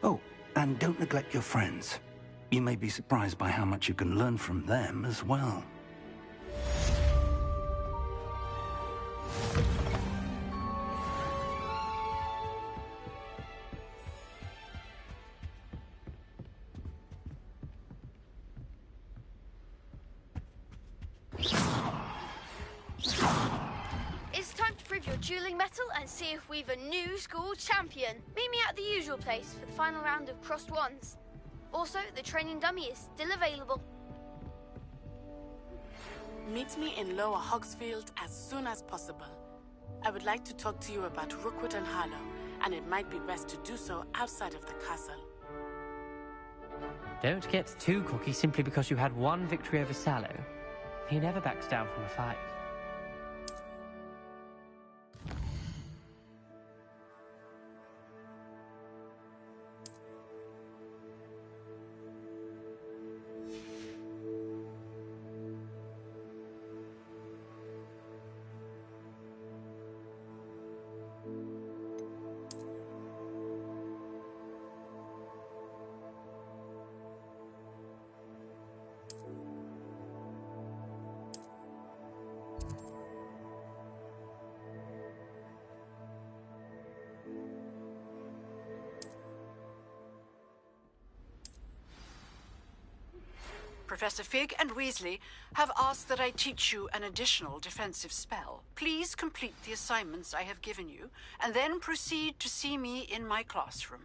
Oh, and don't neglect your friends. You may be surprised by how much you can learn from them as well. It's time to prove your dueling mettle and see if we've a new school champion. Meet me at the usual place for the final round of crossed wands. Also, the training dummy is still available. Meet me in Lower Hogsfield as soon as possible. I would like to talk to you about Rookwood and Harlow, and it might be best to do so outside of the castle. Don't get too cocky simply because you had 1 victory over Sallow. He never backs down from a fight. Professor Fig and Weasley have asked that I teach you an additional defensive spell. Please complete the assignments I have given you, and then proceed to see me in my classroom.